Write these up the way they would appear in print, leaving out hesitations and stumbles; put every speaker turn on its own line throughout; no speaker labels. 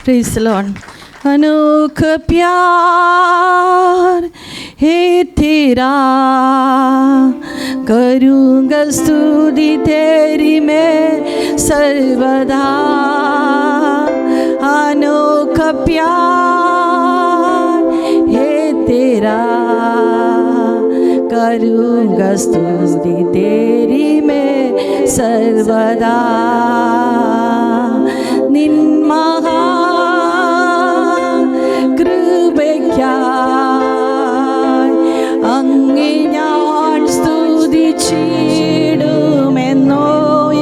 Praise the Lord. अनोखा प्यार है तेरा, करूँगा स्तुति तेरी मैं सर्वदा। अनोखा प्यार है तेरा, करूँगा स्तुति तेरी मैं सर्वदा। निन महा അങ്ങേ ഞാൻ സ്തുതിച്ചിടുമെന്നോ.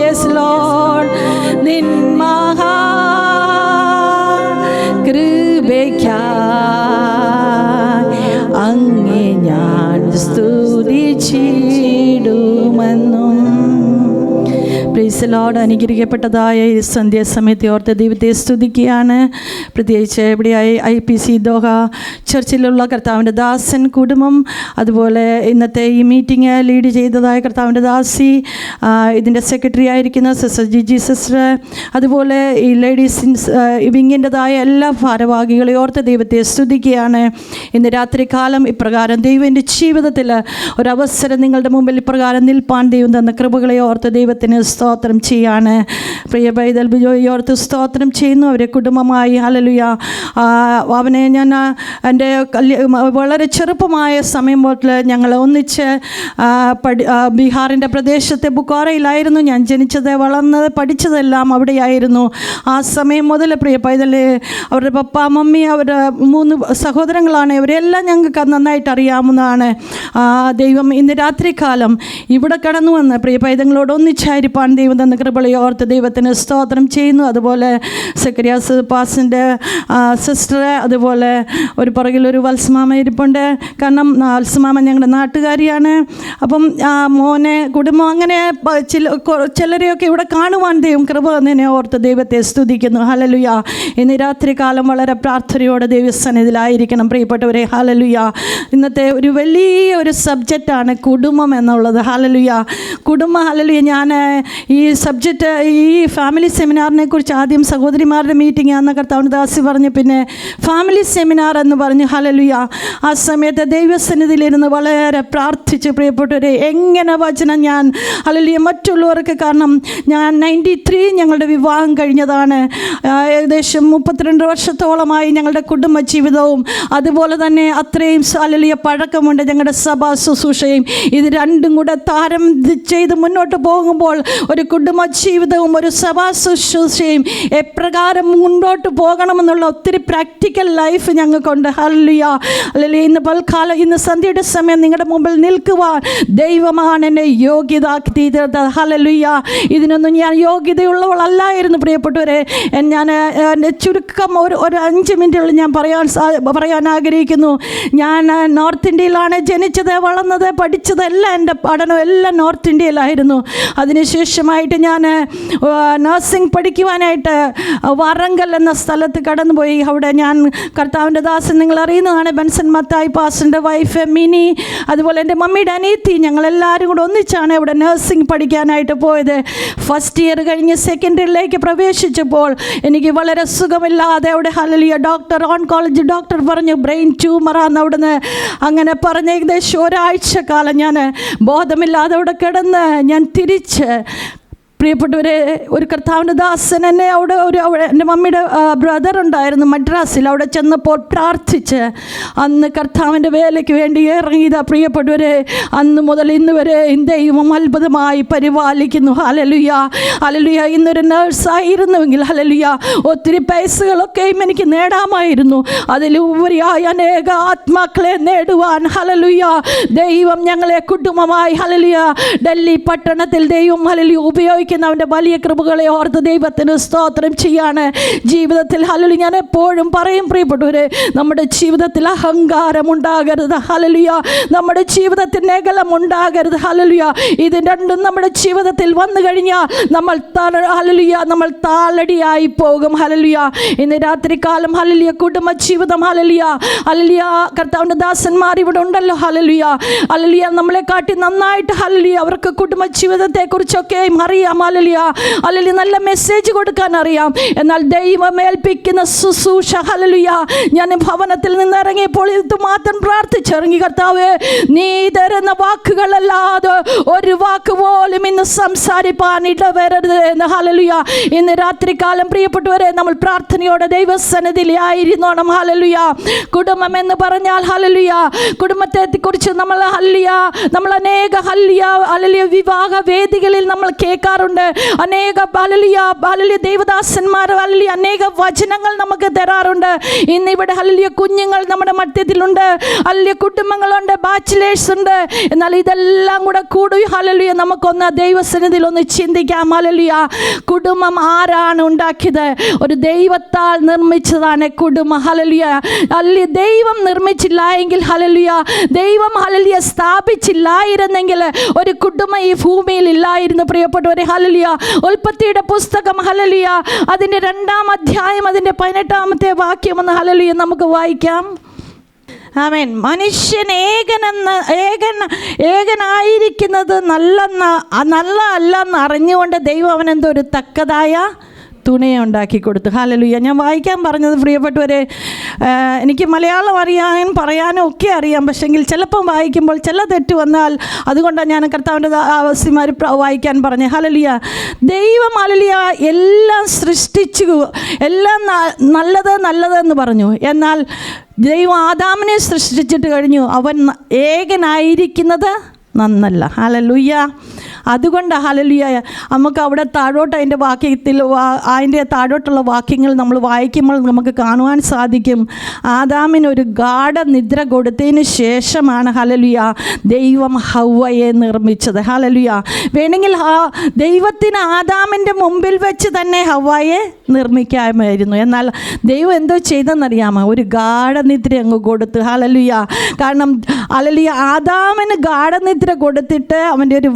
യെസ് ലോർഡ്, നിൻ മഹാകൃപയ്ക്കായി അങ്ങേ ഞാൻ സ്തുതിച്ചിടുമെന്നോ. Praise the Lord. അനുഗ്രഹിക്കപ്പെട്ടതായ ഈ സന്ധ്യാസമയത്തെ ഓർത്ത് ദൈവത്തെ സ്തുതിക്കുകയാണ്. പ്രത്യേകിച്ച് ഇവിടെയായി IPC ദോഹ ചർച്ചിലുള്ള കർത്താവിൻ്റെ ദാസൻ കുടുംബം, അതുപോലെ ഇന്നത്തെ ഈ മീറ്റിംഗ് ലീഡ് ചെയ്തതായ കർത്താവിൻ്റെ ദാസി, ഇതിൻ്റെ സെക്രട്ടറി ആയിരിക്കുന്ന സിസ്റ്റർ ജിജി സിസ്റ്റർ, അതുപോലെ ഈ ലേഡീസ് വിങ്ങിൻ്റെതായ എല്ലാ ഭാരവാഹികളെ ഓർത്ത് ദൈവത്തെ സ്തുതിക്കുകയാണ്. ഇന്ന് രാത്രി കാലം ഇപ്രകാരം ദൈവം എൻ്റെ ജീവിതത്തിൽ ഒരവസരം നിങ്ങളുടെ മുമ്പിൽ ഇപ്രകാരം നിൽപ്പാൻ ദൈവം തന്ന കൃപകളെ ഓർത്ത് ദൈവത്തിന് സ്തോത്രം ചെയ്യാണ്. പ്രിയ പൈതൽ ബിജോയി ഓർത്ത് സ്തോത്രം ചെയ്യുന്നു. അവരെ കുടുംബമായി ഹല്ലേലൂയ. അവനെ ഞാൻ എൻ്റെ വളരെ ചെറുപ്പമായ സമയം മുതൽ ഞങ്ങൾ ഒന്നിച്ച് ബീഹാറിൻ്റെ പ്രദേശത്തെ ബുക്കാറയിലായിരുന്നു ഞാൻ ജനിച്ചത്, വളർന്നത്, പഠിച്ചതെല്ലാം അവിടെയായിരുന്നു. ആ സമയം മുതൽ പ്രിയ പൈതൽ അവരുടെ പപ്പ മമ്മി അവരുടെ 3 സഹോദരങ്ങളാണ്. ഇവരെല്ലാം ഞങ്ങൾക്ക് നന്നായിട്ട് അറിയാവുന്നതാണ്. ദൈവം ഇന്ന് രാത്രികാലം ഇവിടെ കടന്നു വന്ന് പ്രിയ പൈതങ്ങളോട് ഒന്നിച്ചായിരിക്കാൻ ദൈവം തന്ന കൃപകളെ ഓർത്ത് ദൈവത്തിന് സ്തോത്രം ചെയ്യുന്നു. അതുപോലെ സെക്രിയാസ് പാസിൻ്റെ സിസ്റ്റർ, അതുപോലെ ഒരു പുറകിലൊരു വത്സമാമ ഇരിപ്പുണ്ട്. കാരണം വത്സമാമ ഞങ്ങളുടെ നാട്ടുകാരിയാണ്. അപ്പം മോനെ കുടുംബം അങ്ങനെ ചിലരെയൊക്കെ ഇവിടെ കാണുവാൻ ദൈവം കൃപ തന്നതിനെ ഓർത്ത് ദൈവത്തെ സ്തുതിക്കുന്നു. ഹല്ലേലൂയ. ഇന്ന് രാത്രി കാലം വളരെ പ്രാർത്ഥനയോടെ ദൈവസന്നിധിയിലായിരിക്കണം പ്രിയപ്പെട്ടവരെ. ഹല്ലേലൂയ. ഇന്നത്തെ ഒരു വലിയ ഒരു സബ്ജക്റ്റാണ് കുടുംബം എന്നുള്ളത്. ഹല്ലേലൂയ. കുടുംബം. ഹല്ലേലൂയ. ഞാൻ ഈ സബ്ജക്റ്റ്, ഈ ഫാമിലി സെമിനാറിനെ കുറിച്ച് ആദ്യം സഹോദരിമാരുടെ മീറ്റിംഗ് ആണെന്ന് കർത്താവിൻ്റെ ദാസി പറഞ്ഞു, പിന്നെ ഫാമിലി സെമിനാർ എന്ന് പറഞ്ഞു. ഹല്ലേലൂയ. ആ സമയത്ത് ദൈവസന്നിധിയിലിരുന്ന് വളരെ പ്രാർത്ഥിച്ച് പ്രിയപ്പെട്ടവരെ എങ്ങനെ വചനം ഞാൻ ഹല്ലേലൂയ മറ്റുള്ളവർക്ക്, കാരണം ഞാൻ 93 ഞങ്ങളുടെ വിവാഹം കഴിഞ്ഞതാണ്. ഏകദേശം 32 വർഷത്തോളമായി ഞങ്ങളുടെ കുടുംബ ജീവിതവും അതുപോലെ തന്നെ അത്രയും ഹല്ലേലൂയ പഴക്കമുണ്ട് ഞങ്ങളുടെ സഭാ ശുശ്രൂഷയും. ഇത് രണ്ടും കൂടെ താരം ചെയ്ത് മുന്നോട്ട് പോകുമ്പോൾ ഒരു കുടുംബ ജീവിതവും ഒരു സഭാ ശുശ്രൂഷയും എപ്രകാരം മുന്നോട്ട് പോകണമെന്നുള്ള ഒത്തിരി പ്രാക്ടിക്കൽ ലൈഫ് ഞങ്ങൾക്കുണ്ട്. ഹല്ലേലൂയ. ഹല്ലേലൂയ. ഇന്ന് പൽക്കാലം, ഇന്ന് സന്ധ്യയുടെ സമയം നിങ്ങളുടെ മുമ്പിൽ നിൽക്കുവാൻ ദൈവമാണ് എന്നെ യോഗ്യതാക്കി തീർത്തത്. ഹല്ലേലൂയ. ഇതിനൊന്നും ഞാൻ യോഗ്യതയുള്ളവളല്ലായിരുന്നു പ്രിയപ്പെട്ടവരെ. ഞാൻ ചുരുക്കം ഒരു 5 മിനിറ്റുകളിൽ ഞാൻ പറയാൻ ആഗ്രഹിക്കുന്നു. ഞാൻ നോർത്ത് ഇന്ത്യയിലാണ് ജനിച്ചത്, വളർന്നത്, പഠിച്ചത്, എല്ലാം എൻ്റെ പഠനം എല്ലാം നോർത്ത് ഇന്ത്യയിലായിരുന്നു. അതിനുശേഷമായിട്ട് ഞാൻ നഴ്സിംഗ് പഠിക്കുവാനായിട്ട് വാറങ്കൽ എന്ന സ്ഥലത്ത് കടന്നുപോയി. അവിടെ ഞാൻ കർത്താവിൻ്റെ ദാസൻ, നിങ്ങൾ അറിയുന്നതാണ്, ബെൻസൺ മത്തായി പാസ്റ്ററിൻ്റെ വൈഫ് മിനി, അതുപോലെ എൻ്റെ മമ്മിയുടെ അനിയത്തി, ഞങ്ങളെല്ലാവരും കൂടെ ഒന്നിച്ചാണ് അവിടെ നഴ്സിംഗ് പഠിക്കാനായിട്ട് പോയത്. ഫസ്റ്റ് ഇയർ കഴിഞ്ഞ് സെക്കൻഡ് ഇയറിലേക്ക് പ്രവേശിച്ചപ്പോൾ എനിക്ക് വളരെ സുഖമില്ലാതെ അവിടെ ഹല്ലേലൂയ ഓൺകോളജി ഡോക്ടർ പറഞ്ഞു ബ്രെയിൻ ട്യൂമറാന്ന്. അവിടുന്ന് അങ്ങനെ പറഞ്ഞ് ഏകദേശം ഒരാഴ്ച കാലം ഞാൻ ബോധമില്ലാതെ അവിടെ കിടന്ന് ഞാൻ തിരിച്ച് പ്രിയപ്പെട്ടവരെ, ഒരു കർത്താവിൻ്റെ ദാസൻ എന്നെ അവിടെ എൻ്റെ മമ്മിയുടെ ബ്രദർ ഉണ്ടായിരുന്നു മദ്രാസിൽ. അവിടെ ചെന്നപ്പോൾ പ്രാർത്ഥിച്ച് അന്ന് കർത്താവിൻ്റെ വേലയ്ക്ക് വേണ്ടി ഇറങ്ങിയതാ പ്രിയപ്പെട്ടവരെ. അന്ന് മുതൽ ഇന്ന് വരെ ദൈവം അത്ഭുതമായി പരിപാലിക്കുന്നു. ഹല്ലേലൂയ. ഹല്ലേലൂയ. ഇന്നൊരു നേഴ്സായിരുന്നുവെങ്കിൽ ഹല്ലേലൂയ ഒത്തിരി പൈസകളൊക്കെയും എനിക്ക് നേടാമായിരുന്നു. അതിലുപരിയായി അനേക ആത്മാക്കളെ നേടുവാൻ ഹല്ലേലൂയ ദൈവം ഞങ്ങളെ കുടുംബമായി ഹല്ലേലൂയ ഡൽഹി പട്ടണത്തിൽ ദൈവം ഹല്ലേലൂയ ഉപയോഗിക്കുന്നു. അവൻ്റെ വലിയ കൃപകളെ ഓർത്ത് ദൈവത്തിന് സ്തോത്രം ചെയ്യാണ്. ജീവിതത്തിൽ ഹല്ലേലൂയ ഞാൻ എപ്പോഴും പറയും പ്രിയപ്പെട്ടവരെ, നമ്മുടെ ജീവിതത്തിൽ അഹങ്കാരം ഉണ്ടാകരുത്. ഹല്ലേലൂയ. നമ്മുടെ ജീവിതത്തിൽ നഗലം ഉണ്ടാകരുത്. ഹല്ലേലൂയ. ഇത് രണ്ടും നമ്മുടെ ജീവിതത്തിൽ വന്നു കഴിഞ്ഞാൽ നമ്മൾ താളടിയായി പോകും. ഹല്ലേലൂയ. ഇന്ന് രാത്രി കാലം ഹല്ലേലൂയ കുടുംബ ജീവിതം ഹല്ലേലൂയ ഹല്ലേലൂയ കർത്താവിൻ്റെ ദാസന്മാർ ഇവിടെ ഉണ്ടല്ലോ. ഹല്ലേലൂയ. ഹല്ലേലൂയ. നമ്മളെ കാട്ടി നന്നായിട്ട് ഹല്ലേലൂയ അവർക്ക് കുടുംബ ജീവിതത്തെക്കുറിച്ചൊക്കെയും അറിയാം. ഹല്ലേലൂയ ഹല്ലേലൂയ നല്ല മെസ്സേജ് കൊടുക്കാൻ അറിയാം. എന്നാൽ ദൈവം ഏൽപ്പിക്കുന്ന ശുശ്രൂഷ ഹല്ലേലൂയ ഞാൻ ഭവനത്തിൽ നിന്ന് ഇറങ്ങിയപ്പോൾ ഇത് മാത്രം പ്രാർത്ഥിച്ചിറങ്ങി, കർത്താവേ നീ തരുന്ന വാക്കുകളല്ലാതെ ഒരു വാക്ക് പോലും ഇന്ന് സംസാരിപ്പാൻ ഇടവരരുത് എന്ന്. ഹല്ലേലൂയ ഇന്ന് രാത്രികാലം പ്രിയപ്പെട്ടവരെ നമ്മൾ പ്രാർത്ഥനയോടെ ദൈവസന്നിധിയിലായിരുന്നോണം. ഹല്ലേലൂയ കുടുംബം എന്ന് പറഞ്ഞാൽ ഹല്ലേലൂയ കുടുംബത്തെ കുറിച്ച് നമ്മൾ നമ്മൾ അനേക ഹല്ലേലൂയ വിവാഹ വേദികളിൽ നമ്മൾ കേൾക്കാറുണ്ട്. അനേക ഹല്ലേലൂയ ദൈവദാസന്മാർ ഹല്ലേലൂയ അനേക വചനങ്ങൾ നമുക്ക് തരാറുണ്ട്. ഇന്ന് ഇവിടെ ഹല്ലേലൂയ കുഞ്ഞുങ്ങൾ നമ്മുടെ മധ്യത്തിലുണ്ട്, ഹല്ലേലൂയ കുടുംബങ്ങളുണ്ട്, ബാച്ചിലേഴ്സ് ഉണ്ട്. എന്നാൽ ഇതെല്ലാം കൂടെ കൂടി ഹല്ലേലൂയ നമുക്കൊന്ന് ദൈവസന്നിധിയിൽ ഒന്ന് ചിന്തിക്കാം. ഹല്ലേലൂയ കുടുംബം ആരാണ് ഉണ്ടാക്കിയത്? ഒരു ദൈവത്താൽ നിർമ്മിച്ചതാണ് കുടുംബം. ഹല്ലേലൂയ ഹല്ലേലൂയ ദൈവം നിർമ്മിച്ചില്ല എങ്കിൽ ഹല്ലേലൂയ ദൈവം ഹല്ലേലൂയ സ്ഥാപിച്ചില്ലായിരുന്നെങ്കിൽ ഒരു കുടുംബം ഈ ഭൂമിയിൽ ഇല്ലായിരുന്നു പ്രിയപ്പെട്ടവരെ. ഹല്ലേലൂയ ഉൽപ്പത്തിയുടെ പുസ്തകം ഹല്ലേലൂയ അതിൻ്റെ 2-ാം അധ്യായം അതിൻ്റെ 18-ാമത്തെ വാക്യം ഒന്ന് ഹല്ലേലൂയ നമുക്ക് വായിക്കാം. ആമേൻ. മനുഷ്യൻ ഏകനായിരിക്കുന്നത് നല്ലതല്ലെന്ന് അറിഞ്ഞുകൊണ്ട് ദൈവം അവനെന്തോ ഒരു തക്കതായ തുണയെ ഉണ്ടാക്കി കൊടുത്തു. ഹല്ലേലൂയ. ഞാൻ വായിക്കാൻ പറഞ്ഞത് പ്രിയപ്പെട്ടവരെ, എനിക്ക് മലയാളം അറിയാനും പറയാനും ഒക്കെ അറിയാം. പക്ഷെങ്കിൽ ചിലപ്പം വായിക്കുമ്പോൾ ചില തെറ്റ് വന്നാൽ അതുകൊണ്ടാണ് ഞാൻ കർത്താവിൻ്റെ ആവശ്യമാർ വായിക്കാൻ പറഞ്ഞത്. ഹല്ലേലൂയ ദൈവം ഹല്ലേലൂയ എല്ലാം സൃഷ്ടിച്ചു, എല്ലാം നല്ലതെന്ന് പറഞ്ഞു. എന്നാൽ ദൈവം ആദാമിനെ സൃഷ്ടിച്ചിട്ട് കഴിഞ്ഞു, അവൻ ഏകനായിരിക്കുന്നത് നന്നല്ല. ഹല്ലേലൂയ. അതുകൊണ്ട് ഹല്ലേലൂയ നമുക്ക് അവിടെ താഴോട്ട് അതിൻ്റെ വാക്യത്തിൽ അതിൻ്റെ താഴോട്ടുള്ള വാക്യങ്ങൾ നമ്മൾ വായിക്കുമ്പോൾ നമുക്ക് കാണുവാൻ സാധിക്കും. ആദാമിനൊരു ഗാഢനിദ്ര കൊടുത്തതിന് ശേഷമാണ് ഹല്ലേലൂയ ദൈവം ഹവ്വയെ നിർമ്മിച്ചത്. ഹല്ലേലൂയ വേണമെങ്കിൽ ദൈവത്തിന് ആദാമിൻ്റെ മുമ്പിൽ വെച്ച് തന്നെ ഹവ്വയെ നിർമ്മിക്കാമായിരുന്നു. എന്നാൽ ദൈവം എന്തോ ചെയ്തെന്നറിയാമോ? ഒരു ഗാഢനിദ്ര അങ്ങ് കൊടുത്തു. ഹല്ലേലൂയ. കാരണം ഹല്ലേലൂയ ആദാമിന് ഗാഢനിദ്ര കൊടുത്തിട്ട് അവൻ്റെ ഒരു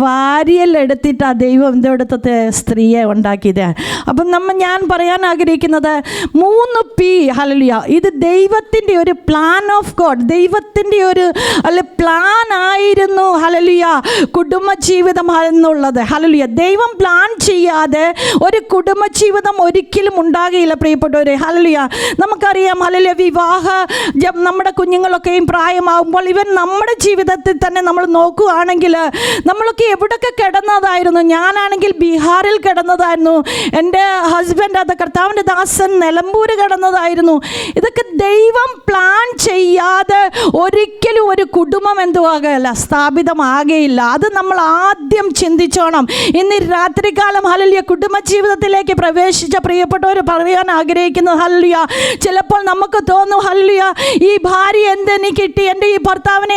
എടുത്തിട്ട് ആ ദൈവം എന്തെടുത്തത് സ്ത്രീയെ ഉണ്ടാക്കിയത്. അപ്പം ഞാൻ പറയാൻ ആഗ്രഹിക്കുന്നത് 3 P. ഹല്ലേലൂയ ഇത് ദൈവത്തിൻ്റെ ഒരു പ്ലാൻ ഓഫ് ഗോഡ്, ദൈവത്തിൻ്റെ ഒരു പ്ലാൻ ആയിരുന്നു ഹല്ലേലൂയ കുടുംബജീവിതം എന്നുള്ളത്. ഹല്ലേലൂയ ദൈവം പ്ലാൻ ചെയ്യാതെ ഒരു കുടുംബജീവിതം ഒരിക്കലും ഉണ്ടാകുകയില്ല പ്രിയപ്പെട്ടവരെ. ഹല്ലേലൂയ നമുക്കറിയാം ഹല്ലേലൂയ നമ്മുടെ കുഞ്ഞുങ്ങളൊക്കെയും പ്രായമാകുമ്പോൾ ഇവൻ നമ്മുടെ ജീവിതത്തിൽ തന്നെ നമ്മൾ നോക്കുകയാണെങ്കിൽ നമ്മളൊക്കെ എവിടൊക്കെ കിടന്നതായിരുന്നു. ഞാനാണെങ്കിൽ ബീഹാറിൽ കിടന്നതായിരുന്നു. എൻ്റെ ഹസ്ബൻഡ് അത് കർത്താവിൻ്റെ ദാസൻ നിലമ്പൂർ കിടന്നതായിരുന്നു. ഇതൊക്കെ ദൈവം പ്ലാൻ ചെയ്യാതെ ഒരിക്കലും ഒരു കുടുംബം എന്തുവാകല്ല സ്ഥാപിതമാകുകയില്ല. അത് നമ്മൾ ആദ്യം ചിന്തിച്ചോണം. ഇന്ന് രാത്രികാലം ഹല്ലേലൂയ കുടുംബജീവിതത്തിലേക്ക് പ്രവേശിച്ച പ്രിയപ്പെട്ടവർ പറയാൻ ആഗ്രഹിക്കുന്നത് ഹല്ലേലൂയ ചിലപ്പോൾ നമുക്ക് തോന്നും ഹല്ലേലൂയ ഈ ഭാര്യ എന്തെനിക്ക് കിട്ടി, എൻ്റെ ഈ ഭർത്താവിനെ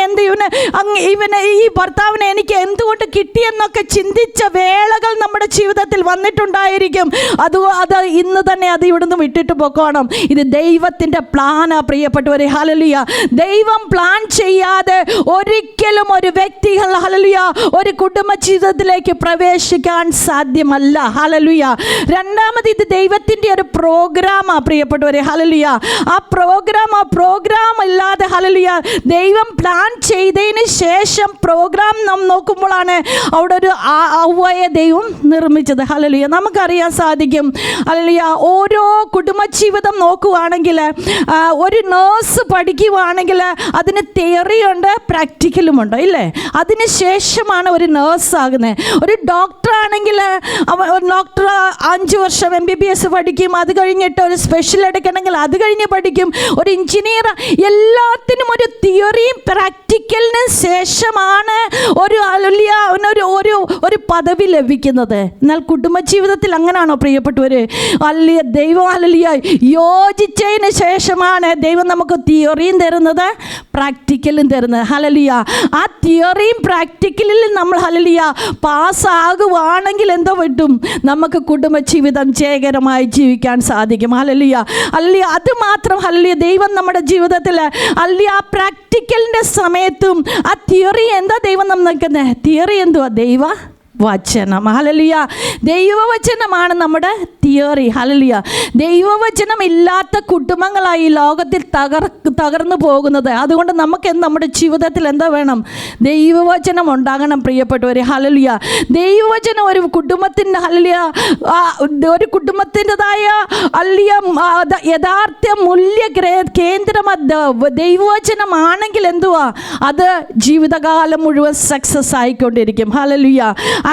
ഈ ഭർത്താവിനെ എനിക്ക് എന്തുകൊണ്ട് കിട്ടിയെന്നൊക്കെ ചിന്തിച്ച വേളകൾ നമ്മുടെ ജീവിതത്തിൽ വന്നിട്ടുണ്ടായിരിക്കും. അത് ഇന്ന് തന്നെ അത് ഇവിടുന്ന് വിട്ടിട്ട് പോകണം. ഇത് ദൈവത്തിൻ്റെ പ്ലാനാ പ്രിയപ്പെട്ടവരെ. ഹല്ലേലൂയ ദൈവം പ്ലാൻ ചെയ്യാതെ ഒരിക്കലും ഒരു വ്യക്തി ഹല്ലേലൂയ ഒരു കുടുംബ ജീവിതത്തിലേക്ക് പ്രവേശിക്കാൻ സാധ്യമല്ല. ഹല്ലേലൂയ രണ്ടാമത് ഇത് ദൈവത്തിൻ്റെ ഒരു പ്രോഗ്രാമാ പ്രിയപ്പെട്ടവരെ. ഹല്ലേലൂയ ആ പ്രോഗ്രാം ഇല്ലാതെ ഹല്ലേലൂയ ദൈവം പ്ലാൻ ചെയ്തതിന് ശേഷം പ്രോഗ്രാം നാം നോക്കുമ്പോഴാണ് അവിടെ ഒരു ഹവ്വയെ ദൈവം നിർമ്മിച്ചത്. ഹല്ലേലൂയ നമുക്കറിയാൻ സാധിക്കും ഹല്ലേലൂയ ഓരോ കുടുംബജീവിതം നോക്കുവാണെങ്കിൽ ഒരു നേഴ്സ് പഠിക്കുവാണെങ്കിൽ അതിന് തിയറിയുണ്ട്, പ്രാക്ടിക്കലുമുണ്ട് ഇല്ലേ? അതിന് ശേഷമാണ് ഒരു നേഴ്സ് ആകുന്നത്. ഒരു ഡോക്ടർ ആണെങ്കിൽ ഡോക്ടർ 5 വർഷം MBBS പഠിക്കും, അത് കഴിഞ്ഞിട്ട് ഒരു സ്പെഷ്യൽ എടുക്കണമെങ്കിൽ അത് കഴിഞ്ഞ് പഠിക്കും. ഒരു എഞ്ചിനീയർ എല്ലാത്തിനും ഒരു തിയറിയും പ്രാക്ടിക്കലിന് ശേഷമാണ് ഒരു പദവി ലഭിക്കുന്നത്. എന്നാൽ കുടുംബജീവിതത്തിൽ അങ്ങനെയാണോ പ്രിയപ്പെട്ടവര്? അല്ലിയ ദൈവം അല്ലിയ യോജിച്ചതിന് ശേഷമാണ് ദൈവം നമുക്ക് തിയറിയും തരുന്നത്, പ്രാക്ടിക്കലും തരുന്നത്. ഹല്ലേലൂയ ആ തിയറിയും പ്രാക്ടിക്കലിൽ നമ്മൾ ഹല്ലേലൂയ പാസ്സാകുവാണെങ്കിൽ എന്തോ പറ്റും? നമുക്ക് കുടുംബജീവിതം ജയകരമായി ജീവിക്കാൻ സാധിക്കും. ഹല്ലേലൂയ ഹല്ലേലൂയ അത് മാത്രം ഹല്ലേലൂയ ദൈവം നമ്മുടെ ജീവിതത്തിൽ ഹല്ലേലൂയ ആ പ്രാക്ടിക്കലിൻ്റെ സമയത്തും ആ തിയറി എന്താ ദൈവം നമുക്ക് തിയറി എന്തുവാ? വചനം. ഹല്ലേലൂയ. ദൈവവചനമാണ് നമ്മുടെ തിയറി. ഹല്ലേലൂയ. ദൈവവചനം ഇല്ലാത്ത കുടുംബങ്ങളായി ലോകത്തിൽ തകർന്നു പോകുന്നത്. അതുകൊണ്ട് നമുക്ക് നമ്മുടെ ജീവിതത്തിൽ എന്താ വേണം? ദൈവവചനം ഉണ്ടാകണം പ്രിയപ്പെട്ടവരെ. ഹല്ലേലൂയ. ദൈവവചനം ഒരു കുടുംബത്തിൻ്റെ ഹല്ലേലൂയ ഒരു കുടുംബത്തിൻ്റെതായ യഥാർത്ഥ മൂല്യ കേന്ദ്രം ദൈവവചനമാണെങ്കിൽ എന്തുവാ? അത് ജീവിതകാലം മുഴുവൻ സക്സസ് ആയിക്കൊണ്ടിരിക്കും. ഹല്ലേലൂയ.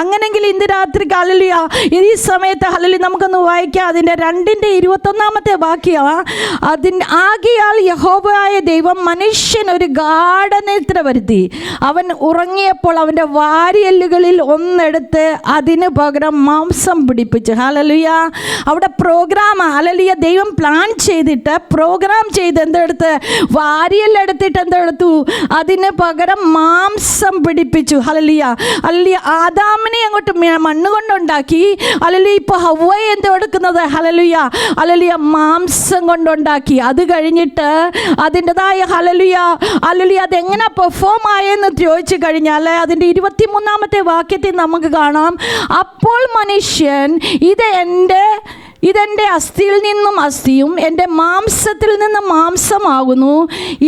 അങ്ങനെങ്കിൽ ഇന്ന് രാത്രി ഹല്ലേലൂയ ഈ സമയത്ത് ഹല്ലേലൂയ നമുക്കൊന്ന് വായിക്കാം. അതിൻ്റെ 2:21 വാക്യം. ആകയാൽ യഹോവയായ ദൈവം മനുഷ്യൻ ഒരു ഗാഢനിദ്ര വരുത്തി. അവൻ ഉറങ്ങിയപ്പോൾ അവൻ്റെ വാരിയെല്ലുകളിൽ ഒന്നെടുത്ത് അതിന് പകരം മാംസം പിടിപ്പിച്ചു. ഹല്ലേലൂയ. അവിടെ പ്രോഗ്രാം ഹല്ലേലൂയ ദൈവം പ്ലാൻ ചെയ്തിട്ട് പ്രോഗ്രാം ചെയ്ത് എന്തെടുത്ത്? വാരിയെല്ലെടുത്തിട്ട് എന്തെടുത്തു? അതിന് പകരം മാംസം പിടിപ്പിച്ചു. ഹല്ലേലൂയ. ഹല്ലേലൂയ. ആദാമിനെ അങ്ങോട്ട് മണ്ണ് കൊണ്ടുണ്ടാക്കി. ഹല്ലേലൂയ. ഇപ്പോൾ ഹവ്വയെ എന്തെടുക്കുന്നത്? ഹല്ലേലൂയ. ഹല്ലേലൂയ മാംസം കൊണ്ടുണ്ടാക്കി. അത് കഴിഞ്ഞിട്ട് അതിൻ്റെതായ ഹല്ലേലൂയ ഹല്ലേലൂയ അതെങ്ങനെ പെർഫോം ആയെന്ന് ചോദിച്ചു കഴിഞ്ഞാൽ അതിൻ്റെ 23 വാക്യത്തിൽ നമുക്ക് കാണാം. അപ്പോൾ മനുഷ്യൻ ഇതെൻ്റെ അസ്ഥിയിൽ നിന്നും അസ്ഥിയും എൻ്റെ മാംസത്തിൽ നിന്നും മാംസമാകുന്നു.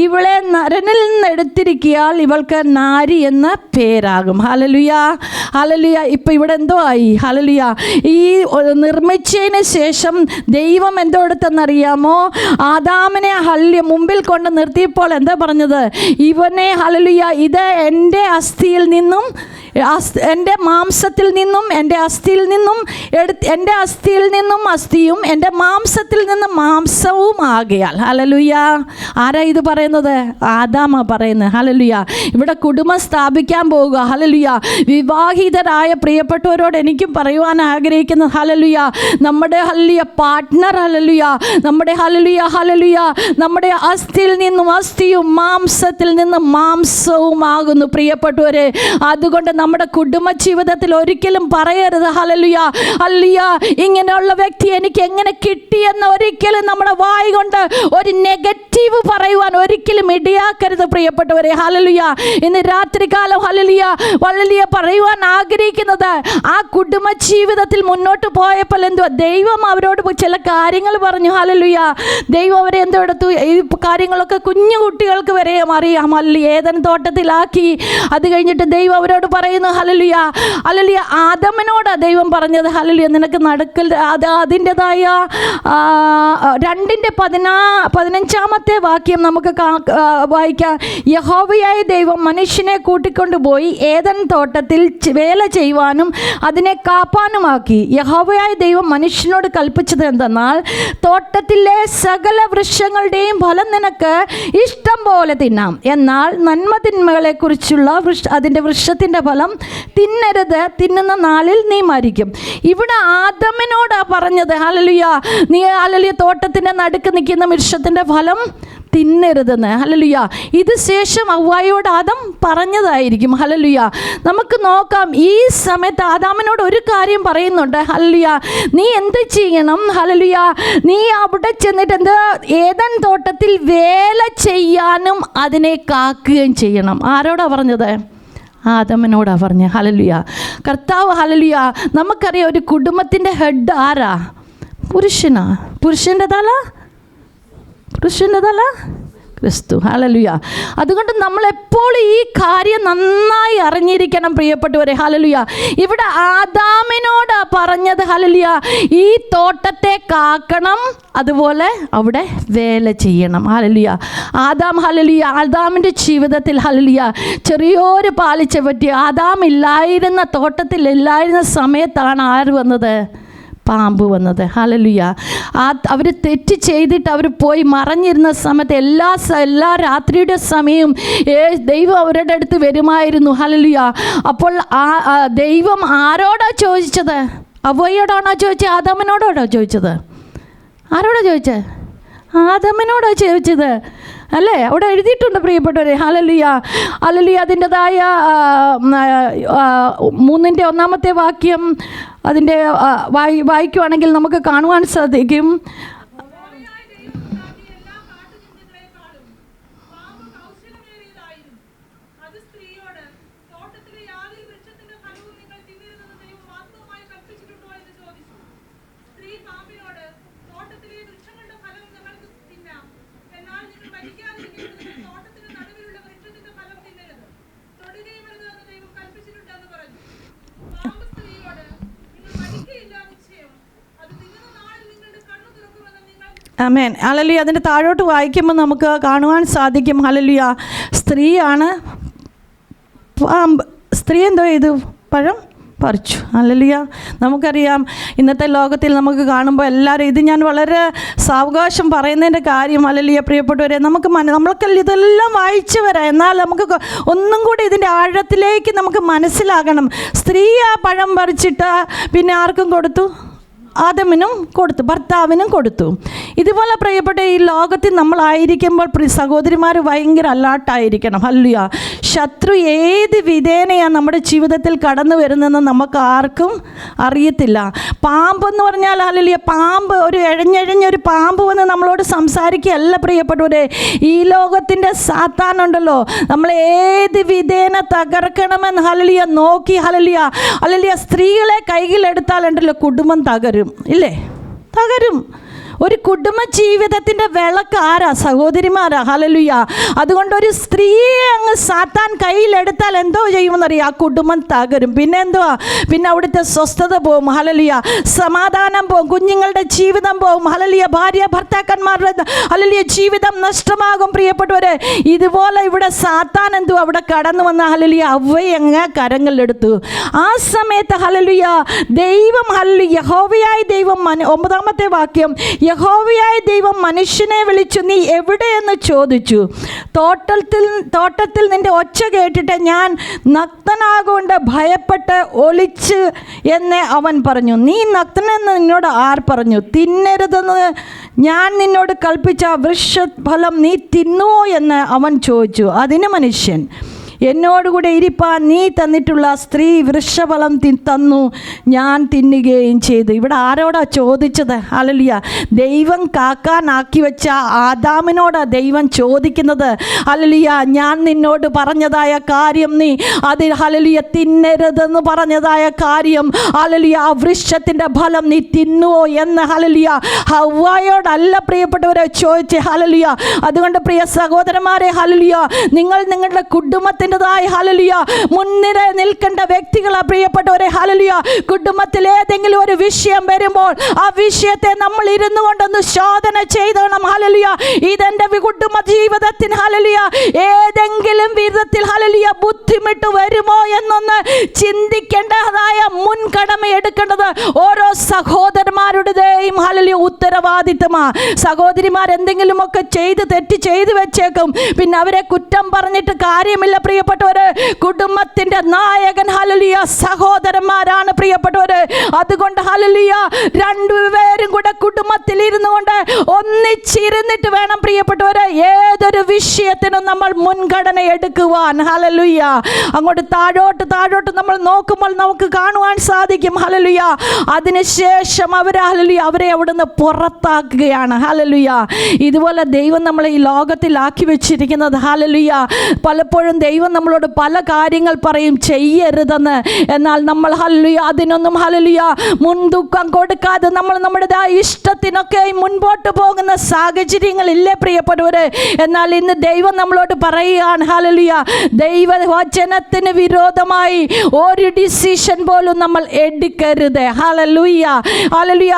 ഇവളെ നരനിൽ നിന്ന് എടുത്തിരിക്കിയാൽ ഇവൾക്ക് നാരി എന്ന പേരാകും. ഹല്ലേലൂയ. ഹല്ലേലൂയ. ഇപ്പം ഇവിടെ എന്തോ ആയി? ഹല്ലേലൂയ. ഈ നിർമ്മിച്ചതിന് ശേഷം ദൈവം എന്തോ എടുത്തെന്നറിയാമോ? ആദാമിനെ മുമ്പിൽ കൊണ്ട് നിർത്തിയപ്പോൾ എന്താ പറഞ്ഞത്? ഇവനെ ഹല്ലേലൂയ ഇത് എൻ്റെ അസ്ഥിയിൽ നിന്നും എൻ്റെ മാംസത്തിൽ നിന്നും എൻ്റെ അസ്ഥിയിൽ നിന്നും എൻ്റെ അസ്ഥിയിൽ നിന്നും അസ്ഥിയും എൻ്റെ മാംസത്തിൽ നിന്നും മാംസവും ആകയാൽ. ഹല്ലേലൂയ. ആരാ ഇത് പറയുന്നത്? ആദാമാ പറയുന്നത്. ഹല്ലേലൂയ. ഇവിടെ കുടുംബം സ്ഥാപിക്കാൻ പോവുക. ഹല്ലേലൂയ. വിവാഹിതരായ പ്രിയപ്പെട്ടവരോട് എനിക്കും പറയുവാൻ ആഗ്രഹിക്കുന്നത് ഹല്ലേലൂയ നമ്മുടെ ഹല്ലേലൂയ പാർട്ട്ണർ ഹല്ലേലൂയ നമ്മുടെ ഹല്ലേലൂയ ഹല്ലേലൂയ നമ്മുടെ അസ്ഥിയിൽ നിന്നും അസ്ഥിയും മാംസത്തിൽ നിന്നും മാംസവും ആകുന്നു പ്രിയപ്പെട്ടവരെ. അതുകൊണ്ട് നമ്മുടെ കുടുംബ ജീവിതത്തിൽ ഒരിക്കലും പറയരുത് ഹല്ലേലൂയ ഹല്ലേലൂയ ഇങ്ങനെയുള്ള വ്യക്തി എനിക്ക് എങ്ങനെ കിട്ടിയെന്ന് ഒരിക്കലും നമ്മുടെ വായി കൊണ്ട് ഒരു നെഗറ്റീവ് പറയുവാൻ ഒരിക്കലും ഇടയാക്കരുത് പ്രിയപ്പെട്ടവരെ. ഹല്ലേലൂയ. ഇന്ന് രാത്രികാലം ഹല്ലേലൂയ ഹല്ലേലൂയ പറയുവാൻ ആഗ്രഹിക്കുന്നത് ആ കുടുംബ ജീവിതത്തിൽ മുന്നോട്ട് പോയപ്പോൾ എന്തുവാ? ദൈവം അവരോട് ചില കാര്യങ്ങൾ പറഞ്ഞു. ഹല്ലേലൂയ. ദൈവം അവരെ എന്തോ എടുത്തു? ഈ കാര്യങ്ങളൊക്കെ കുഞ്ഞു കുട്ടികൾക്ക് വരെ അറിയാം. ഏദൻ തോട്ടത്തിലാക്കി. അത് കഴിഞ്ഞിട്ട് ദൈവം അവരോട് പറയുന്നു ഹല്ലേലൂയ ഹല്ലേലൂയ ആദമിനോട് ദൈവം പറഞ്ഞത് ഹല്ലേലൂയ നിനക്ക് നടുക്കൽ അതിൻ്റെതായ 2:15 വാക്യം നമുക്ക് വായിക്കാം. യഹോവയായ ദൈവം മനുഷ്യനെ കൂട്ടിക്കൊണ്ടുപോയി ഏദൻ തോട്ടത്തിൽ വേല ചെയ്യുവാനും അതിനെ കാപ്പാനുമാക്കി. യഹോവയായ ദൈവം മനുഷ്യനോട് കൽപ്പിച്ചത് എന്തെന്നാൽ തോട്ടത്തിലെ സകല വൃക്ഷങ്ങളുടെയും ഫലം നിനക്ക് ഇഷ്ടം പോലെ തിന്നാം, എന്നാൽ നന്മതിന്മകളെ കുറിച്ചുള്ള അതിൻ്റെ വൃക്ഷത്തിൻ്റെ ഫലം തിന്നരുത്, തിന്നുന്ന നാളിൽ നീ മരിക്കും. ഇവിടെ ആദമിനോടാ പറഞ്ഞത് ഹല്ലേലൂയ നീ ഹല്ലേലൂയ തോട്ടത്തിൻ്റെ നടുക്ക് നിൽക്കുന്ന വൃക്ഷത്തിൻ്റെ ഫലം തിന്നരുതെന്ന്. ഹല്ലേലൂയ. ഇത് ശേഷം ഹവ്വായോട് ആദം പറഞ്ഞതായിരിക്കും. ഹല്ലേലൂയ. നമുക്ക് നോക്കാം. ഈ സമയത്ത് ആദാമിനോട് ഒരു കാര്യം പറയുന്നുണ്ട്. ഹല്ലേലൂയ നീ എന്ത് ചെയ്യണം? ഹല്ലേലൂയ നീ അവിടെ ചെന്നിട്ട് എന്ത് ഏദൻ തോട്ടത്തിൽ വേല ചെയ്യാനും അതിനെ കാക്കുകയും ചെയ്യണം. ആരോടാ പറഞ്ഞത്? ആദമിനോടാ പറഞ്ഞ്. ഹല്ലേലൂയ. കർത്താവ് ഹല്ലേലൂയ നമുക്കറിയാം ഒരു കുടുംബത്തിൻ്റെ ഹെഡ് ആരാ? പുരുഷനാ. പുരുഷൻ്റെ തല ക്രിസ്തു. ഹല്ലേലൂയ. അതുകൊണ്ട് നമ്മളെപ്പോൾ ഈ കാര്യം നന്നായി അറിഞ്ഞിരിക്കണം പ്രിയപ്പെട്ടവരെ. ഹല്ലേലൂയ. ഇവിടെ ആദാമിനോട് പറഞ്ഞത് ഹല്ലേലൂയ ഈ തോട്ടത്തെ കാക്കണം, അതുപോലെ അവിടെ വേല ചെയ്യണം. ഹല്ലേലൂയ. ഹല്ലേലൂയ ആദാമിൻ്റെ ജീവിതത്തിൽ ഹല്ലേലൂയ ചെറിയൊരു പാലിച്ച പറ്റി ആദാം ഇല്ലായിരുന്ന തോട്ടത്തിൽ ഇല്ലായിരുന്ന സമയത്താണ് ആര് വന്നത്? പാമ്പ് വന്നത്. ഹല്ലേലൂയ. അവർ തെറ്റ് ചെയ്തിട്ട് അവർ പോയി മറഞ്ഞിരുന്ന സമയത്ത് എല്ലാ രാത്രിയുടെ സമയവും ദൈവം അവരുടെ അടുത്ത് വരുമായിരുന്നു. ഹല്ലേലൂയ. അപ്പോൾ ദൈവം ആരോടാ ചോദിച്ചത്? അവയോടാണോ ചോദിച്ചത്? ആദാമിനോടാണോ ചോദിച്ചത്? ആരോടാ ചോദിച്ചത്? ആദാമിനോടാ ചോദിച്ചത് അല്ലേ? അവിടെ എഴുതിയിട്ടുണ്ട് പ്രിയപ്പെട്ടവരെ. Hallelujah hallelujah. അതിൻ്റെതായ 3:1 വാക്യം അതിൻ്റെ വായിക്കുവാണെങ്കിൽ നമുക്ക് കാണുവാൻ സാധിക്കും. ആമേൻ. ഹല്ലേലൂയ. അതിൻ്റെ താഴോട്ട് വായിക്കുമ്പോൾ നമുക്ക് കാണുവാൻ സാധിക്കും, ഹല്ലേലൂയ, സ്ത്രീയാണ് പാമ്പ്. സ്ത്രീ എന്തോ ചെയ്തു? പഴം പറിച്ചു. ഹല്ലേലൂയ. നമുക്കറിയാം ഇന്നത്തെ ലോകത്തിൽ നമുക്ക് കാണുമ്പോൾ എല്ലാവരും, ഇത് ഞാൻ വളരെ സാവകാശം പറയുന്നതിൻ്റെ കാര്യം, ഹല്ലേലൂയ പ്രിയപ്പെട്ടവരെ, നമ്മൾക്ക് ഇതെല്ലാം വായിച്ചു വരാം, എന്നാൽ നമുക്ക് ഒന്നും കൂടി ഇതിൻ്റെ ആഴത്തിലേക്ക് നമുക്ക് മനസ്സിലാകണം. സ്ത്രീ ആ പഴം പറിച്ചിട്ട് പിന്നെ ആർക്കും കൊടുത്തു? ആദമിനും കൊടുത്തു, ഭർത്താവിനും കൊടുത്തു. ഇതുപോലെ പ്രിയപ്പെട്ട ഈ ലോകത്തിൽ നമ്മളായിരിക്കുമ്പോൾ സഹോദരിമാർ ഭയങ്കര അലേർട്ടായിരിക്കണം. ഹല്ലേലൂയ. ശത്രു ഏത് വിധേനയാണ് നമ്മുടെ ജീവിതത്തിൽ കടന്നു വരുന്നതെന്ന് നമുക്ക് ആർക്കും അറിയത്തില്ല. പാമ്പെന്ന് പറഞ്ഞാൽ, ഹല്ലേലൂയ, പാമ്പ് ഒരു എഴഞ്ഞെഴഞ്ഞൊരു പാമ്പ് വന്ന് നമ്മളോട് സംസാരിക്കുകയല്ല പ്രിയപ്പെട്ടവരെ. ഈ ലോകത്തിൻ്റെ സാത്താനുണ്ടല്ലോ, നമ്മൾ ഏത് വിധേന തകർക്കണമെന്ന് ഹല്ലേലൂയ നോക്കി, ഹല്ലേലൂയ, ഹല്ലേലൂയ, സ്ത്രീകളെ കൈയിലെടുത്താലുണ്ടല്ലോ കുടുംബം തകരും. ഇല്ലേ? തകരും. ഒരു കുടുംബ ജീവിതത്തിൻ്റെ വിളക്ക് ആരാ? സഹോദരിമാരാ. ഹല്ലേലൂയ. അതുകൊണ്ട് ഒരു സ്ത്രീയെ അങ്ങ് സാത്താൻ കയ്യിലെടുത്താൽ എന്തോ ചെയ്യുമെന്നറിയാം? ആ കുടുംബം തകരും. പിന്നെ എന്തുവാ? പിന്നെ അവിടുത്തെ സ്വസ്ഥത പോകും. ഹല്ലേലൂയ. സമാധാനം പോകും. കുഞ്ഞുങ്ങളുടെ ജീവിതം പോകും. ഹല്ലേലൂയ. ഭാര്യ ഭർത്താക്കന്മാരുടെ ഹല്ലേലൂയ ജീവിതം നഷ്ടമാകും പ്രിയപ്പെട്ടവരെ. ഇതുപോലെ ഇവിടെ സാത്താൻ എന്തുവാ അവിടെ കടന്നു വന്ന, ഹല്ലേലൂയ, അവയെ അങ്ങ് കരങ്ങളിലെടുത്തു. ആ സമയത്ത് ഹല്ലേലൂയ ദൈവം, ഹല്ലേലൂയ, യഹോവയായ ദൈവം, 9-ാമത്തെ വാക്യം, യഹോവയായ ദൈവം മനുഷ്യനെ വിളിച്ചു, നീ എവിടെയെന്ന് ചോദിച്ചു. തോട്ടത്തിൽ നിന്റെ ഒച്ച കേട്ടിട്ട് ഞാൻ നഗ്നനാകൊണ്ട് ഭയപ്പെട്ട് ഒളിച്ച് എന്ന് അവൻ പറഞ്ഞു. നീ നഗ്നനെന്ന് നിന്നോട് ആർ പറഞ്ഞു? തിന്നരുതെന്ന് ഞാൻ നിന്നോട് കൽപ്പിച്ച വൃക്ഷഫലം നീ തിന്നുവോ എന്ന് അവൻ ചോദിച്ചു. അതിന് മനുഷ്യൻ, എന്നോടുകൂടെ ഇരിപ്പാൻ നീ തന്നിട്ടുള്ള സ്ത്രീ വൃക്ഷഫലം തന്നു, ഞാൻ തിന്നുകയും ചെയ്തു. ഇവിടെ ആരോടാ ചോദിച്ചത്? ഹല്ലേലൂയ. ദൈവം കാക്കാനാക്കി വെച്ച ആദാമിനോടാ ദൈവം ചോദിക്കുന്നത്. ഹല്ലേലൂയ. ഞാൻ നിന്നോട് പറഞ്ഞതായ കാര്യം നീ അത്, ഹല്ലേലൂയ, തിന്നരുതെന്ന് പറഞ്ഞതായ കാര്യം, ഹല്ലേലൂയ, ആ വൃക്ഷത്തിൻ്റെ ഫലം നീ തിന്നുവോ എന്ന്, ഹല്ലേലൂയ, ഹവ്വായോടല്ല പ്രിയപ്പെട്ടവരെ ചോദിച്ചേ. ഹല്ലേലൂയ. അതുകൊണ്ട് പ്രിയ സഹോദരന്മാരെ, ഹല്ലേലൂയ, നിങ്ങൾ നിങ്ങളുടെ കുടുംബത്തിൽ ഹല്ലേലൂയ മുൻനിര നിൽക്കേണ്ട വ്യക്തികളാ പ്രിയപ്പെട്ടവരെ. ഹല്ലേലൂയ. കുടുംബത്തിൽ ഏതെങ്കിലും ഒരു വിഷയം വരുമ്പോൾ ആ വിഷയത്തെ നമ്മൾ ഇരുന്നു കൊണ്ടൊന്ന് ശോധന ചെയ്തോണം. ഹല്ലേലൂയ. ഇതെന്റെ കുടുംബ ജീവിതത്തിന്, ഹല്ലേലൂയ, ഏതെങ്കിലും വിധത്തിൽ, ഹല്ലേലൂയ, ബുദ്ധിമുട്ട് വരുമോ എന്നൊന്ന് ചിന്തിക്കേണ്ടതായ മുൻകടമ എടുക്കേണ്ടത് ഓരോ സഹോദരന്മാരുടെയും, ഹല്ലേലൂയ, ഉത്തരവാദിത്തമാ. സഹോദരിമാർ എന്തെങ്കിലുമൊക്കെ തെറ്റ് ചെയ്തു വെച്ചേക്കും. പിന്നെ അവരെ കുറ്റം പറഞ്ഞിട്ട് കാര്യമില്ല പ്രിയപ്പെട്ടവര്. കുടുംബത്തിന്റെ നായകൻ, ഹല്ലേലൂയ, സഹോദരന്മാരാണ് പ്രിയപ്പെട്ടവര്. അതുകൊണ്ട് ഹല്ലേലൂയ രണ്ടുപേരും കൂടെ കുടുംബത്തിൽ ഇരുന്നു കൊണ്ട് ഒന്നിച്ചിരുന്നിട്ട് വേണം പ്രിയപ്പെട്ടവര് ഏതൊരു വിഷയത്തിനും നമ്മൾ മുൻഗണന എടുക്കുവാൻ. ഹല്ലേലൂയ. അങ്ങോട്ട് താഴോട്ട് നമ്മൾ നോക്കുമ്പോൾ നമുക്ക് കാണുവാൻ സാധിക്കും. ഹല്ലേലൂയ. അതിനുശേഷം അവരെ അവിടുന്ന് പുറത്താക്കുകയാണ്. ഹല്ലേലൂയ. ഇതുപോലെ ദൈവം നമ്മളെ ഈ ലോകത്തിലാക്കി വെച്ചിരിക്കുന്നത്, ഹല്ലേലൂയ, പലപ്പോഴും ദൈവം നമ്മളോട് പല കാര്യങ്ങൾ പറയും ചെയ്യരുതെന്ന്. എന്നാൽ നമ്മൾ, ഹല്ലേലൂയ, അതിനൊന്നും, ഹല്ലേലൂയ, മുൻതൂക്കം കൊടുക്കാതെ നമ്മൾ നമ്മുടേതായ ഇഷ്ടത്തിനൊക്കെ മുൻപോട്ട് പോകുന്ന സാഹചര്യങ്ങളില്ലേ പ്രിയപ്പെട്ടവര്? എന്നാൽ ഇന്ന് ദൈവം നമ്മളോട് പറയുകയാണ്, ഹല്ലേലൂയ, ദൈവവചനത്തിന് വിരോധമായി ഒരു ഡിസിഷൻ പോലും നമ്മൾ എടുക്കരുത്. ഹല്ലേലൂയ. ഹല്ലേലൂയ.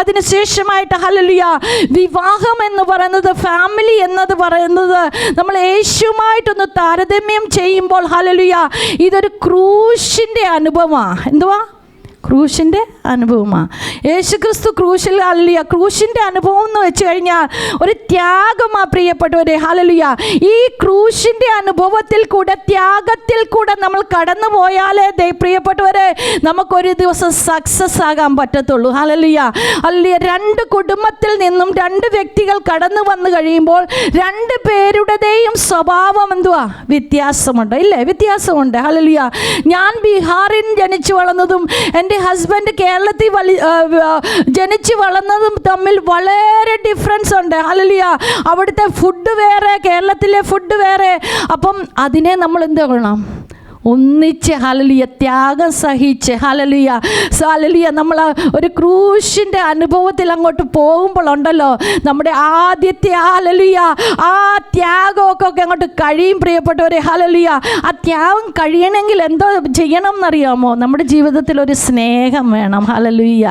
അതിനുശേഷമായിട്ട്, ഹല്ലേലൂയ, വിവാഹം എന്ന് പറയുന്നത്, ഫാമിലി എന്നത് പറയുന്നത് നമ്മൾ യേശുവുമായിട്ടൊന്ന് താരതമ്യം ചെയ്യുമ്പോൾ, ഹല്ലേലൂയ, ഇതൊരു ക്രൂശിൻ്റെ അനുഭവമാണ്. എന്തുവാ? ക്രൂശിൻ്റെ അനുഭവമാണ്. യേശുക്രിസ്തു ക്രൂശിൽ, ഹല്ലേലൂയ, ക്രൂശിൻ്റെ അനുഭവം എന്ന് വെച്ച് കഴിഞ്ഞാൽ ഒരു ത്യാഗമാ പ്രിയപ്പെട്ടവരെ. ഹല്ലേലൂയ. ഈ ക്രൂശിൻ്റെ അനുഭവത്തിൽ കൂടെ, ത്യാഗത്തിൽ കൂടെ നമ്മൾ കടന്നു പോയാലേ പ്രിയപ്പെട്ടവരെ നമുക്കൊരു ദിവസം സക്സസ് ആകാൻ പറ്റത്തുള്ളൂ. ഹല്ലേലൂയ. ഹല്ലേലൂയ. രണ്ട് കുടുംബത്തിൽ നിന്നും രണ്ട് വ്യക്തികൾ കടന്നു വന്നു കഴിയുമ്പോൾ രണ്ട് പേരുടെയും സ്വഭാവം എന്തുവാ? വ്യത്യാസമുണ്ട്. ഇല്ലേ? വ്യത്യാസമുണ്ട്. ഹല്ലേലൂയ. ഞാൻ ബീഹാറിൽ ജനിച്ചു വളർന്നതും എൻ്റെ ഹസ്ബൻഡ് കേരളത്തിൽ ജനിച്ച് വളർന്നതും തമ്മിൽ വളരെ ഡിഫറൻസ് ഉണ്ട്. ഹല്ലേലൂയ. അവിടുത്തെ ഫുഡ് വേറെ, കേരളത്തിലെ ഫുഡ് വേറെ. അപ്പം അതിനെ നമ്മൾ എന്ത് ചെയ്യണം? ഒന്നിച്ച് ഹല്ലേലൂയ ത്യാഗം സഹിച്ച് ഹല്ലേലൂയ നമ്മൾ ഒരു ക്രൂശിൻ്റെ അനുഭവത്തിൽ അങ്ങോട്ട് പോകുമ്പോഴുണ്ടല്ലോ, നമ്മുടെ ആദ്യത്തെ ഹല്ലേലൂയ ആ ത്യാഗമൊക്കെ അങ്ങോട്ട് കഴിയും പ്രിയപ്പെട്ടവരെ. ഹല്ലേലൂയ ആ ത്യാഗം കഴിയണമെങ്കിൽ എന്തോ ചെയ്യണം എന്നറിയാമോ? നമ്മുടെ ജീവിതത്തിൽ ഒരു സ്നേഹം വേണം. ഹല്ലേലൂയ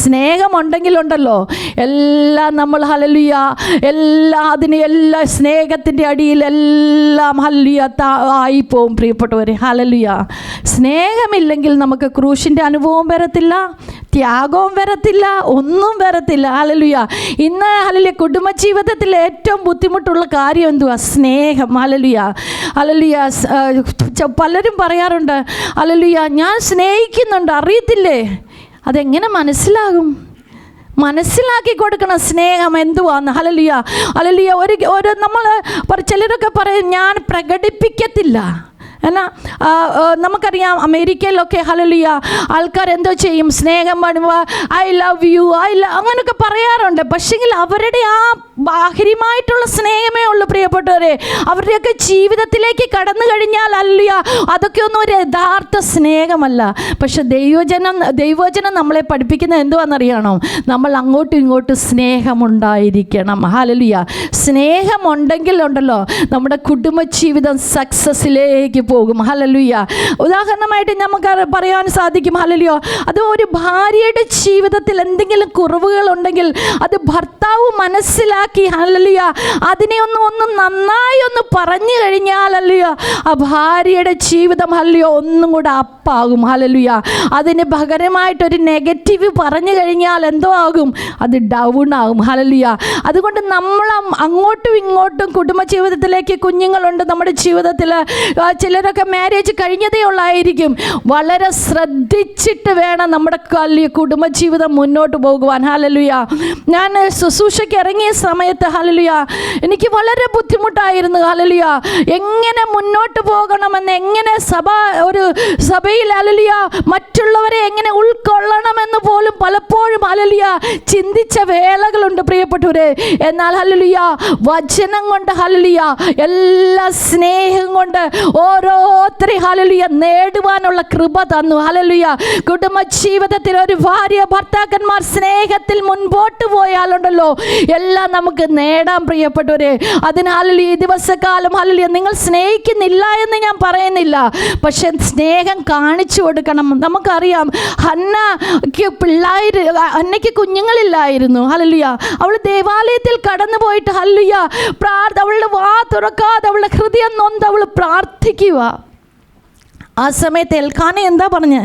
സ്നേഹമുണ്ടെങ്കിലുണ്ടല്ലോ എല്ലാം നമ്മൾ ഹല്ലേലൂയ എല്ലാ സ്നേഹത്തിൻ്റെ അടിയിൽ എല്ലാം ഹല്ലേലൂയ ആയിപ്പോവും പ്രിയപ്പെട്ടവരെ. ഹല്ലേലൂയ സ്നേഹമില്ലെങ്കിൽ നമുക്ക് ക്രൂശിൻ്റെ അനുഭവം വരത്തില്ല, ത്യാഗവും വരത്തില്ല, ഒന്നും വരത്തില്ല. ഹല്ലേലൂയ ഇന്ന് ഹല്ലേലൂയ കുടുംബജീവിതത്തിൽ ഏറ്റവും ബുദ്ധിമുട്ടുള്ള കാര്യം എന്തുവാ? സ്നേഹം. ഹല്ലേലൂയ ഹല്ലേലൂയ പലരും പറയാറുണ്ട്, ഹല്ലേലൂയ ഞാൻ സ്നേഹിക്കുന്നുണ്ട്, അറിയത്തില്ലേ? അതെങ്ങനെ മനസ്സിലാകും? മനസ്സിലാക്കി കൊടുക്കണം സ്നേഹം എന്തുവാന്ന്. ഹല്ലേലൂയ ഹല്ലേലൂയ ഒരു നമ്മൾ ചിലരൊക്കെ പറയും ഞാൻ പ്രകടിപ്പിക്കത്തില്ല. എന്നാ നമുക്കറിയാം അമേരിക്കയിലൊക്കെ ഹല്ലേലൂയ ആൾക്കാർ എന്തോ ചെയ്യും, സ്നേഹം പണിയുക, ഐ ലവ് യു, അങ്ങനെയൊക്കെ പറയാറുണ്ട്. പക്ഷെങ്കിൽ അവരുടെ ആ ബാഹ്യമായിട്ടുള്ള സ്നേഹമേ ഉള്ളൂ പ്രിയപ്പെട്ടവരെ. അവരുടെയൊക്കെ ജീവിതത്തിലേക്ക് കടന്നു കഴിഞ്ഞാൽ ഹല്ലേലൂയ അതൊക്കെ ഒന്നും ഒരു യഥാർത്ഥ സ്നേഹമല്ല. പക്ഷെ ദൈവവചനം നമ്മളെ പഠിപ്പിക്കുന്നത് എന്തുവാണെന്നറിയണം? നമ്മൾ അങ്ങോട്ടും ഇങ്ങോട്ടും സ്നേഹമുണ്ടായിരിക്കണം. ഹല്ലേലൂയ സ്നേഹമുണ്ടെങ്കിൽ ഉണ്ടല്ലോ നമ്മുടെ കുടുംബജീവിതം സക്സസ്സിലേക്ക് പോകും. ഹല്ലേലൂയ ഉദാഹരണമായിട്ട് നമുക്ക് പറയാൻ സാധിക്കും. ഹല്ലേലൂയ അത് ഒരു ഭാര്യയുടെ ജീവിതത്തിൽ എന്തെങ്കിലും കുറവുകളുണ്ടെങ്കിൽ അത് ഭർത്താവ് മനസ്സിലാക്കി ഹല്ലേലൂയ അതിനെ ഒന്ന് നന്നായി ഒന്ന് പറഞ്ഞു കഴിഞ്ഞാൽ ഹല്ലേലൂയ ആ ഭാര്യയുടെ ജീവിതം ഹല്ലേലൂയ ഒന്നും കൂടെ അപ്പാകും. ഹല്ലേലൂയ അതിന് പകരമായിട്ടൊരു നെഗറ്റീവ് പറഞ്ഞു കഴിഞ്ഞാൽ എന്തോ ആകും? അത് ഡൗൺ ആകും. ഹല്ലേലൂയ അതുകൊണ്ട് നമ്മൾ അങ്ങോട്ടും ഇങ്ങോട്ടും കുടുംബജീവിതത്തിലേക്ക്, കുഞ്ഞുങ്ങളുണ്ട് നമ്മുടെ ജീവിതത്തിൽ, ചിലരൊക്കെ മാരേജ് കഴിഞ്ഞതേ ഉള്ളായിരിക്കും. വളരെ ശ്രദ്ധിച്ചിട്ട് വേണം നമ്മുടെ കുടുംബജീവിതം മുന്നോട്ട് പോകുവാൻ. ഹല്ലേലൂയ ഞാൻ ശുശ്രൂഷയ്ക്ക് ഇറങ്ങിയ സമയത്ത് ഹല്ലേലൂയ എനിക്ക് വളരെ ബുദ്ധിമുട്ടായിരുന്നു. ഹല്ലേലൂയ എങ്ങനെ മുന്നോട്ട് പോകണമെന്ന്, എങ്ങനെ ഒരു സഭയിൽ ഹല്ലേലൂയ മറ്റുള്ളവരെ എങ്ങനെ ഉൾക്കൊള്ളണമെന്ന് പോലും പലപ്പോഴും ഹല്ലേലൂയ ചിന്തിച്ച വേളകളുണ്ട് പ്രിയപ്പെട്ടവരെ. എന്നാൽ ഹല്ലേലൂയ വചനം കൊണ്ട് ഹല്ലേലൂയ എല്ലാ സ്നേഹം കൊണ്ട് ഓരോരുത്തരെ ഹല്ലേലൂയ നേടുവാനുള്ള കൃപ തന്നു. ഹല്ലേലൂയ കുടുംബജീവിതത്തിൽ ഒരു ഭാര്യ ഭർത്താക്കന്മാർ സ്നേഹത്തിൽ മുൻപോട്ട് പോയാലുണ്ടല്ലോ എല്ലാം നമുക്ക് നേടാൻ പ്രിയപ്പെട്ടവരെ. അതിനാൽ ഈ ദിവസക്കാലം ഹല്ലേലൂയ നിങ്ങൾ സ്നേഹിക്കുന്നില്ല എന്ന് ഞാൻ പറയുന്നില്ല, പക്ഷെ സ്നേഹം കാണിച്ചു കൊടുക്കണം. നമുക്കറിയാം ഹന്നയ്ക്ക് ഹന്നയ്ക്ക് കുഞ്ഞുങ്ങളില്ലായിരുന്നു. ഹല്ലേലൂയ അവൾ ദേവാലയത്തിൽ കടന്നു പോയിട്ട് ഹല്ലേലൂയ അവളുടെ വാ തുറക്കാതെ അവളുടെ ഹൃദയം നൊന്ത് അവൾ പ്രാർത്ഥിക്കുക. ആ സമയത്ത് എൽക്കാന എന്താ പറഞ്ഞ?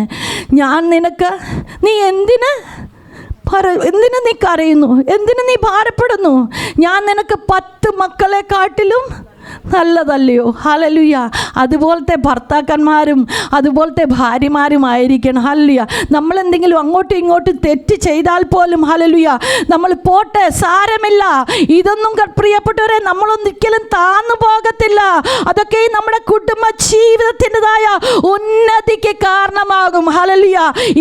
നീ എന്തിന് നീ കരയുന്നു? എന്തിന് നീ ഭാരപ്പെടുന്നു? ഞാൻ നിനക്ക് 10 മക്കളെക്കാട്ടിലും നല്ലതല്ലയോ? ഹല്ലേലൂയ അതുപോലത്തെ ഭർത്താക്കന്മാരും അതുപോലത്തെ ഭാര്യമാരുമായിരിക്കണം. ഹല്ലേലൂയ നമ്മളെന്തെങ്കിലും അങ്ങോട്ടും ഇങ്ങോട്ടും തെറ്റ് ചെയ്താൽ പോലും ഹല്ലേലൂയ നമ്മൾ പോട്ടെ, സാരമില്ല, ഇതൊന്നും പ്രിയപ്പെട്ടവരെ നമ്മളൊരിക്കലും താന്നു പോകത്തില്ല. അതൊക്കെ നമ്മുടെ കുടുംബ ജീവിതത്തിൻ്റെതായ ഉന്നതിക്ക് കാരണമാകും. ഹല്ലേലൂയ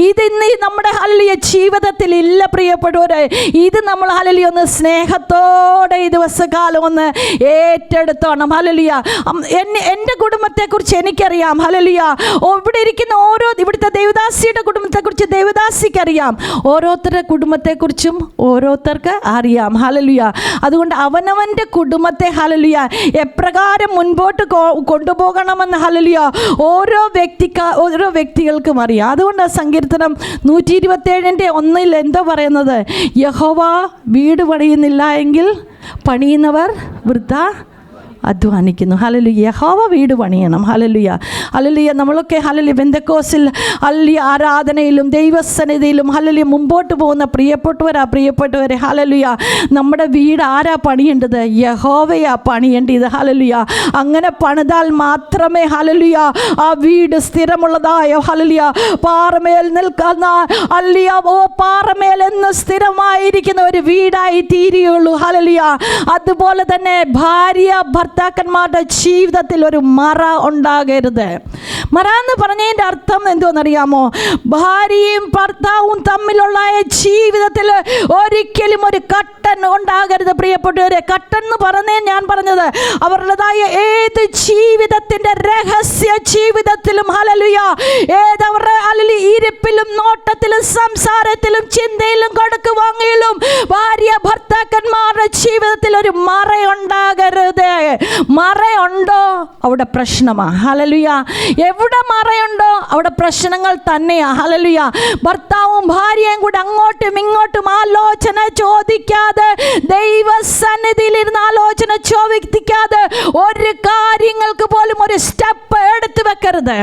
ഇതിന്ന് നമ്മുടെ ഹല്ലേലൂയ ജീവിതത്തിൽ ഇല്ല പ്രിയപ്പെട്ടവരെ. ഇത് നമ്മൾ ഹല്ലേലൂയ ഒന്ന് സ്നേഹത്തോടെ ഈ ദിവസകാലം ഒന്ന് ഏറ്റെടുത്തോണം. ഹല്ലേലൂയ എൻ്റെ കുടുംബത്തെക്കുറിച്ച് എനിക്കറിയാം. ഹല്ലേലൂയ ഇവിടെ ഇരിക്കുന്ന ഇവിടുത്തെ ദേവദാസിയുടെ കുടുംബത്തെക്കുറിച്ച് ദേവദാസിക്കറിയാം. ഓരോരുത്തരുടെ കുടുംബത്തെക്കുറിച്ചും ഓരോരുത്തർക്ക് അറിയാം. ഹല്ലേലൂയ അതുകൊണ്ട് അവനവൻ്റെ കുടുംബത്തെ ഹല്ലേലൂയ എപ്രകാരം മുൻപോട്ട് കൊണ്ടുപോകണമെന്ന് ഹല്ലേലൂയ ഓരോ വ്യക്തികൾക്കും അറിയാം. അതുകൊണ്ട് സങ്കീർത്തനം 127:1 എന്തോ പറയുന്നത്? യഹോവ വീട് പണിയുന്നില്ല എങ്കിൽ പണിയുന്നവർ വൃഥ അധ്വാനിക്കുന്നു. ഹല്ലേലൂയ യഹോവ വീട് പണിയണം. ഹല്ലേലൂയ ഹല്ലേലൂയ നമ്മളൊക്കെ ഹല്ലേലൂയ പെന്തക്കോസ്തിൽ ഹല്ലേലൂയ ആരാധനയിലും ദൈവസന്നിധിയിലും ഹല്ലേലൂയ മുമ്പോട്ട് പോകുന്ന പ്രിയപ്പെട്ടവരെ ഹല്ലേലൂയ നമ്മുടെ വീട് ആരാ പണിയേണ്ടത്? യഹോവയാ പണിയേണ്ടത്. ഹല്ലേലൂയ അങ്ങനെ പണിതാൽ മാത്രമേ ഹല്ലേലൂയ ആ വീട് സ്ഥിരമുള്ളതായ ഹല്ലേലൂയ പാറമേൽ നിൽക്കുന്ന ഹല്ലേലൂയ പാറമേൽ എന്ന് സ്ഥിരമായിരിക്കുന്ന ഒരു വീടായി തീരുകയുള്ളൂ. ഹല്ലേലൂയ അതുപോലെ തന്നെ ഭാര്യ ഭർത്താക്കന്മാരുടെ ജീവിതത്തിൽ ഒരു മറ ഉണ്ടാകരുത്. മറ എന്ന് പറഞ്ഞതിൻ്റെ അർത്ഥം എന്തുവെന്നറിയാമോ? ഭാര്യയും ഭർത്താവും തമ്മിലുള്ള ജീവിതത്തിൽ ഒരിക്കലും ഒരു കട്ടൻ ഉണ്ടാകരുത് പ്രിയപ്പെട്ടവരെ. കട്ടൻ എന്ന് പറഞ്ഞേ ഞാൻ പറഞ്ഞത് അവരുടേതായ ഏത് ജീവിതത്തിൻ്റെ രഹസ്യ ജീവിതത്തിലും ഹല്ലേലൂയ, ഏതവരുടെ ഇരിപ്പിലും നോട്ടത്തിലും സംസാരത്തിലും ചിന്തയിലും കൊടുക്കു വാങ്ങിയിലും ഭാര്യ ഭർത്താക്കന്മാരുടെ ജീവിതത്തിൽ ഒരു മറയുണ്ടാകരുത്. മറയുണ്ടോ അവിടെ പ്രശ്നമാണ്. ഹല്ലേലൂയ. എവിടെ മറയുണ്ടോ അവിടെ പ്രശ്നങ്ങൾ തന്നെയാ. ഹല്ലേലൂയ. ഭർത്താവും ഭാര്യയും കൂടെ അങ്ങോട്ടും ഇങ്ങോട്ടും ആലോചന ചോദിക്കാതെ, ദൈവസന്നിധിയിൽ ഇരുന്ന് ആലോചന ചോദിക്കാതെ ഒരു കാര്യങ്ങൾക്ക് പോലും ഒരു സ്റ്റെപ്പ് എടുത്തു വെക്കരുത്.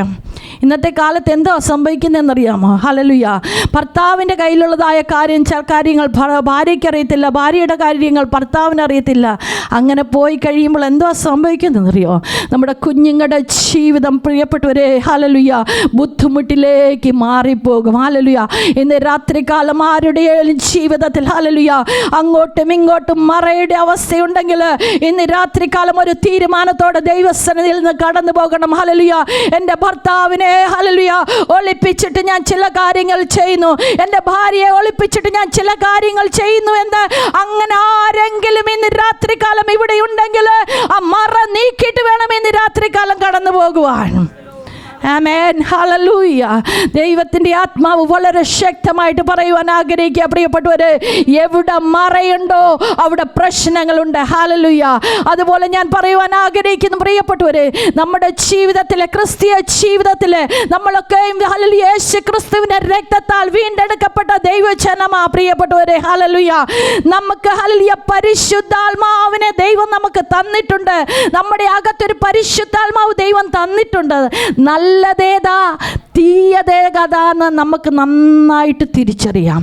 ഇന്നത്തെ കാലത്ത് എന്തോ സംഭവിക്കുന്നതെന്നറിയാമോ? ഹല്ലേലൂയ. ഭർത്താവിൻ്റെ കയ്യിലുള്ളതായ കാര്യങ്ങൾ ഭാര്യയ്ക്ക് അറിയത്തില്ല, ഭാര്യയുടെ കാര്യങ്ങൾ ഭർത്താവിന് അറിയത്തില്ല. അങ്ങനെ പോയി കഴിയുമ്പോൾ എന്തോ സംഭവിക്കുന്നതെന്നറിയോ? നമ്മുടെ കുഞ്ഞുങ്ങളുടെ ജീവിതം പ്രിയപ്പെട്ടവരെ ഹല്ലേലൂയ ബുദ്ധിമുട്ടിലേക്ക് മാറിപ്പോകും. ഹല്ലേലൂയ. ഇന്ന് രാത്രികാലം ആരുടെയും ജീവിതത്തിൽ ഹല്ലേലൂയ അങ്ങോട്ടും ഇങ്ങോട്ടും മറയുടെ അവസ്ഥയുണ്ടെങ്കിൽ ഇന്ന് രാത്രികാലം ഒരു തീരുമാനത്തോടെ ദൈവസന്നിധിയിൽ നിന്ന് കടന്നു പോകണം. ഹല്ലേലൂയ. എൻ്റെ ഭർത്താവിനെ ഹല്ലേലൂയ ഒളിപ്പിച്ചിട്ട് ഞാൻ ചില കാര്യങ്ങൾ ചെയ്യുന്നു, എൻ്റെ ഭാര്യയെ ഒളിപ്പിച്ചിട്ട് ഞാൻ ചില കാര്യങ്ങൾ ചെയ്യുന്നു എന്ന് അങ്ങനെ ആരെങ്കിലും ഇന്ന് രാത്രികാലം ഇവിടെ ഉണ്ടെങ്കിൽ ആ മറ നീക്കിയിട്ട് വേണം ഇന്ന് രാത്രികാലം കടന്നു പോകുവാൻ. ആമേൻ. ഹല്ലേലൂയ. ദൈവത്തിൻ്റെ ആത്മാവ് വളരെ ശക്തമായിട്ട് പറയുവാൻ ആഗ്രഹിക്കുക പ്രിയപ്പെട്ടവരെ. എവിടെ മറയുണ്ടോ അവിടെ പ്രശ്നങ്ങളുണ്ട്. ഹല്ലേലൂയ. അതുപോലെ ഞാൻ പറയുവാൻ ആഗ്രഹിക്കുന്നു പ്രിയപ്പെട്ടവരെ, നമ്മുടെ ജീവിതത്തിലെ ക്രിസ്തീയ ജീവിതത്തിലെ നമ്മളൊക്കെയും ഹല്ലേലൂയ യേശു ക്രിസ്തുവിൻ്റെ രക്തത്താൽ വീണ്ടെടുക്കപ്പെട്ട ദൈവജനമാ പ്രിയപ്പെട്ടവരെ. ഹല്ലേലൂയ. നമുക്ക് ഹല്ലേലൂയ പരിശുദ്ധാത്മാവിനെ ദൈവം നമുക്ക് തന്നിട്ടുണ്ട്. നമ്മുടെ അകത്തൊരു പരിശുദ്ധാത്മാവ് ദൈവം തന്നിട്ടുണ്ട്. നല്ലതേതാ തീയതേതാന്ന് നമുക്ക് നന്നായിട്ട് തിരിച്ചറിയാം.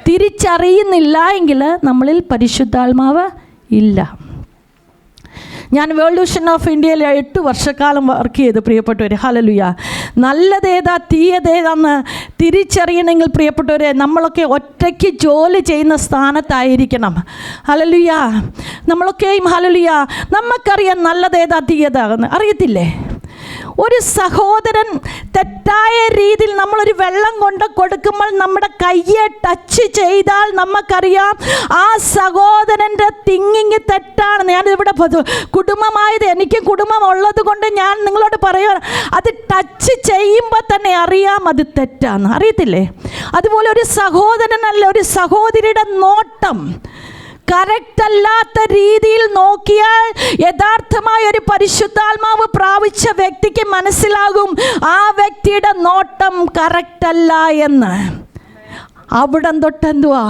തിരിച്ചറിയുന്നില്ല എങ്കിൽ നമ്മളിൽ പരിശുദ്ധാത്മാവ് ഇല്ല. ഞാൻ വേൾഡ് വിഷൻ ഓഫ് ഇന്ത്യയിൽ 8 വർഷക്കാലം വർക്ക് ചെയ്തു പ്രിയപ്പെട്ടവരെ. ഹല്ലേലൂയ. നല്ലതേതാ തീയതേതാന്ന് തിരിച്ചറിയണമെങ്കിൽ പ്രിയപ്പെട്ടവരെ നമ്മളൊക്കെ ഒറ്റയ്ക്ക് ജോലി ചെയ്യുന്ന സ്ഥാനത്തായിരിക്കണം. ഹല്ലേലൂയ. നമ്മളൊക്കെയും ഹല്ലേലൂയ നമുക്കറിയാം നല്ലതേതാ തീയതാന്ന് അറിയത്തില്ലേ? ഒരു സഹോദരൻ തെറ്റായ രീതിയിൽ നമ്മളൊരു വെള്ളം കൊണ്ട് കൊടുക്കുമ്പോൾ നമ്മുടെ കയ്യെ ടച്ച് ചെയ്താൽ നമുക്കറിയാം ആ സഹോദരൻ്റെ തിങ്കിങ് തെറ്റാണ്. ഞാനിവിടെ കുടുംബമായത് എനിക്ക് കുടുംബം ഉള്ളത് കൊണ്ട് ഞാൻ നിങ്ങളോട് പറയുക, അത് ടച്ച് ചെയ്യുമ്പോൾ തന്നെ അറിയാം അത് തെറ്റാന്ന്. അറിയത്തില്ലേ? അതുപോലെ ഒരു സഹോദരനല്ല ഒരു സഹോദരിയുടെ നോട്ടം കറക്റ്റ് അല്ലാത്ത രീതിയിൽ നോക്കിയാൽ യഥാർത്ഥമായ ഒരു പരിശുദ്ധാത്മാവ് പ്രാപിച്ച വ്യക്തിക്ക് മനസ്സിലാകും ആ വ്യക്തിയുടെ നോട്ടം കറക്റ്റ് അല്ല എന്ന്. അവിടം തൊട്ടെന്തുവാ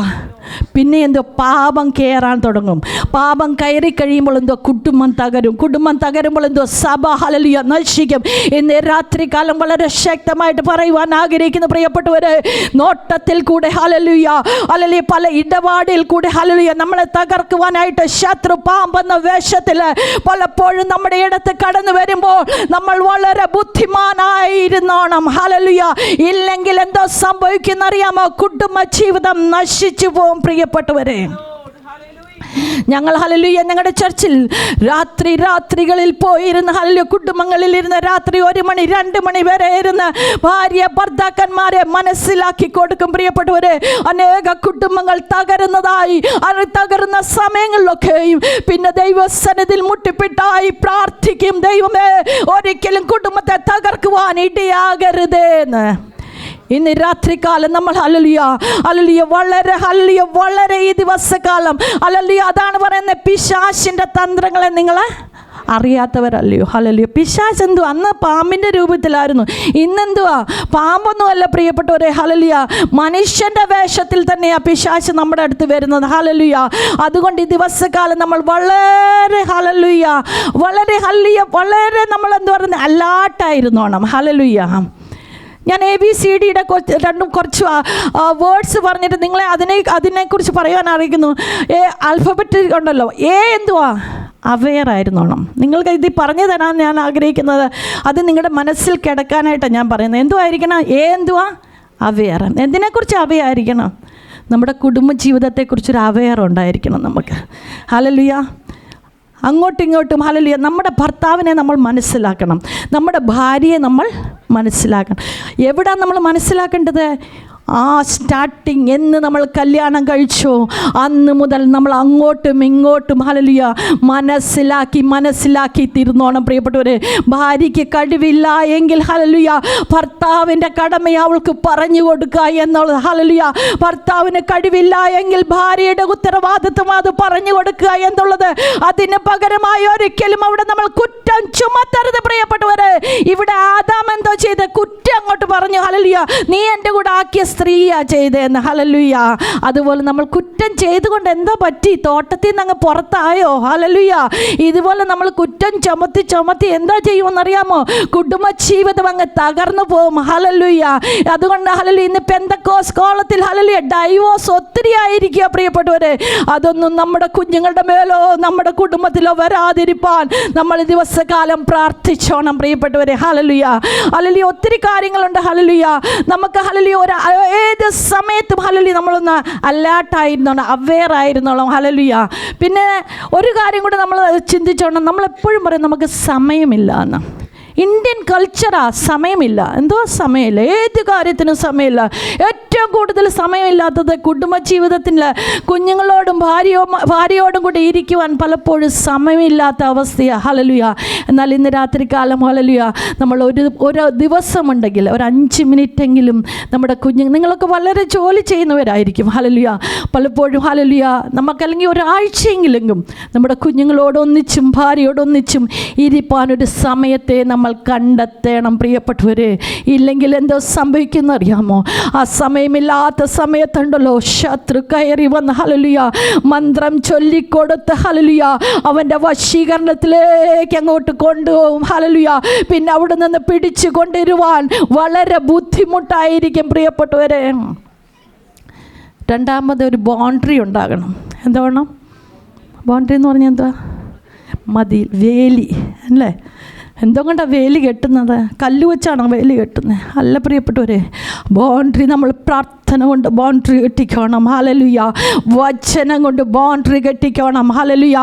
പിന്നെ എന്തോ പാപം കയറാൻ തുടങ്ങും. പാപം കയറി കഴിയുമ്പോൾ എന്തോ കുടുംബം തകരും. കുടുംബം തകരുമ്പോൾ എന്തോ സഭ ഹല്ലേലൂയ നശിക്കും. ഇന്ന് രാത്രികാലം വളരെ ശക്തമായിട്ട് പറയുവാൻ ആഗ്രഹിക്കുന്ന പ്രിയപ്പെട്ടവരെ, നോട്ടത്തിൽ കൂടെ ഹല്ലേലൂയ ഹല്ലേലൂയ പല ഇടപാടിൽ കൂടെ ഹല്ലേലൂയ നമ്മളെ തകർക്കുവാനായിട്ട് ശത്രു പാമ്പെന്ന വേഷത്തിൽ പലപ്പോഴും നമ്മുടെ ഇടത്ത് കടന്നു വരുമ്പോൾ നമ്മൾ വളരെ ബുദ്ധിമാനായിരുന്നോണം. ഹല്ലേലൂയ. ഇല്ലെങ്കിൽ എന്തോ സംഭവിക്കുന്നറിയാമോ? കുടുംബ ജീവിതം നശിച്ചു പോകും പ്രിയപ്പെട്ടവരെ. ഞങ്ങൾ ഹല്ലേലൂയ ഞങ്ങളുടെ ചർച്ചിൽ രാത്രികളിൽ പോയിരുന്ന് ഹല്ലേലൂയ കുടുംബങ്ങളിൽ ഇരുന്ന് രാത്രി 1 മണി 2 മണി വരെ ഇരുന്ന് ഭാര്യ ഭർത്താക്കന്മാരെ മനസ്സിലാക്കി കൊടുക്കും പ്രിയപ്പെട്ടവരെ. അനേക കുടുംബങ്ങൾ തകരുന്ന സമയങ്ങളിലൊക്കെയും പിന്നെ ദൈവസന്നിധിയിൽ മുട്ടിപ്പിട്ടായി പ്രാർത്ഥിക്കും, ദൈവമേ ഒരിക്കലും കുടുംബത്തെ തകർക്കുവാൻ ഇടയാകരുതേന്ന്. ഇന്ന് രാത്രികാലം നമ്മൾ ഹല്ലേലൂയ വളരെ ഈ ദിവസകാലം ഹല്ലേലൂയ അതാണ് പറയുന്നത്, പിശാചിൻ്റെ തന്ത്രങ്ങളെ നിങ്ങൾ അറിയാത്തവരല്ലയോ. ഹല്ലേലൂയ. പിശാച് എന്തുവാ? അന്ന് പാമ്പിൻ്റെ രൂപത്തിലായിരുന്നു, ഇന്നെന്തുവാ? പാമ്പൊന്നുമല്ല പ്രിയപ്പെട്ടവരെ. ഹല്ലേലൂയ. മനുഷ്യൻ്റെ വേഷത്തിൽ തന്നെയാണ് പിശാച് നമ്മുടെ അടുത്ത് വരുന്നത്. ഹല്ലേലൂയ. അതുകൊണ്ട് ഈ ദിവസകാലം നമ്മൾ വളരെ ഹല്ലേലൂയ വളരെ നമ്മൾ എന്ത് പറയുന്നത് അലാട്ടായിരുന്നോണം. ഹല്ലേലൂയ. ഞാൻ ABCDയുടെ കുറച്ച് വേർഡ്സ് പറഞ്ഞിട്ട് നിങ്ങളെ അതിനെക്കുറിച്ച് പറയാൻ അറിയിക്കുന്നു. ആൽഫബറ്റ് ഉണ്ടല്ലോ, എന്തുവാ? അവെയർ ആയിരുന്നോണം. നിങ്ങൾക്ക് ഇത് പറഞ്ഞു തരാൻ ഞാൻ ആഗ്രഹിക്കുന്നത് അത് നിങ്ങളുടെ മനസ്സിൽ കിടക്കാനായിട്ടാണ് ഞാൻ പറയുന്നത്. എന്തുവായിരിക്കണം? എന്തുവാ? അവെയർ. എന്തിനെക്കുറിച്ച് അവെയർ ആയിരിക്കണം? നമ്മുടെ കുടുംബ ജീവിതത്തെക്കുറിച്ചൊരു അവെയർ ഉണ്ടായിരിക്കണം നമുക്ക്. ഹല്ലേലൂയ. അങ്ങോട്ടും ഇങ്ങോട്ടും ഹല്ലേലൂയ നമ്മുടെ ഭർത്താവിനെ നമ്മൾ മനസ്സിലാക്കണം, നമ്മുടെ ഭാര്യയെ നമ്മൾ മനസ്സിലാക്കണം. എവിടെയാണ് നമ്മൾ മനസ്സിലാക്കേണ്ടത്? സ്റ്റാർട്ടിങ് എന്ന് നമ്മൾ കല്യാണം കഴിച്ചോ അന്ന് മുതൽ നമ്മൾ അങ്ങോട്ടും ഇങ്ങോട്ടും ഹല്ലേലൂയ മനസ്സിലാക്കി തീർന്നോണം പ്രിയപ്പെട്ടവരെ. ഭാര്യയ്ക്ക് കഴിവില്ല എങ്കിൽ ഹല്ലേലൂയ ഭർത്താവിൻ്റെ കടമയെ അവൾക്ക് പറഞ്ഞു കൊടുക്കുക എന്നുള്ളത്. ഹല്ലേലൂയ ഭർത്താവിന് കഴിവില്ല എങ്കിൽ ഭാര്യയുടെ ഉത്തരവാദിത്വം അത് പറഞ്ഞു കൊടുക്കുക എന്നുള്ളത്. അതിന് പകരമായി ഒരിക്കലും അവിടെ നമ്മൾ കുറ്റം ചുമത്തരുത് പ്രിയപ്പെട്ടവരെ. ഇവിടെ ആദാം എന്തോ ചെയ്ത്? കുറ്റം അങ്ങോട്ട് പറഞ്ഞു. ഹല്ലേലൂയ നീ എൻ്റെ കൂടെ ആക്കിയ സ്ത്രീയാ ചെയ്തേന്ന്. ഹല്ലേലൂയ അതുപോലെ നമ്മൾ കുറ്റം ചെയ്തുകൊണ്ട് എന്താ പറ്റി? തോട്ടത്തിൽ നിന്ന് അങ്ങ് പുറത്തായോ? ഹല്ലേലൂയ ഇതുപോലെ നമ്മൾ കുറ്റം ചുമത്തി എന്താ ചെയ്യുമെന്നറിയാമോ? കുടുംബജീവിതം അങ്ങ് തകർന്നു പോകും. ഹല്ലേലൂയ അതുകൊണ്ട് ഹല്ലേലൂയ ഇന്ന് പെന്തക്കോസ്ത് കോളത്തിൽ ഹല്ലേലൂയ ഡൈവോഴ്സ് ഒത്തിരി ആയിരിക്കുക പ്രിയപ്പെട്ടവരെ. അതൊന്നും നമ്മുടെ കുഞ്ഞുങ്ങളുടെ മേലോ നമ്മുടെ കുടുംബത്തിലോ വരാതിരിപ്പാൻ നമ്മൾ ദിവസകാലം പ്രാർത്ഥിച്ചോണം പ്രിയപ്പെട്ടവരെ. ഹല്ലേലൂയ ഹല്ലേലൂയ ഒത്തിരി കാര്യങ്ങളുണ്ട്. ഹല്ലേലൂയ നമുക്ക് ഹല്ലേലൂയ ഏത് സമയത്തും ഹല്ലേലൂയ നമ്മളൊന്ന് അലേർട്ടായിരുന്നോണം, അവെയർ ആയിരുന്നോളാം. ഹല്ലേലൂയ പിന്നെ ഒരു കാര്യം കൂടെ നമ്മൾ ചിന്തിച്ചോണം. നമ്മളെപ്പോഴും പറയും നമുക്ക് സമയമില്ല എന്ന്. ഇന്ത്യൻ കൾച്ചറാ സമയമില്ല. എന്തോ സമയമില്ല, ഏത് കാര്യത്തിനും സമയമില്ല. ഏറ്റവും കൂടുതൽ സമയമില്ലാത്തത് കുടുംബജീവിതത്തിൽ കുഞ്ഞുങ്ങളോടും ഭാര്യയോടും കൂടി ഇരിക്കുവാൻ പലപ്പോഴും സമയമില്ലാത്ത അവസ്ഥയാണ്. ഹല്ലേലൂയ എന്നാൽ ഇന്ന് രാത്രികാലം ഹല്ലേലൂയ നമ്മൾ ഒരു ദിവസമുണ്ടെങ്കിൽ ഒരു 5 മിനിറ്റെങ്കിലും നമ്മുടെ നിങ്ങളൊക്കെ വളരെ ജോലി ചെയ്യുന്നവരായിരിക്കും. ഹല്ലേലൂയ പലപ്പോഴും ഹല്ലേലൂയ നമുക്കല്ലെങ്കിൽ ഒരാഴ്ചയെങ്കിലും നമ്മുടെ കുഞ്ഞുങ്ങളോടൊന്നിച്ചും ഭാര്യയോടൊന്നിച്ചും ഇരിപ്പാനൊരു സമയത്തെ നമ്മൾ കണ്ടെത്തണം പ്രിയപ്പെട്ടവരെ. ഇല്ലെങ്കിൽ എന്തോ സംഭവിക്കുന്ന അറിയാമോ? ആ സമയമില്ലാത്ത സമയത്തുണ്ടല്ലോ ശത്രു കയറി വന്ന് ഹല്ലേലൂയ മന്ത്രം ചൊല്ലിക്കൊടുത്ത് ഹല്ലേലൂയ അവൻ്റെ വശീകരണത്തിലേക്ക് അങ്ങോട്ട് കൊണ്ടുപോകും. ഹല്ലേലൂയ പിന്നെ അവിടെ നിന്ന് പിടിച്ചു കൊണ്ടുവരുവാൻ വളരെ ബുദ്ധിമുട്ടായിരിക്കും പ്രിയപ്പെട്ടവരെ. രണ്ടാമത് ഒരു ബൗണ്ടറി ഉണ്ടാകണം. എന്താ വേണം? ബൗണ്ടറി എന്ന് പറഞ്ഞാൽ എന്താ? മതിൽ, വേലി അല്ലേ? എന്തുകൊണ്ടാണ് വേലി കെട്ടുന്നത്? കല്ല് വെച്ചാണോ വേലി കെട്ടുന്നത്? അല്ല പ്രിയപ്പെട്ടവരെ. ബൗണ്ടറി നമ്മൾ പ്രാർത്ഥന കൊണ്ട് ബൗണ്ടറി കെട്ടിക്കോണം. ഹല്ലേലൂയ വചനം കൊണ്ട് ബൗണ്ടറി കെട്ടിക്കോണം. ഹല്ലേലൂയ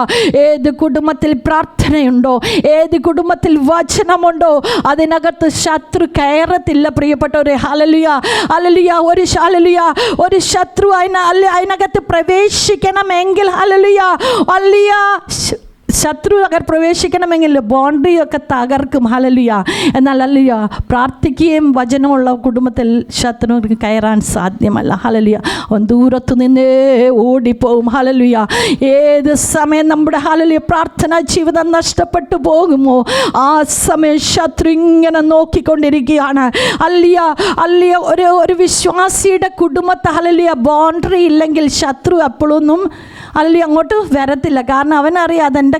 ഏത് കുടുംബത്തിൽ പ്രാർത്ഥനയുണ്ടോ, ഏത് കുടുംബത്തിൽ വചനമുണ്ടോ അതിനകത്ത് ശത്രു കയറത്തില്ല പ്രിയപ്പെട്ടവരെ. ഹല്ലേലൂയ ഹല്ലേലൂയ ഒരു ശത്രു അതിനകത്ത് പ്രവേശിക്കണമെങ്കിൽ ഹല്ലേലൂയ ഹല്ലേലൂയ ശത്രു പ്രവേശിക്കണമെങ്കിൽ ബൗണ്ടറിയൊക്കെ തകർക്കും. ഹല്ലേലൂയ എന്നാൽ ഹല്ലേലൂയ പ്രാർത്ഥിക്കുകയും വചനമുള്ള കുടുംബത്തിൽ ശത്രുവിന് കയറാൻ സാധ്യമല്ല. ഹല്ലേലൂയ അവൻ ദൂരത്തു നിന്നേ ഓടിപ്പോവും. ഹല്ലേലൂയ ഏത് സമയം നമ്മുടെ ഹല്ലേലൂയ പ്രാർത്ഥനാ ജീവിതം നഷ്ടപ്പെട്ടു പോകുമോ ആ സമയം ശത്രു ഇങ്ങനെ നോക്കിക്കൊണ്ടിരിക്കുകയാണ്. ഹല്ലേലൂയ ഒരു വിശ്വാസിയുടെ കുടുംബത്തെ ഹല്ലേലൂയ ബൗണ്ടറി ഇല്ലെങ്കിൽ ശത്രു എപ്പോഴൊന്നും ഹല്ലേലൂയ അങ്ങോട്ട് വരത്തില്ല. കാരണം അവനറിയാം അതെൻ്റെ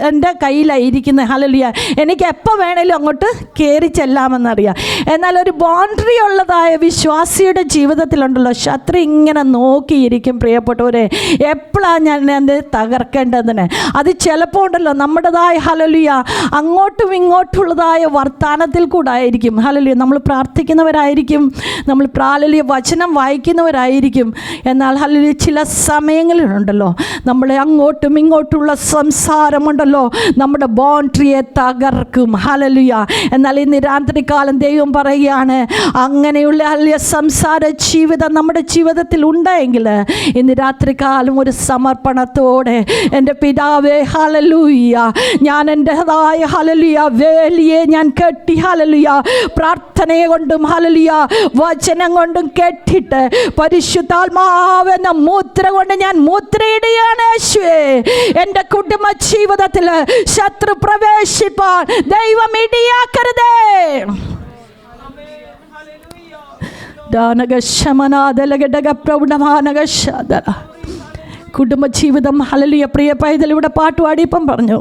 എൻ്റെ കയ്യിലായിരിക്കുന്നത്. ഹല്ലേലൂയ എനിക്ക് എപ്പോൾ വേണേലും അങ്ങോട്ട് കയറി ചെല്ലാമെന്നറിയാം. എന്നാൽ ഒരു ബൗണ്ടറി ഉള്ളതായ വിശ്വാസിയുടെ ജീവിതത്തിലുണ്ടല്ലോ ശത്രു ഇങ്ങനെ നോക്കിയിരിക്കും പ്രിയപ്പെട്ടവരെ. എപ്പോഴാണ് ഞാൻ തകർക്കേണ്ടതിന്? അത് ചിലപ്പോൾ ഉണ്ടല്ലോ നമ്മുടേതായ ഹല്ലേലൂയ അങ്ങോട്ടും ഇങ്ങോട്ടുള്ളതായ വർത്താനത്തിൽ കൂടെ ആയിരിക്കും. ഹല്ലേലൂയ നമ്മൾ പ്രാർത്ഥിക്കുന്നവരായിരിക്കും, നമ്മൾ ഹല്ലേലൂയ വചനം വായിക്കുന്നവരായിരിക്കും. എന്നാൽ ഹല്ലേലൂയ ചില സമയങ്ങളിലുണ്ടല്ലോ നമ്മളെ അങ്ങോട്ടും ഇങ്ങോട്ടുള്ള സംസാരമുണ്ടല്ലോ നമ്മുടെ ബൗണ്ടറിയെ തകർക്കും. ഹല്ലേലൂയ എന്നാൽ ഇന്ന് രാത്രികാലം ദൈവം പറയുകയാണ് അങ്ങനെയുള്ള ഹല്ലേലൂയ സംസാര ജീവിതം നമ്മുടെ ജീവിതത്തിൽ ഉണ്ടെങ്കിൽ ഇന്ന് രാത്രികാലം ഒരു സമർപ്പണത്തോടെ എൻ്റെ പിതാവേ ഹല്ലേലൂയ ഞാൻ എൻ്റെതായ ഹല്ലേലൂയ വേലിയെ ഞാൻ കെട്ടി ഹല്ലേലൂയ പ്രാർത്ഥനയെ കൊണ്ടും ഹല്ലേലൂയ വചനം കൊണ്ടും കെട്ടിട്ട് പരിശുദ്ധാത്മാവെന്ന മുദ്ര കൊണ്ട് ഞാൻ മുദ്രയിടുകയാണ്. യേശുവേ എൻ്റെ കുടുംബ ജീവിതത്തിൽ ശത്രു പ്രവേശിപ്പാൻ ദൈവം ഇടിയാക്കരുതേ. കുടുംബജീവിതം ഹല്ലേലൂയ പ്രിയ പൈതലിവിടെ പാട്ടുപാടിയപ്പം പറഞ്ഞു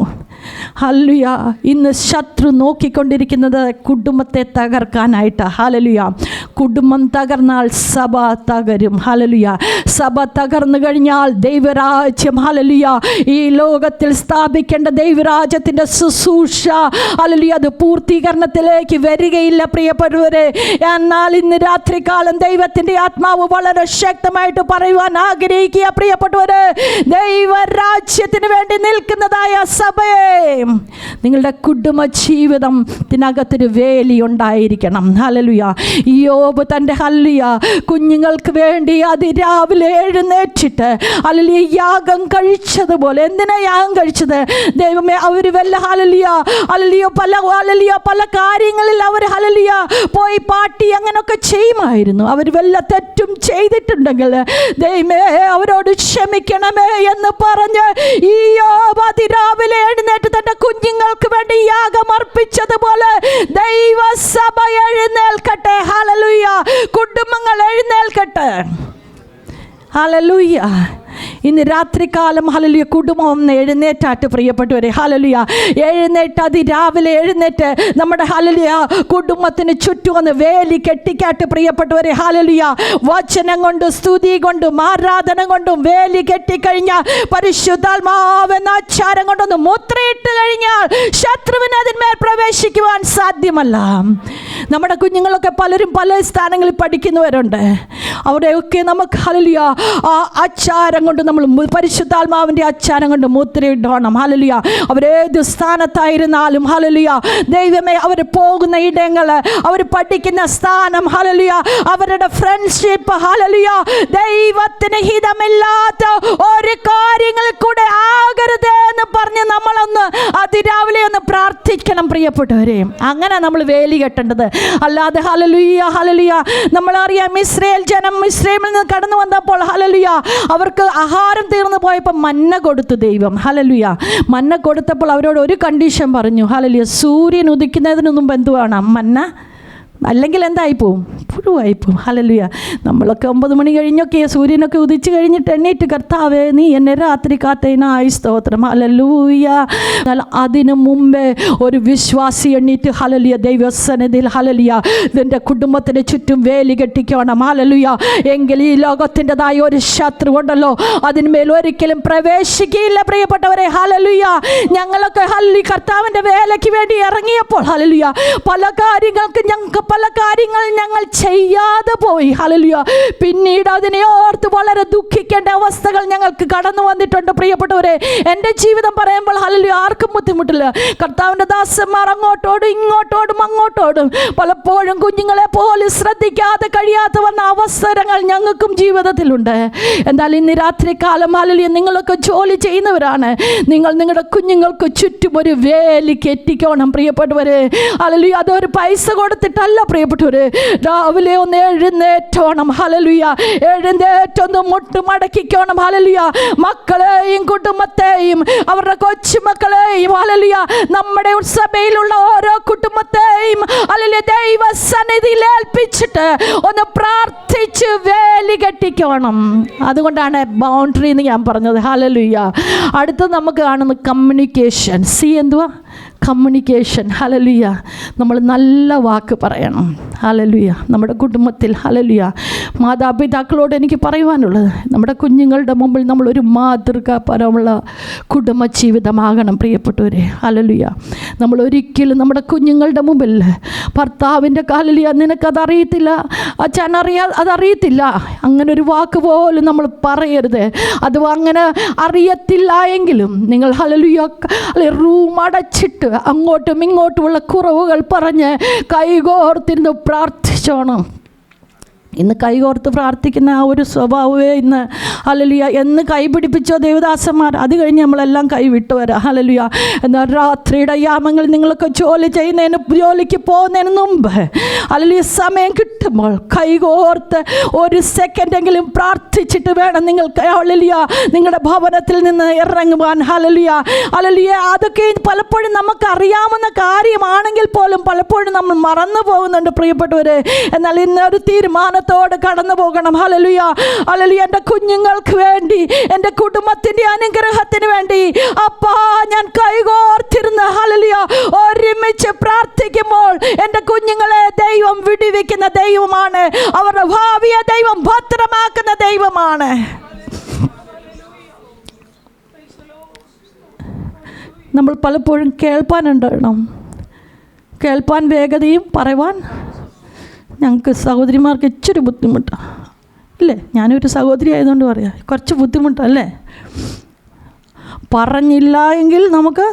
ഹല്ലേലൂയ ഇന്ന് ശത്രു നോക്കിക്കൊണ്ടിരിക്കുന്നത് കുടുംബത്തെ തകർക്കാനായിട്ട്. ഹല്ലേലൂയ കുടുംബം തകർന്നാൽ സഭ തകരും. ഹല്ലേലൂയ. സഭ തകർന്നു കഴിഞ്ഞാൽ ദൈവരാജ്യം ഹല്ലേലൂയ ഈ ലോകത്തിൽ സ്ഥാപിക്കേണ്ട ദൈവരാജ്യത്തിൻ്റെ ശുശ്രൂഷ ഹല്ലേലൂയ അത് പൂർത്തീകരണത്തിലേക്ക് വരികയില്ല പ്രിയപ്പെട്ടവരെ. എന്നാൽ ഇന്ന് രാത്രികാലം ദൈവത്തിൻ്റെ ആത്മാവ് വളരെ ശക്തമായിട്ട് പറയുവാൻ ആഗ്രഹിക്കുക പ്രിയപ്പെട്ടവരെ, ദൈവരാജ്യത്തിന് വേണ്ടി നിൽക്കുന്നതായ സഭയെ, നിങ്ങളുടെ കുടുംബ ജീവിതത്തിനകത്തൊരു വേലി ഉണ്ടായിരിക്കണം. ഹല്ലേലൂയ. യോബ് തൻ്റെ ഹല്ലേലൂയ കുഞ്ഞുങ്ങൾക്ക് വേണ്ടി അതിരാവിലെ എഴുന്നേറ്റിട്ട് ഹല്ലേലൂയ യാഗം കഴിച്ചതുപോലെ. എന്തിനാ യാഗം കഴിച്ചത്? ദൈവമേ, അവർ വല്ല ഹല്ലേലൂയ പല കാര്യങ്ങളിൽ അവർ ഹല്ലേലൂയ പോയി പാട്ടി അങ്ങനെയൊക്കെ ചെയ്യുമായിരുന്നു. അവർ വല്ല തെറ്റും ചെയ്തിട്ടുണ്ടെങ്കിൽ ദൈവമേ അവരോട് ക്ഷമിക്കണമേ എന്ന് പറഞ്ഞ് ഈ യോബ് അതിരാവിലെ എഴുന്നേറ്റ് തൻ്റെ കുഞ്ഞുങ്ങൾക്ക് വേണ്ടി യാഗം അർപ്പിച്ചതുപോലെ ദൈവസഭ എഴുന്നേൽക്കട്ടെ. ഹല്ലേലൂയ. കുടുംബങ്ങൾ എഴുന്നേൽക്കട്ടെ. ഹല്ലേലൂയ. ഇന്ന് രാത്രികാലം ഹല്ലേലൂയ കുടുംബം ഒന്ന് എഴുന്നേറ്റാട്ട് പ്രിയപ്പെട്ടവരെ. ഹല്ലേലൂയ. എഴുന്നേറ്റ് അതിരാവിലെ എഴുന്നേറ്റ് നമ്മുടെ ഹല്ലേലൂയ കുടുംബത്തിന് ചുറ്റും ഒന്ന് വേലി കെട്ടിക്കാട്ട് പ്രിയപ്പെട്ടവരെ. ഹല്ലേലൂയ. വചനം കൊണ്ടും സ്തുതി കൊണ്ടും ആരാധന കൊണ്ടും വേലി കെട്ടിക്കഴിഞ്ഞാൽ, പരിശുദ്ധാത്മാവെന്ന ആചാരം കൊണ്ടൊന്ന് മുദ്രയിട്ട് കഴിഞ്ഞാൽ ശത്രുവിന് അതിന്മേൽ പ്രവേശിക്കുവാൻ സാധ്യമല്ല. നമ്മുടെ കുഞ്ഞുങ്ങളൊക്കെ പലരും പല സ്ഥാനങ്ങളിൽ പഠിക്കുന്നവരുണ്ട്. അവിടെയൊക്കെ നമുക്ക് ഹല്ലേലൂയ ആ ആചാരം കൊണ്ട് നമ്മൾ പരിശുദ്ധാത്മാവിൻ്റെ ആചാരം കൊണ്ട് മുദ്രയിടണം. ഹല്ലേലൂയ. അവരേത് സ്ഥാനത്തായിരുന്നാലും ഹല്ലേലൂയ ദൈവമേ അവർ പോകുന്ന ഇടങ്ങൾ, അവർ പഠിക്കുന്ന സ്ഥാനം ഹല്ലേലൂയ അവരുടെ ഫ്രണ്ട്ഷിപ്പ് ഹല്ലേലൂയ ദൈവത്തിന് ഹിതമില്ലാത്ത ഒരു കാര്യങ്ങളിൽ കൂടെ ആകരുത് എന്ന് പറഞ്ഞ് നമ്മളൊന്ന് അതിരാവിലെ ഒന്ന് പ്രാർത്ഥിക്കണം പ്രിയപ്പെട്ടവരെ. അങ്ങനെ നമ്മൾ വേലി കെട്ടേണ്ടത്. അല്ലാതെ ഹല്ലേലൂയ ഹല്ലേലൂയ നമ്മളറിയാം ഇസ്രായേൽ ജനം ഇസ്രായേലിൽ നിന്ന് കടന്നു വന്നപ്പോൾ ഹല്ലേലൂയ അവർക്ക് ആഹാരം തീർന്നു പോയപ്പോൾ മന്ന കൊടുത്തു ദൈവം. ഹല്ലേലൂയ. മന്ന കൊടുത്തപ്പോൾ അവരോട് ഒരു കണ്ടീഷൻ പറഞ്ഞു. ഹല്ലേലൂയ. സൂര്യൻ ഉദിക്കുന്നതിന് മുമ്പ് എന്തുവാണ്? മന്ന, അല്ലെങ്കിൽ എന്തായിപ്പോവും? പുഴുവായിപ്പോവും. ഹല്ലേലൂയ. നമ്മളൊക്കെ 9 മണി കഴിഞ്ഞൊക്കെ സൂര്യനൊക്കെ ഉദിച്ച് കഴിഞ്ഞിട്ട് എണ്ണീറ്റ് കർത്താവേ നീ എന്നെ രാത്രി കാത്തതിനായി സ്തോത്രം. ഹല്ലേലൂയ. എന്നാൽ അതിനു മുമ്പേ ഒരു വിശ്വാസി എണ്ണീറ്റ് ഹല്ലേലൂയ ദൈവസന്നിധിയിൽ ഹല്ലേലൂയ ഇതിൻ്റെ കുടുംബത്തിന് ചുറ്റും വേലി കെട്ടിക്കണം. ഹല്ലേലൂയ. എങ്കിൽ ഈ ലോകത്തിൻ്റെതായ ഒരു ശത്രു ഉണ്ടല്ലോ, അതിന്മേൽ ഒരിക്കലും പ്രവേശിക്കുകയില്ല പ്രിയപ്പെട്ടവരെ. ഹല്ലേലൂയ. ഞങ്ങളൊക്കെ ഹല്ലേലൂയ കർത്താവിൻ്റെ വേലയ്ക്ക് വേണ്ടി ഇറങ്ങിയപ്പോൾ ഹല്ലേലൂയ പല കാര്യങ്ങൾ ഞങ്ങൾ ചെയ്യാതെ പോയി. ഹല്ലേലൂയ. പിന്നീട് അതിനെ ഓർത്ത് വളരെ ദുഃഖിക്കേണ്ട അവസ്ഥകൾ ഞങ്ങൾക്ക് കടന്നു വന്നിട്ടുണ്ട് പ്രിയപ്പെട്ടവരെ. എൻ്റെ ജീവിതം പറയുമ്പോൾ ഹല്ലേലൂയ ആർക്കും ബുദ്ധിമുട്ടില്ല. കർത്താവിൻ്റെ ദാസന്മാർ അങ്ങോട്ടോടും ഇങ്ങോട്ടോടും അങ്ങോട്ടോടും പലപ്പോഴും കുഞ്ഞുങ്ങളെ പോലും ശ്രദ്ധിക്കാതെ കഴിയാതെ വന്ന അവസരങ്ങൾ ഞങ്ങൾക്കും ജീവിതത്തിലുണ്ട്. എന്നാൽ ഇന്ന് രാത്രികാലം ഹല്ലേലൂയ നിങ്ങളൊക്കെ ജോലി ചെയ്യുന്നവരാണ്. നിങ്ങൾ നിങ്ങളുടെ കുഞ്ഞുങ്ങൾക്ക് ചുറ്റും ഒരു വേലി കെട്ടിക്കണം പ്രിയപ്പെട്ടവരെ. ഹല്ലേലൂയ. അതൊരു പൈസ കൊടുത്തിട്ടല്ല പ്രിയപ്പെട്ടവരെ. രാവിലെ ഒന്ന് എഴുന്നേറ്റോണം. ഹല്ലേലൂയ. എഴുന്നേറ്റൊന്ന് മുട്ടുമടക്കിക്കോണം. ഹല്ലേലൂയ. മക്കളെയും കുടുംബത്തെയും അവരുടെ കൊച്ചുമക്കളെയും ഹല്ലേലൂയ നമ്മുടെ സഭയിലുള്ള ഓരോ കുടുംബത്തെയും ഹല്ലേലൂയ ദൈവസന്നിധിയിൽ ഏൽപ്പിച്ചിട്ട് ഒന്ന് പ്രാർത്ഥിച്ച് വേലി കെട്ടിക്കോണം. അതുകൊണ്ടാണ് ബൗണ്ടറി എന്ന് ഞാൻ പറഞ്ഞത്. ഹല്ലേലൂയ. അടുത്ത് നമുക്ക് കാണുന്ന കമ്മ്യൂണിക്കേഷൻ. എന്തുവാ? കമ്മ്യൂണിക്കേഷൻ. ഹല്ലേലൂയ. നമ്മൾ നല്ല വാക്ക് പറയണം. ഹല്ലേലൂയ. നമ്മുടെ കുടുംബത്തിൽ ഹല്ലേലൂയ മാതാപിതാക്കളോട് എനിക്ക് പറയുവാനുള്ളത്, നമ്മുടെ കുഞ്ഞുങ്ങളുടെ മുമ്പിൽ നമ്മളൊരു മാതൃകാപരമുള്ള കുടുംബ ജീവിതമാകണം പ്രിയപ്പെട്ടവരെ. ഹല്ലേലൂയ. നമ്മൾ ഒരിക്കലും നമ്മുടെ കുഞ്ഞുങ്ങളുടെ മുമ്പിൽ ഭർത്താവിൻ്റെ ഹല്ലേലൂയ നിനക്കതറിയത്തില്ല, അച്ഛൻ അതറിയത്തില്ല, അങ്ങനെ ഒരു വാക്ക് പോലും നമ്മൾ പറയരുത്. അത് അങ്ങനെ അറിയത്തില്ല എങ്കിലും നിങ്ങൾ ഹല്ലേലൂയ റൂം അടച്ചിട്ട് അങ്ങോട്ടും ഇങ്ങോട്ടുമുള്ള കുറവുകൾ പറഞ്ഞ് കൈകോർത്തിരുന്ന് പ്രാർത്ഥിച്ചോണം. ഇന്ന് കൈകോർത്ത് പ്രാർത്ഥിക്കുന്ന ആ ഒരു സ്വഭാവമേ ഇന്ന് ഹല്ലേലൂയ എന്ന് കൈപിടിപ്പിച്ചോ ദേവദാസന്മാർ. അത് കഴിഞ്ഞ് നമ്മളെല്ലാം കൈവിട്ടു വരാം. ഹല്ലേലൂയ. എന്നാൽ രാത്രിയുടെ യാമങ്ങൾ നിങ്ങളൊക്കെ ജോലിക്ക് പോകുന്നതിന് മുമ്പ് ഹല്ലേലൂയ സമയം കിട്ടുമ്പോൾ കൈകോർത്ത് ഒരു സെക്കൻഡെങ്കിലും പ്രാർത്ഥിച്ചിട്ട് വേണം നിങ്ങൾക്ക് ഹല്ലേലൂയ നിങ്ങളുടെ ഭവനത്തിൽ നിന്ന് ഇറങ്ങുവാൻ. ഹല്ലേലൂയ. ഹല്ലേലൂയ. അതൊക്കെ പലപ്പോഴും നമുക്ക് അറിയാവുന്ന കാര്യമാണെങ്കിൽ പോലും പലപ്പോഴും നമ്മൾ മറന്നു പോകുന്നുണ്ട് പ്രിയപ്പെട്ടവരെ. എന്നാൽ ഇന്നൊരു തീരുമാനം കടന്നു പോകണം. ഹല്ലേലൂയ. ഹല്ലേലൂയ. എൻ്റെ കുഞ്ഞുങ്ങൾക്ക് വേണ്ടി, എൻ്റെ കുടുംബത്തിൻ്റെ അനുഗ്രഹത്തിന് വേണ്ടി അപ്പാ ഞാൻ കൈകോർത്തിരുന്ന് ഹല്ലേലൂയ ഒരുമിച്ച് പ്രാർത്ഥി പ്രാർത്ഥിക്കുമ്പോൾ എൻ്റെ കുഞ്ഞുങ്ങളെ ദൈവം വിടുവിക്കുന്ന ദൈവമാണ്. അവരുടെ ഭാവിയെ ദൈവം ഭദ്രമാക്കുന്ന ദൈവമാണ്. നമ്മൾ പലപ്പോഴും കേൾപ്പാനുണ്ടാകണം. കേൾപ്പാൻ വേഗതയും പറയുവാൻ ഞങ്ങൾക്ക് സഹോദരിമാർക്ക് ഇച്ചിരി ബുദ്ധിമുട്ടാണ് അല്ലേ? ഞാനൊരു സഹോദരി ആയതുകൊണ്ട് പറയാം, കുറച്ച് ബുദ്ധിമുട്ടല്ലേ? പറഞ്ഞില്ല എങ്കിൽ നമുക്ക്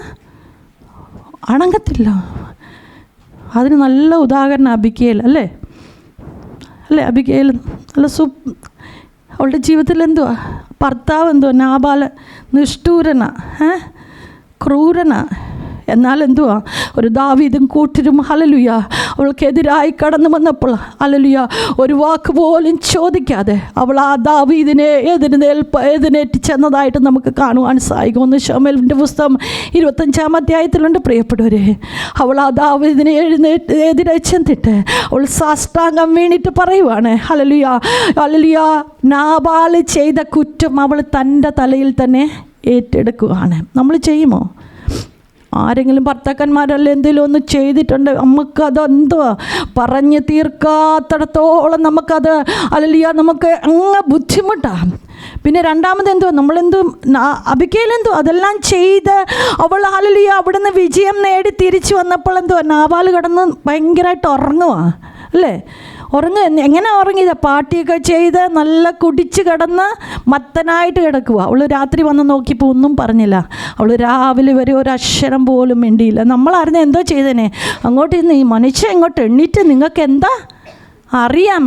അണങ്ങത്തില്ല. അതിന് നല്ല ഉദാഹരണം അബിഗയിൽ അല്ലേ? അബിഗയിൽ നല്ല അവളുടെ ജീവിതത്തിൽ എന്തുവാ? ഭർത്താവ് എന്തുവാ? നാബാൽ നിഷ്ഠൂരനാ, ക്രൂരനാ. എന്നാൽ എന്തുവാ? ഒരു ദാവീദും കൂട്ടരും ഹല്ലേലൂയ അവൾക്കെതിരായി കടന്നു വന്നപ്പോൾ ഹല്ലേലൂയ ഒരു വാക്ക് പോലും ചോദിക്കാതെ അവൾ ആ ദാവീദിനെ എതിരേറ്റ് ചെന്നതായിട്ട് നമുക്ക് കാണുവാൻ സാധിക്കും. 1 ശമൂവേലിൻ്റെ പുസ്തകം 25-ാം അധ്യായത്തിലുണ്ട് പ്രിയപ്പെട്ടവരെ. അവൾ ആ ദാവീദിനെ എതിരെ ചെന്നിട്ട് അവൾ സാഷ്ടാംഗം വീണിട്ട് പറയുവാണ് ഹല്ലേലൂയ നാബാൽ ചെയ്ത കുറ്റം അവൾ തൻ്റെ തലയിൽ തന്നെ ഏറ്റെടുക്കുകയാണ്. നമ്മൾ ചെയ്യുമോ? ആരെങ്കിലും ഭർത്താക്കന്മാരല്ല എന്തെങ്കിലും ഒന്ന് ചെയ്തിട്ടുണ്ട്, നമുക്കതെന്തുവാ പറഞ്ഞ് തീർക്കാത്തിടത്തോളം നമുക്കത് ഹല്ലേലൂയ നമുക്ക് അങ്ങ് ബുദ്ധിമുട്ടാണ്. പിന്നെ രണ്ടാമത് എന്തുവാ? അബിഗയിൽ അതെല്ലാം ചെയ്ത് അവൾ ഹല്ലേലൂയ അവിടുന്ന് വിജയം നേടി തിരിച്ചു വന്നപ്പോൾ എന്തുവാ? നാബാൽ കിടന്ന് ഭയങ്കരമായിട്ട് ഉറങ്ങുവാ അല്ലേ? എങ്ങനെ ഉറങ്ങിയതാ? പാർട്ടിയൊക്കെ ചെയ്ത് നല്ല കുടിച്ച് കിടന്ന് മത്തനായിട്ട് കിടക്കുക. അവൾ രാത്രി വന്ന് നോക്കിയപ്പോൾ ഒന്നും പറഞ്ഞില്ല. അവൾ രാവിലെ വരെ ഒരു അക്ഷരം പോലും മിണ്ടിയില്ല. നമ്മളറിഞ്ഞ എന്തോ ചെയ്തേനെ? അങ്ങോട്ട് ഇന്ന് ഈ മനുഷ്യൻ ഇങ്ങോട്ട് എണ്ണീറ്റ് നിങ്ങൾക്ക് എന്താ അറിയാം?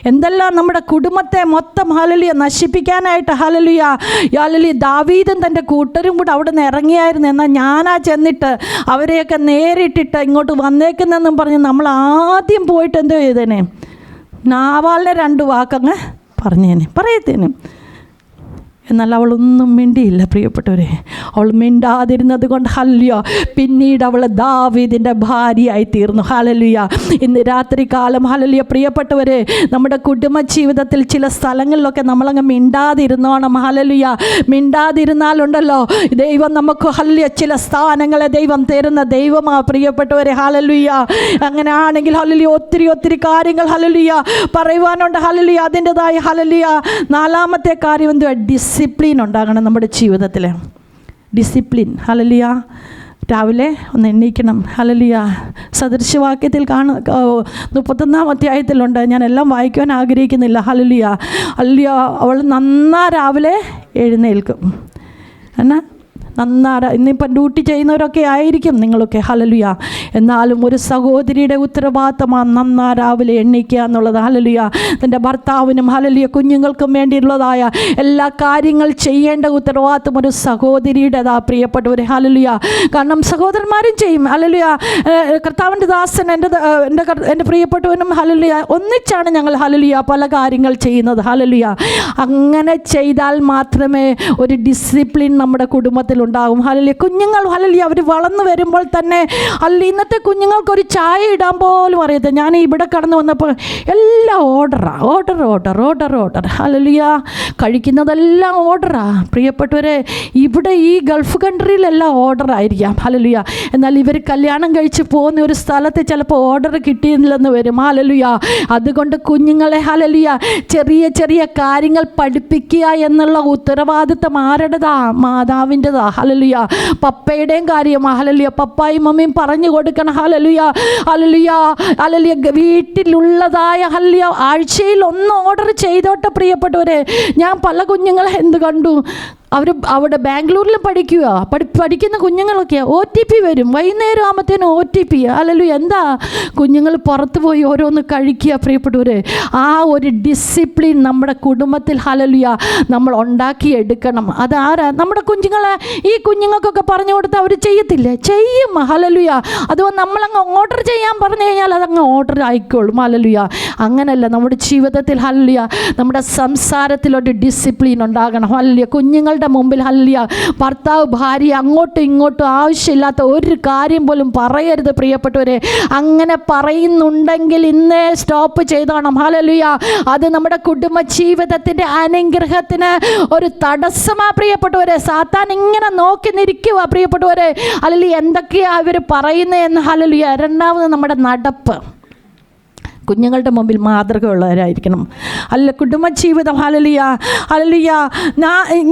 എന്തെല്ലാം നമ്മുടെ കുടുംബത്തെ മൊത്തം ഹല്ലേലൂയ നശിപ്പിക്കാനായിട്ട് ഹല്ലേലൂയ ദാവീദും തൻ്റെ കൂട്ടരും കൂടെ അവിടെ നിന്ന് ഇറങ്ങിയായിരുന്നു. എന്നാൽ ഞാനാ ചെന്നിട്ട് അവരെയൊക്കെ നേരിട്ടിട്ട് ഇങ്ങോട്ട് വന്നേക്കുന്നെന്നും പറഞ്ഞ് നമ്മൾ ആദ്യം പോയിട്ട് എന്തോ ചെയ്തേനെ? നാബാലിനെ 2 വാക്കങ്ങ് പറയത്തേനെ. എന്നാൽ അവളൊന്നും മിണ്ടിയില്ല പ്രിയപ്പെട്ടവരെ. അവൾ മിണ്ടാതിരുന്നത് കൊണ്ട് ഹല്ലേലൂയ പിന്നീട് അവൾ ദാവീദിൻ്റെ ഭാര്യയായി തീർന്നു. ഹല്ലേലൂയ ഇന്ന് രാത്രി കാലം ഹല്ലേലൂയ പ്രിയപ്പെട്ടവരെ, നമ്മുടെ കുടുംബ ജീവിതത്തിൽ ചില സ്ഥലങ്ങളിലൊക്കെ നമ്മളങ്ങ് മിണ്ടാതിരുന്നോണം. ഹല്ലേലൂയ മിണ്ടാതിരുന്നാലുണ്ടല്ലോ ദൈവം നമുക്ക് ഹല്ലേലൂയ ചില സ്ഥാനങ്ങളെ ദൈവം തരുന്ന ദൈവമാ പ്രിയപ്പെട്ടവരെ. ഹല്ലേലൂയ അങ്ങനെ ആണെങ്കിൽ ഹല്ലേലൂയ ഒത്തിരി കാര്യങ്ങൾ ഹല്ലേലൂയ പറയുവാനുണ്ട്. ഹല്ലേലൂയ അതിൻ്റെതായ ഹല്ലേലൂയ 4-ാമത്തെ കാര്യം എന്തുവാ? ഡിസിപ്ലിൻ ഉണ്ടാകണം നമ്മുടെ ജീവിതത്തിൽ. Discipline hallelujah. രാവിലെ ഒന്ന് എണ്ണീക്കണം. ഹല്ലേലൂയ സദൃശവാക്യത്തിൽ 31-ാം അധ്യായത്തിലുണ്ട്. ഞാൻ എല്ലാം വായിക്കുവാൻ ആഗ്രഹിക്കുന്നില്ല. ഹല്ലേലൂയ അവൾ രാവിലെ എഴുന്നേൽക്കും. ഇന്നിപ്പം ഡ്യൂട്ടി ചെയ്യുന്നവരൊക്കെ ആയിരിക്കും നിങ്ങളൊക്കെ ഹല്ലേലൂയ. എന്നാലും ഒരു സഹോദരിയുടെ ഉത്തരവാദിത്തമാണ് രാവിലെ എണ്ണിക്കുക എന്നുള്ളത്. ഹല്ലേലൂയ തൻ്റെ ഭർത്താവിനും ഹല്ലേലൂയ കുഞ്ഞുങ്ങൾക്കും വേണ്ടിയുള്ളതായ എല്ലാ കാര്യങ്ങൾ ചെയ്യേണ്ട ഉത്തരവാദിത്തം ഒരു സഹോദരിയുടേതാ പ്രിയപ്പെട്ടവർ. ഹല്ലേലൂയ കാരണം സഹോദരന്മാരും ചെയ്യും. ഹല്ലേലൂയ കർത്താവിൻ്റെ ദാസൻ എൻ്റെ പ്രിയപ്പെട്ടവനും ഹല്ലേലൂയ ഒന്നിച്ചാണ് ഞങ്ങൾ ഹല്ലേലൂയ പല കാര്യങ്ങൾ ചെയ്യുന്നത്. ഹല്ലേലൂയ അങ്ങനെ ചെയ്താൽ മാത്രമേ ഒരു ഡിസിപ്ലിൻ നമ്മുടെ കുടുംബത്തിൽ ഉണ്ടാകും. ഹല്ലേലൂയ കുഞ്ഞുങ്ങൾ ഹല്ലേലൂയ അവർ വളർന്നു വരുമ്പോൾ തന്നെ ഇന്നത്തെ കുഞ്ഞുങ്ങൾക്കൊരു ചായ ഇടാൻ പോലും അറിയത്തില്ല. ഞാൻ ഇവിടെ കടന്നു വന്നപ്പോൾ എല്ലാം ഓർഡർ ഹല്ലേലൂയ കഴിക്കുന്നതെല്ലാം ഓർഡറാ പ്രിയപ്പെട്ടവരെ. ഇവിടെ ഈ ഗൾഫ് കൺട്രിയിലെല്ലാം ഓർഡർ ആയിരിക്കാം ഹല്ലേലൂയ. എന്നാൽ ഇവർ കല്യാണം കഴിച്ച് പോകുന്ന ഒരു സ്ഥലത്ത് ചിലപ്പോൾ ഓർഡർ കിട്ടിയില്ലെന്ന് വരും. ഹല്ലേലൂയ അതുകൊണ്ട് കുഞ്ഞുങ്ങളെ ഹല്ലേലൂയ ചെറിയ കാര്യങ്ങൾ പഠിപ്പിക്കുക എന്നുള്ള ഉത്തരവാദിത്തം ആരുടേതാ? മാതാവിൻ്റെതാ. ഹല്ലേലൂയ പപ്പയുടെയും കാര്യം ഹല്ലേലൂയ പപ്പായും മമ്മിയും പറഞ്ഞു കൊടുക്കണം. ഹല്ലേലൂയ വീട്ടിലുള്ളതായ ഹല്ലേലൂയ ആഴ്ചയിൽ 1 ഓർഡർ ചെയ്തോട്ടെ പ്രിയപ്പെട്ടവരെ. ഞാൻ പല കുഞ്ഞുങ്ങളെ എന്ത് കണ്ടു, അവിടെ ബാംഗ്ലൂരിൽ പഠിക്കുന്ന കുഞ്ഞുങ്ങളൊക്കെയാണ്. OTP വരും വൈകുന്നേരം ആകുമ്പോഴത്തേനും OTP. ഹല്ലേലൂയ എന്താ കുഞ്ഞുങ്ങൾ പുറത്ത് പോയി ഓരോന്ന് കഴിക്കുക പ്രിയപ്പെട്ടവരെ. ആ ഒരു ഡിസിപ്ലിൻ നമ്മുടെ കുടുംബത്തിൽ ഹല്ലേലൂയ നമ്മൾ ഉണ്ടാക്കിയെടുക്കണം. അതാരാ? നമ്മുടെ കുഞ്ഞുങ്ങളെ. ഈ കുഞ്ഞുങ്ങൾക്കൊക്കെ പറഞ്ഞു കൊടുത്താൽ അവർ ചെയ്യത്തില്ലേ? ചെയ്യും. ഹല്ലേലൂയ അതുകൊണ്ട് നമ്മളങ്ങ് ഓർഡർ ചെയ്യാൻ പറഞ്ഞു കഴിഞ്ഞാൽ അതങ്ങ് ഓർഡർ ആയിക്കോളും. ഹല്ലേലൂയ അങ്ങനല്ല നമ്മുടെ ജീവിതത്തിൽ ഹല്ലേലൂയ നമ്മുടെ സംസാരത്തിലൊരു ഡിസിപ്ലിൻ ഉണ്ടാകണം. ഹല്ലേലൂയ കുഞ്ഞുങ്ങൾ കുഞ്ഞുങ്ങളുടെ മുമ്പിൽ ഹല്ലേലൂയ ഭർത്താവ് ഭാര്യ അങ്ങോട്ടും ഇങ്ങോട്ടും ആവശ്യമില്ലാത്ത ഒരു കാര്യം പോലും പറയരുത് പ്രിയപ്പെട്ടവരെ. അങ്ങനെ പറയുന്നുണ്ടെങ്കിൽ ഇന്നേ സ്റ്റോപ്പ് ചെയ്തോണം. ഹല്ലേലൂയ. അത് നമ്മുടെ കുടുംബ ജീവിതത്തിൻ്റെ അനുഗ്രഹത്തിന് ഒരു തടസ്സമാണ് പ്രിയപ്പെട്ടവരെ. സാത്താൻ ഇങ്ങനെ നോക്കി നിൽക്കുക പ്രിയപ്പെട്ടവരെ. ഹല്ലേലൂയ. എന്തൊക്കെയാണ് അവർ പറയുന്നതെന്ന്. ഹല്ലേലൂയ. രണ്ടാമത് നമ്മുടെ നടപ്പ്. കുഞ്ഞുങ്ങളുടെ മുമ്പിൽ മാതൃകയുള്ളവരായിരിക്കണം. അല്ല കുടുംബജീവിതം. Hallelujah hallelujah.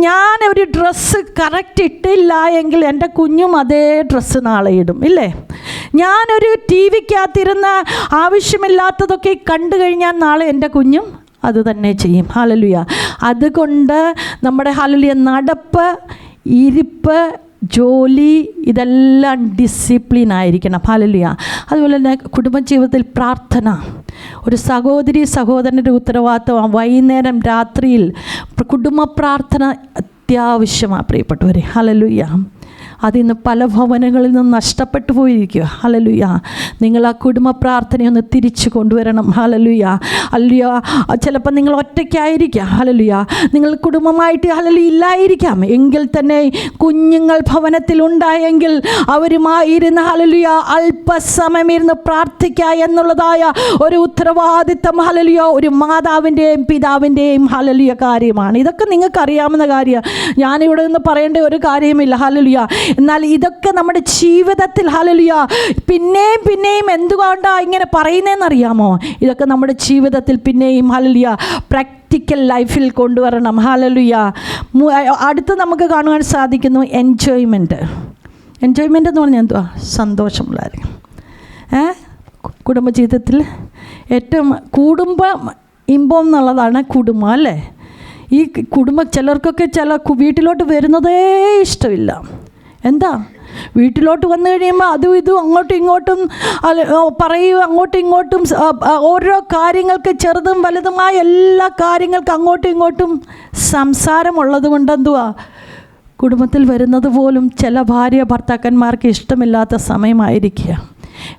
ഞാൻ ഒരു ഡ്രസ്സ് കറക്റ്റ് ഇട്ടില്ല എങ്കിൽ എൻ്റെ കുഞ്ഞും അതേ ഡ്രസ്സ് നാളെ ഇടും, ഇല്ലേ? ഞാനൊരു ടി വിക്കകത്തിരുന്ന് ആവശ്യമില്ലാത്തതൊക്കെ കണ്ടു കഴിഞ്ഞാൽ നാളെ എൻ്റെ കുഞ്ഞും അത് തന്നെ ചെയ്യും. ഹല്ലേലൂയ. അതുകൊണ്ട് നമ്മുടെ ഹല്ലേലൂയ നടപ്പ്, ഇരിപ്പ്, ജോലി ഇതെല്ലാം ഡിസിപ്ലിൻ ആയിരിക്കണം. ഹല്ലേലൂയ. അതുപോലെ തന്നെ കുടുംബജീവിതത്തിൽ പ്രാർത്ഥന ഒരു സഹോദരൻ്റെ ഉത്തരവാദിത്വം. വൈകുന്നേരം രാത്രിയിൽ കുടുംബ പ്രാർത്ഥന അത്യാവശ്യമാണ് പ്രിയപ്പെട്ടവരെ. ഹല്ലേലൂയ. അതിന്ന് പല ഭവനങ്ങളിൽ നിന്ന് നഷ്ടപ്പെട്ടു പോയിരിക്കുക. ഹല്ലേലൂയ. നിങ്ങൾ ആ കുടുംബ പ്രാർത്ഥനയൊന്ന് തിരിച്ചു കൊണ്ടുവരണം. ഹല്ലേലൂയ. ഹല്ലേലൂയ. ചിലപ്പോൾ നിങ്ങൾ ഒറ്റയ്ക്കായിരിക്കാം. ഹല്ലേലൂയ. നിങ്ങൾ കുടുംബമായിട്ട് ഹല്ലേലൂയ ഇല്ലായിരിക്കാം. എങ്കിൽ തന്നെ കുഞ്ഞുങ്ങൾ ഭവനത്തിലുണ്ടായെങ്കിൽ അവരുമായിരുന്ന് ഹല്ലേലൂയ അല്പസമയം ഇരുന്ന് പ്രാർത്ഥിക്കുക എന്നുള്ളതായ ഒരു ഉത്തരവാദിത്തം ഹല്ലേലൂയ ഒരു മാതാവിൻ്റെയും പിതാവിൻ്റെയും ഹല്ലേലൂയ കാര്യമാണ്. ഇതൊക്കെ നിങ്ങൾക്ക് അറിയാവുന്ന കാര്യമാണ്. ഞാനിവിടെ നിന്ന് പറയേണ്ട ഒരു കാര്യമില്ല. ഹല്ലേലൂയ. എന്നാൽ ഇതൊക്കെ നമ്മുടെ ജീവിതത്തിൽ ഹല്ലേലൂയ പിന്നെയും എന്തുകൊണ്ടാണ് ഇങ്ങനെ പറയുന്നതെന്നറിയാമോ? ഇതൊക്കെ നമ്മുടെ ജീവിതത്തിൽ പിന്നെയും ഹല്ലേലൂയ പ്രാക്ടിക്കൽ ലൈഫിൽ കൊണ്ടുവരണം. ഹല്ലേലൂയ. അടുത്ത് നമുക്ക് കാണുവാൻ സാധിക്കുന്നു എൻജോയ്മെൻറ്റ്. എൻജോയ്മെൻ്റ് എന്ന് പറഞ്ഞാൽ എന്തുവാ? സന്തോഷമുള്ളതായിരിക്കും. കുടുംബജീവിതത്തിൽ ഏറ്റവും ഇമ്പം എന്നുള്ളതാണ് കുടുംബം, അല്ലേ? ഈ ചിലർക്കൊക്കെ വീട്ടിലോട്ട് വരുന്നതേ ഇഷ്ടമില്ല. എന്താ? വീട്ടിലോട്ട് വന്നു കഴിയുമ്പോൾ അതും ഇതും അങ്ങോട്ടും ഇങ്ങോട്ടും പറയുക, അങ്ങോട്ടും ഇങ്ങോട്ടും ഓരോ കാര്യങ്ങൾക്ക് ചെറുതും വലുതുമായ എല്ലാ കാര്യങ്ങൾക്കും അങ്ങോട്ടും ഇങ്ങോട്ടും സംസാരമുള്ളത് കൊണ്ട് എന്തുവാ കുടുംബത്തിൽ വരുന്നത് പോലും ചില ഭാര്യ ഭർത്താക്കന്മാർക്ക് ഇഷ്ടമില്ലാത്ത സമയമായിരിക്കുക.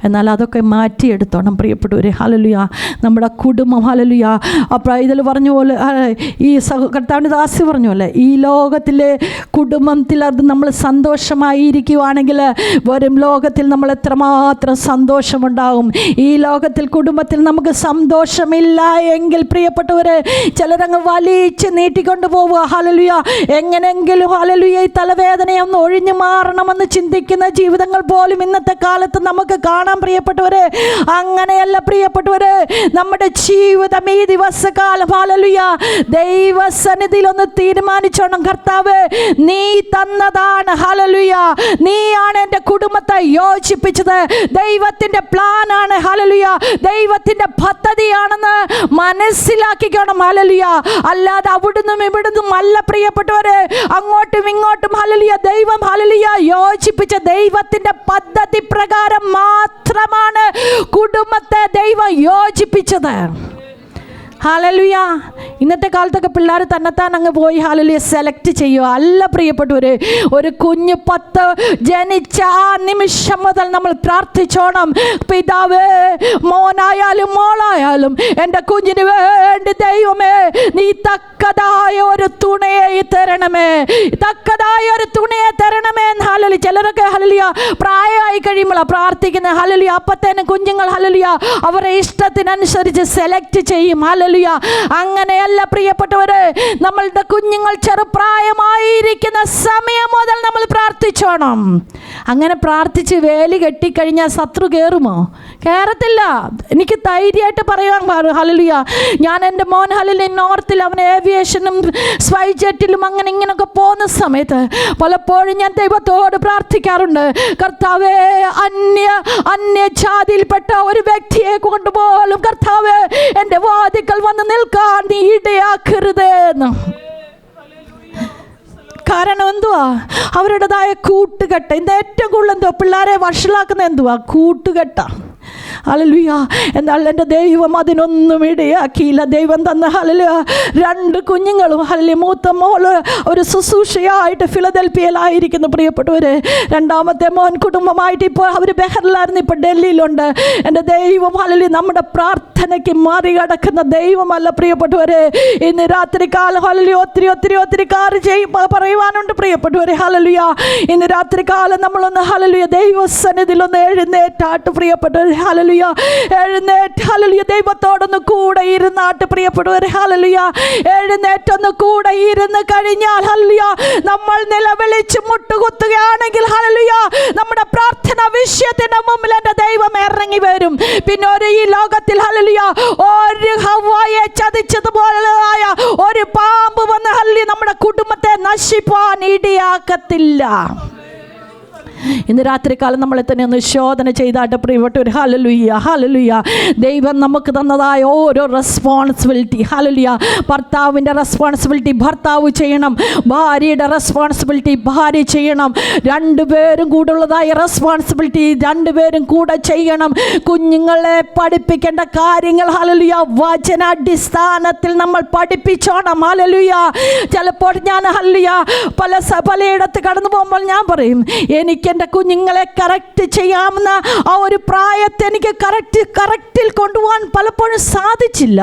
എന്നാൽ അതൊക്കെ മാറ്റിയെടുത്തോണം പ്രിയപ്പെട്ടവരെ. ഹല്ലേലൂയ. നമ്മുടെ കുടുംബം ഹല്ലേലൂയ. അപ്പോൾ ഇതിൽ പറഞ്ഞ പോലെ ഈ കർത്താവിൻ്റെ ദാസി പറഞ്ഞ പോലെ ഈ ലോകത്തിലെ കുടുംബത്തിൽ അത് നമ്മൾ സന്തോഷമായിരിക്കുവാണെങ്കിൽ വരും ലോകത്തിൽ നമ്മൾ എത്രമാത്രം സന്തോഷമുണ്ടാകും. ഈ ലോകത്തിൽ കുടുംബത്തിൽ നമുക്ക് സന്തോഷമില്ല എങ്കിൽ പ്രിയപ്പെട്ടവരെ ചിലരങ്ങ് വലിച്ച് നീട്ടിക്കൊണ്ട് പോവുക. ഹല്ലേലൂയ. എങ്ങനെയെങ്കിലും ഹല്ലേലൂയ ഈ തലവേദനയൊന്ന് ഒഴിഞ്ഞു മാറണമെന്ന് ചിന്തിക്കുന്ന ജീവിതങ്ങൾ പോലും ഇന്നത്തെ കാലത്ത് നമുക്ക് കാണാൻ പ്രിയപ്പെട്ടവരെ. അങ്ങനെയല്ല പ്രിയപ്പെട്ടവരെ. നമ്മുടെ ജീവിതം ഈ ദിവസകാലം ഹല്ലേലൂയ ദൈവസന്നിധിയിൽ ഒന്ന് തീരുമാനിച്ചോണം. കർത്താവേ, നീ തന്നതാണ്. ഹല്ലേലൂയ. നീയാണ് എൻ്റെ കുടുംബത്തെ യോജിപ്പിച്ചത്. ദൈവത്തിൻ്റെ പ്ലാനാണ്. ഹല്ലേലൂയ. ദൈവത്തിൻ്റെ പദ്ധതിയാണെന്ന് മനസ്സിലാക്കിക്കണം. ഹല്ലേലൂയ. അല്ലാതെ അവിടുന്നും ഇവിടുന്നും അല്ല പ്രിയപ്പെട്ടവരെ. അങ്ങോട്ടും ഇങ്ങോട്ടും ഹല്ലേലൂയ ദൈവം ഹല്ലേലൂയ യോജിപ്പിച്ച ദൈവത്തിൻ്റെ പദ്ധതി പ്രകാരം മാത്രമാണ് കുടുംബത്തെ ദൈവം യോജിപ്പിച്ചത്. ഹല്ലേലൂയ. ഇന്നത്തെ കാലത്തൊക്കെ പിള്ളേർ തന്നെത്താൻ അങ്ങ് പോയി ഹല്ലേലൂയ സെലക്ട് ചെയ്യുക അല്ല പ്രിയപ്പെട്ടവരെ. ഒരു കുഞ്ഞ് 10 ജനിച്ച ആ നിമിഷം മുതൽ നമ്മൾ പ്രാർത്ഥിച്ചോണം. പിതാവേ, മോനായാലും മോളായാലും എൻ്റെ കുഞ്ഞിന് വേണ്ടി ദൈവമേ നീ തക്കതായ ഒരു തുണയെ തരണമേ, തക്കതായ ഒരു തുണയെ തരണമേ എന്ന് ഹല്ലേലൂയ. ചിലരൊക്കെ ഹല്ലേലൂയ പ്രായമായി കഴിയുമ്പോഴാണ് പ്രാർത്ഥിക്കുന്നത്. ഹല്ലേലൂയ. അപ്പത്തേനും കുഞ്ഞുങ്ങൾ ഹല്ലേലൂയ അവരുടെ ഇഷ്ടത്തിനനുസരിച്ച് സെലക്ട് ചെയ്യും. ഹല്ലേലൂയ. അങ്ങനെയല്ല പ്രിയപ്പെട്ടവരെ. നമ്മളുടെ കുഞ്ഞുങ്ങൾ ചെറുപ്രായമായിരിക്കുന്ന സമയം മുതൽ നമ്മൾ പ്രാർത്ഥിച്ചോണം. അങ്ങനെ പ്രാർത്ഥിച്ച് വേലി കെട്ടിക്കഴിഞ്ഞാൽ ശത്രു കയറുമോ? കയറത്തില്ല. എനിക്ക് ധൈര്യമായിട്ട് പറയാൻ പാടും. ഹല്ലേലൂയ. ഞാൻ എൻ്റെ മോൻ ഹല്ലേലൂയ നോർത്തിൽ അവൻ ഏവിയേഷനും സ്പൈജറ്റിലും അങ്ങനെ ഇങ്ങനെയൊക്കെ പോകുന്ന സമയത്ത് പലപ്പോഴും ഞാൻ ദൈവത്തോട് പ്രാർത്ഥിക്കാറുണ്ട്. കർത്താവേ, അന്യജാതിയിൽപ്പെട്ട ഒരു വ്യക്തിയെ കൊണ്ടുപോലും കർത്താവേ എൻ്റെ വാതിക്കൽ വന്ന് നിൽക്കാൻ നീ ഇടയാക്കരുത് എന്ന്. കാരണം എന്തുവാ? അവരുടേതായ കൂട്ടുകെട്ട്. ഇന്ന് ഏറ്റവും കൂടുതൽ എന്തുവാ പിള്ളേരെ വഷളാക്കുന്ന എന്തുവാ? കൂട്ടുകെട്ട. ഹല്ലേലൂയ. എന്നാൽ എൻ്റെ ദൈവം അതിനൊന്നും ഇടയാക്കിയില്ല. ദൈവം തന്ന ഹല്ലേലൂയ 2 കുഞ്ഞുങ്ങളും ഹല്ലേലൂയ. മൂത്ത മോള് ഒരു ശുശ്രൂഷയായിട്ട് ഫിലദൽഫിയയിലായിരിക്കുന്നു പ്രിയപ്പെട്ടവര്. രണ്ടാമത്തെ മോൻ കുടുംബമായിട്ട് ഇപ്പോൾ അവർ ബഹറിലായിരുന്നു, ഇപ്പോൾ ഡൽഹിയിലുണ്ട്. എൻ്റെ ദൈവം ഹല്ലേലൂയ നമ്മുടെ പ്രാർത്ഥനയ്ക്ക് മറികടക്കുന്ന ദൈവമല്ല പ്രിയപ്പെട്ടവരെ. ഇന്ന് രാത്രി കാലം ഹല്ലേലൂയ ഒത്തിരി പറയുവാനുണ്ട് പ്രിയപ്പെട്ടവരെ. ഹല്ലേലൂയ. ഇന്ന് രാത്രി കാലം നമ്മളൊന്ന് ഹല്ലേലൂയ ദൈവസന്നിധിയിൽ ഒന്ന് എഴുന്നേറ്റാട്ട് പ്രിയപ്പെട്ടവരെ. ഹല്ലേലൂയ. എഴുന്നേറ്റ് ഹല്ലേലൂയ ദൈവത്തോടൊന്ന് കൂടെ ഇരുന്നാട്ട് പ്രിയപ്പെട്ടവരെ. ഹല്ലേലൂയ. എഴുന്നേറ്റൊന്ന് കൂടെ ഇരുന്ന് കഴിഞ്ഞാൽ ഹല്ലേലൂയ നമ്മൾ നിലവിളിച്ച് മുട്ടുകുത്തുകയാണെങ്കിൽ ഹല്ലേലൂയ നമ്മുടെ പ്രാർത്ഥന വിഷയത്തിന്റെ മുമ്പിൽ എൻ്റെ ദൈവം ഇറങ്ങി വരും. പിന്നെ ഈ ലോകത്തിൽ ഹല്ലേലൂയ ഒരു ഹവ്വായെ ചതിച്ചതുപോലെയായ ഒരു പാമ്പ് വന്ന് ഹല്ലേലൂയ നമ്മുടെ കുടുംബത്തെ നശിപ്പാൻ ഇടയാക്കത്തില്ല. ഇന്ന് രാത്രികാലം നമ്മളെ തന്നെ ഒന്ന് ശോധന ചെയ്താട്ട് പ്രിയപ്പെട്ടവർ. ഹല്ലേലൂയ. ഹല്ലേലൂയ. ദൈവം നമുക്ക് തന്നതായ ഓരോ റെസ്പോൺസിബിലിറ്റി ഹല്ലേലൂയ. ഭർത്താവിൻ്റെ റെസ്പോൺസിബിലിറ്റി ഭർത്താവ് ചെയ്യണം, ഭാര്യയുടെ റെസ്പോൺസിബിലിറ്റി ഭാര്യ ചെയ്യണം. 2 പേരും കൂടെ ഉള്ളതായ റെസ്പോൺസിബിലിറ്റി 2 പേരും കൂടെ ചെയ്യണം. കുഞ്ഞുങ്ങളെ പഠിപ്പിക്കേണ്ട കാര്യങ്ങൾ ഹല്ലേലൂയ വചനാടിസ്ഥാനത്തിൽ നമ്മൾ പഠിപ്പിച്ചോണം. ഹല്ലേലൂയ. ചിലപ്പോൾ ഞാൻ ഹല്ലേലൂയ പലയിടത്ത് കടന്നു പോകുമ്പോൾ ഞാൻ പറയും, എനിക്ക് എൻ്റെ കുഞ്ഞുങ്ങളെ കറക്റ്റ് ചെയ്യാവുന്ന ആ ഒരു പ്രായത്തെ എനിക്ക് കറക്റ്റിൽ കൊണ്ടുപോകാൻ പലപ്പോഴും സാധിച്ചില്ല.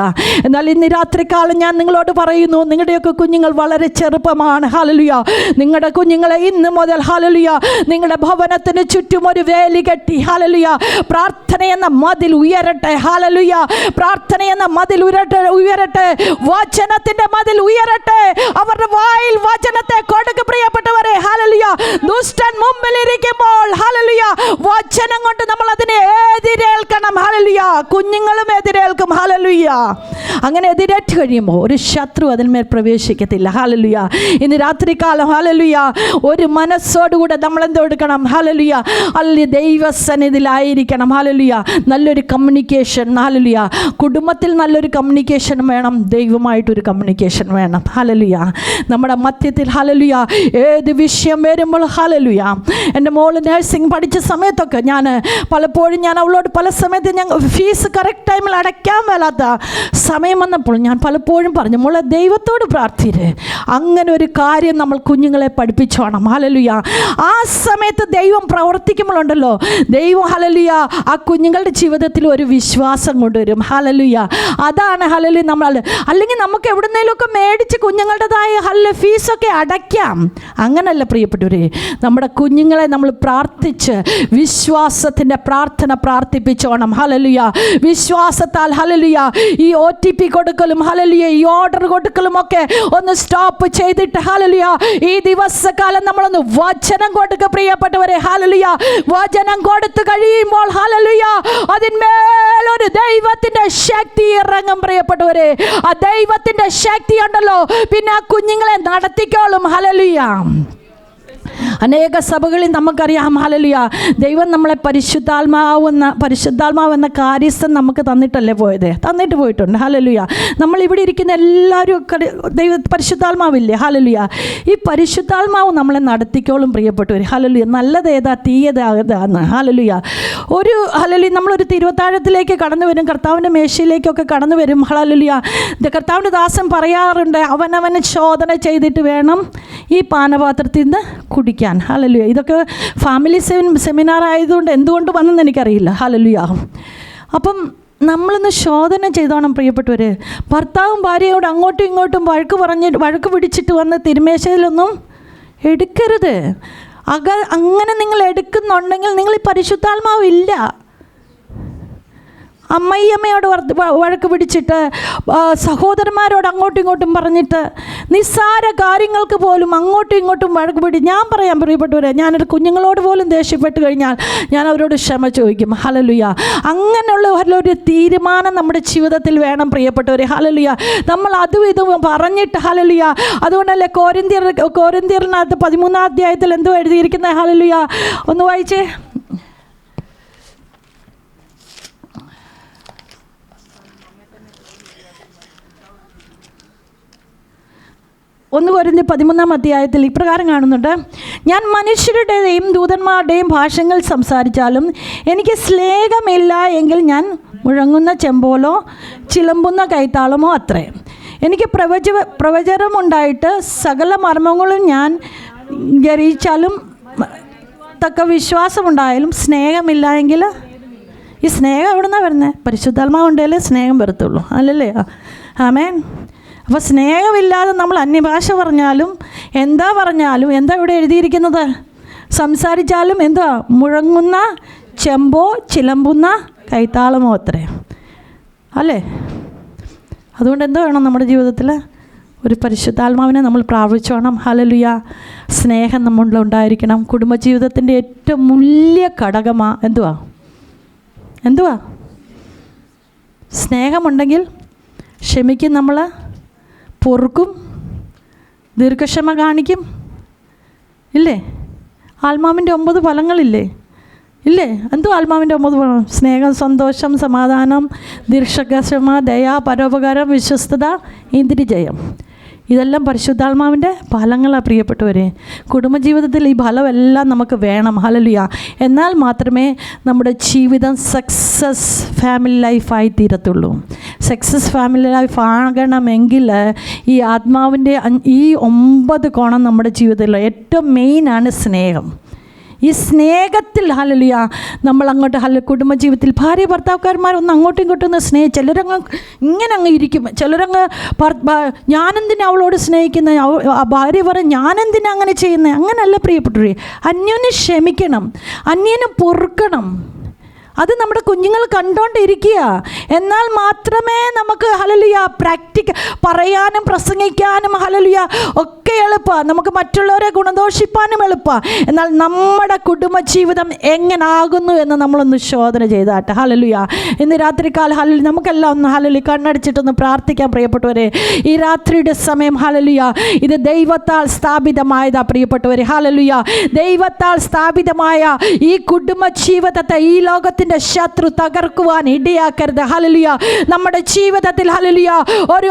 എന്നാൽ ഇന്ന് രാത്രികാലം ഞാൻ നിങ്ങളോട് പറയുന്നു, നിങ്ങളുടെയൊക്കെ കുഞ്ഞുങ്ങൾ വളരെ ചെറുപ്പമാണ്. ഹല്ലേലൂയ. നിങ്ങളുടെ കുഞ്ഞുങ്ങളെ ഇന്ന് മുതൽ ഹല്ലേലൂയ നിങ്ങളുടെ ഭവനത്തിന് ചുറ്റും ഒരു വേലി കെട്ടി ഹല്ലേലൂയ പ്രാർത്ഥന എന്ന മതിൽ ഉയരട്ടെ. ഹല്ലേലൂയ. പ്രാർത്ഥന എന്ന മതിൽ ഉയരട്ടെ. വചനത്തിന്റെ മതിൽ ഉയരട്ടെ. അവരുടെ വായിൽ വചനത്തെ കൊടുക്ക് പ്രിയപ്പെട്ടവരെ. ഹല്ലേലൂയ. ദുഷ്ടൻ മുമ്പിലിരിക്കുമ്പോൾ ഹല്ലേലൂയ വചനം കൊണ്ട് നമ്മൾ അതിനെ എതിരേൽക്കണം. ഹല്ലേലൂയ. കുഞ്ഞുങ്ങളും എതിരേൽക്കും. ഹല്ലേലൂയ. അങ്ങനെ എതിരേറ്റ് കഴിയുമ്പോൾ ഒരു ശത്രു അതിന്മേൽ പ്രവേശിക്കത്തില്ല. ഹല്ലേലൂയ. ഇന്ന് രാത്രികാലം ഹല്ലേലൂയ ഒരു മനസ്സോടുകൂടെ നമ്മൾ എന്തെടുക്കണം? ഹല്ലേലൂയ ഹല്ലേലൂയ ദൈവസന്നിധിയിലായിരിക്കണം. ഹല്ലേലൂയ. നല്ലൊരു കമ്മ്യൂണിക്കേഷൻ. ഹല്ലേലൂയ. കുടുംബത്തിൽ നല്ലൊരു കമ്മ്യൂണിക്കേഷൻ വേണം, ദൈവമായിട്ടൊരു കമ്മ്യൂണിക്കേഷൻ വേണം. ഹല്ലേലൂയ. നമ്മുടെ മധ്യത്തിൽ ഹല്ലേലൂയ ഏത് വിഷയം വരുമ്പോൾ ഹല്ലേലൂയ. എൻ്റെ മോള് നഴ്സിംഗ് പഠിച്ച സമയത്തൊക്കെ പലപ്പോഴും ഞാൻ അവളോട് പല സമയത്ത് ഞാൻ ഫീസ് കറക്റ്റ് ടൈമിൽ അടയ്ക്കാൻ മേലാത്ത സമയം വന്നപ്പോൾ ഞാൻ പലപ്പോഴും പറഞ്ഞു, മോളെ ദൈവത്തോട് പ്രാർത്ഥിര്. അങ്ങനെ ഒരു കാര്യം നമ്മൾ കുഞ്ഞുങ്ങളെ പഠിപ്പിച്ചോണം. ഹല്ലേലൂയ. ആ സമയത്ത് ദൈവം പ്രവർത്തിക്കുമ്പോഴുണ്ടല്ലോ, ദൈവം ഹല്ലേലൂയ ആ കുഞ്ഞുങ്ങളുടെ ജീവിതത്തിൽ ഒരു വിശ്വാസം കൊണ്ടുവരും. ഹല്ലേലൂയ. അതാണ് ഹല്ലേലൂയ. അല്ലെങ്കിൽ നമുക്ക് എവിടുന്നേലുമൊക്കെ മേടിച്ച് കുഞ്ഞുങ്ങളുടേതായ ഫീസൊക്കെ അടയ്ക്കാം. അങ്ങനല്ല പ്രിയപ്പെട്ടവരെ. നമ്മുടെ കുഞ്ഞുങ്ങളെ നമ്മൾ പ്രാർത്ഥിച്ച് വിശ്വാസത്തിൻ്റെ പ്രാർത്ഥന പ്രാർത്ഥിപ്പിച്ചോണം. ഹല്ലേലൂയ. വിശ്വാസത്താൽ ഹല്ലേലൂയ ഈ OTP കൊടുക്കലും ഹല്ലേലൂയ ഈ ഓർഡർ കൊടുക്കലും ഒക്കെ ഒന്ന് സ്റ്റോപ്പ് ചെയ്തിട്ട് ഹല്ലേലൂയ ഈ ദിവസകാലം നമ്മളൊന്ന് വചനം കൊടുക്കുക പ്രിയപ്പെട്ടവരെ. ഹല്ലേലൂയ. വചനം കൊടുത്തു കഴിയുമ്പോൾ ഹല്ലേലൂയ അതിന്മേലൊരു ദൈവത്തിൻ്റെ ശക്തി ഇറങ്ങും പ്രിയപ്പെട്ടവരെ. ആ ദൈവത്തിൻ്റെ ശക്തി ഉണ്ടല്ലോ, പിന്നെ ആ കുഞ്ഞുങ്ങളെ നടത്തിക്കോളും. ഹല്ലേലൂയ. അനേക സഭകളിൽ നമുക്കറിയാം ഹല്ലേലൂയ ദൈവം നമ്മളെ പരിശുദ്ധാത്മാവെന്ന കാര്യസ്ഥൻ നമുക്ക് തന്നിട്ടല്ലേ തന്നിട്ട് പോയിട്ടുണ്ട്. ഹല്ലേലൂയ. നമ്മളിവിടെ ഇരിക്കുന്ന എല്ലാവരും പരിശുദ്ധാത്മാവില്ലേ? ഹല്ലേലൂയ. ഈ പരിശുദ്ധാത്മാവ് നമ്മളെ നടത്തിക്കോളും പ്രിയപ്പെട്ടവർ. ഹല്ലേലൂയ. നല്ലതേതാ തീയതേതാന്ന്. ഹല്ലേലൂയ. ഹല്ലേലൂയ നമ്മളൊരു തിരുവത്താഴത്തിലേക്ക് കടന്നു വരും, കർത്താവിൻ്റെ മേശയിലേക്കൊക്കെ കടന്നു വരും. ഹല്ലേലൂയ. കർത്താവിൻ്റെ ദാസൻ പറയാറുണ്ട്, അവനവനെ ശോധന ചെയ്തിട്ട് വേണം ഈ പാനപാത്രത്തിൽ നിന്ന് കുടിക്കാൻ. ഹല്ലേലൂയ. ഇതൊക്കെ ഫാമിലി സെമിനാർ ആയതുകൊണ്ട് എന്തുകൊണ്ട് വന്നെന്ന് എനിക്കറിയില്ല. ഹല്ലേലൂയ. അപ്പം നമ്മളൊന്ന് ശോധന ചെയ്തോണം പ്രിയപ്പെട്ടവർ. ഭർത്താവും ഭാര്യയോട് അങ്ങോട്ടും ഇങ്ങോട്ടും വഴക്ക് പിടിച്ചിട്ട് വന്ന് തിരുമേശയിലൊന്നും എടുക്കരുത്. അങ്ങനെ നിങ്ങൾ എടുക്കുന്നുണ്ടെങ്കിൽ നിങ്ങൾ ഈ പരിശുദ്ധാത്മാവില്ല. അമ്മയോട് വഴക്ക് പിടിച്ചിട്ട് സഹോദരന്മാരോട് അങ്ങോട്ടും ഇങ്ങോട്ടും പറഞ്ഞിട്ട് നിസ്സാര കാര്യങ്ങൾക്ക് പോലും അങ്ങോട്ടും ഇങ്ങോട്ടും വഴക്ക് പിടി. ഞാൻ പറയാം പ്രിയപ്പെട്ടവരെ, ഞാനൊരു കുഞ്ഞുങ്ങളോട് പോലും ദേഷ്യപ്പെട്ട് കഴിഞ്ഞാൽ ഞാൻ അവരോട് ക്ഷമ ചോദിക്കും. ഹല്ലേലൂയ. അങ്ങനെയുള്ള ഒരു തീരുമാനം നമ്മുടെ ജീവിതത്തിൽ വേണം പ്രിയപ്പെട്ടവരെ. ഹല്ലേലൂയ. നമ്മൾ അതും ഇതും പറഞ്ഞിട്ട് ഹല്ലേലൂയ. അതുകൊണ്ടല്ലേ കോരിന്ത്യറിനകത്ത് 13-ാം അധ്യായത്തിൽ എന്തോ എഴുതിയിരിക്കുന്നത്? ഹല്ലേലൂയ. ഒന്ന് വായിച്ചേ. 1 കൊരിന്ത്യർ 13 ഇപ്രകാരം കാണുന്നുണ്ട്: ഞാൻ മനുഷ്യരുടെയും ദൂതന്മാരുടെയും ഭാഷകൾ സംസാരിച്ചാലും എനിക്ക് സ്നേഹമില്ല എങ്കിൽ ഞാൻ മുഴങ്ങുന്ന ചെമ്പോലോ ചിലമ്പുന്ന കൈത്താളമോ അത്രേ. എനിക്ക് പ്രവചനമുണ്ടായിട്ട് സകല മർമ്മങ്ങളും ഞാൻ ഗ്രഹിച്ചാലും തക്ക വിശ്വാസമുണ്ടായാലും സ്നേഹമില്ല എങ്കിൽ, ഈ സ്നേഹം എവിടെ നിന്നാണ് വരുന്നത്? പരിശുദ്ധാത്മാവ് ഉണ്ടെങ്കിലേ സ്നേഹം വരത്തുള്ളൂ, അല്ലല്ലേ? ആമേൻ. അപ്പോൾ സ്നേഹമില്ലാതെ നമ്മൾ അന്യഭാഷ പറഞ്ഞാലും എന്താ പറഞ്ഞാലും എന്താ ഇവിടെ എഴുതിയിരിക്കുന്നത്? സംസാരിച്ചാലും എന്താ? മുഴങ്ങുന്ന ചെമ്പോ ചിലമ്പുന്ന കൈത്താളമോ അത്രേ, അല്ലേ? അതുകൊണ്ട് എന്താ വേണം നമ്മുടെ ജീവിതത്തിൽ? ഒരു പരിശുദ്ധാത്മാവിനെ നമ്മൾ പ്രാപിച്ചോണം. ഹല്ലേലൂയ. സ്നേഹം നമ്മളിൽ ഉണ്ടായിരിക്കണം. കുടുംബജീവിതത്തിൻ്റെ ഏറ്റവും മൂല്യ ഘടകമാണ് എന്തുവാ? സ്നേഹമുണ്ടെങ്കിൽ ക്ഷമിക്കും, നമ്മൾ പൊറുക്കും, ദീർഘക്ഷമ കാണിക്കും, ഇല്ലേ? ആത്മാവിൻ്റെ 9 ഫലങ്ങളില്ലേ? ഇല്ലേ? എന്തോ ആത്മാവിൻ്റെ 9 ഫലം? സ്നേഹം, സന്തോഷം, സമാധാനം, ദീർഘക്ഷമ, ദയ, പരോപകാരം, വിശ്വസ്തത, ഇന്ദ്രിയജയം. ഇതെല്ലാം പരിശുദ്ധാത്മാവിൻ്റെ ഫലങ്ങളാണ് പ്രിയപ്പെട്ടവരെ. കുടുംബജീവിതത്തിൽ ഈ ഫലമെല്ലാം നമുക്ക് വേണം. ഹല്ലേലൂയ. എന്നാൽ മാത്രമേ നമ്മുടെ ജീവിതം സക്സസ് ഫാമിലി ലൈഫായി തീരത്തുള്ളൂ. സക്സസ് ഫാമിലി ലൈഫ് ആകണമെങ്കിൽ ഈ ആത്മാവിൻ്റെ ഈ 9 കോണം നമ്മുടെ ജീവിതത്തിൽ ഏറ്റവും മെയിനാണ് സ്നേഹം. ഈ സ്നേഹത്തിൽ ഹല്ലേലൂയ നമ്മൾ അങ്ങോട്ട് കുടുംബജീവിതത്തിൽ ഭാര്യ ഭർത്താക്കന്മാരൊന്ന് അങ്ങോട്ടും ഇങ്ങോട്ടും ഒന്ന് ചിലരങ്ങ് ഇങ്ങനെ അങ്ങ് ഇരിക്കും. ചിലരങ്ങ് ഞാനെന്തിനാ അവളോട് സ്നേഹിക്കുന്നത്? ഭാര്യ പറയും ഞാനെന്തിനാ അങ്ങനെ ചെയ്യുന്നത്? അങ്ങനെയല്ല പ്രിയപ്പെട്ടവരെ. അന്യോന്യം ക്ഷമിക്കണം, അന്യനും പൊറുക്കണം. അത് നമ്മുടെ കുഞ്ഞുങ്ങൾ കണ്ടോണ്ടിരിക്കുക. എന്നാൽ മാത്രമേ നമുക്ക് ഹല്ലേലൂയ പറയാനും പ്രസംഗിക്കാനും ഹല്ലേലൂയ ഒക്കെ എളുപ്പമാണ്. നമുക്ക് മറ്റുള്ളവരെ ഗുണദോഷിപ്പാനും എളുപ്പമാണ്. എന്നാൽ നമ്മുടെ കുടുംബജീവിതം എങ്ങനാകുന്നു എന്ന് നമ്മളൊന്ന് ശോധന ചെയ്താട്ടെ. ഹല്ലേലൂയ. ഇന്ന് രാത്രികാലം ഹല്ലേലൂയ നമുക്കെല്ലാം ഒന്ന് ഹല്ലേലൂയ കണ്ണടിച്ചിട്ടൊന്ന് പ്രാർത്ഥിക്കാൻ പ്രിയപ്പെട്ടവരെ. ഈ രാത്രിയുടെ സമയം ഹല്ലേലൂയ ഇത് ദൈവത്താൽ സ്ഥാപിതമായതാ പ്രിയപ്പെട്ടവരെ. ഹല്ലേലൂയ. ദൈവത്താൽ സ്ഥാപിതമായ ഈ കുടുംബജീവിതത്തെ ഈ ലോകത്തിൽ ശത്രു തകർക്കുവാൻ ഇടയാക്കരുത്. ഹല്ലേലൂയ. നമ്മുടെ ജീവിതത്തിൽ ഹല്ലേലൂയ ഒരു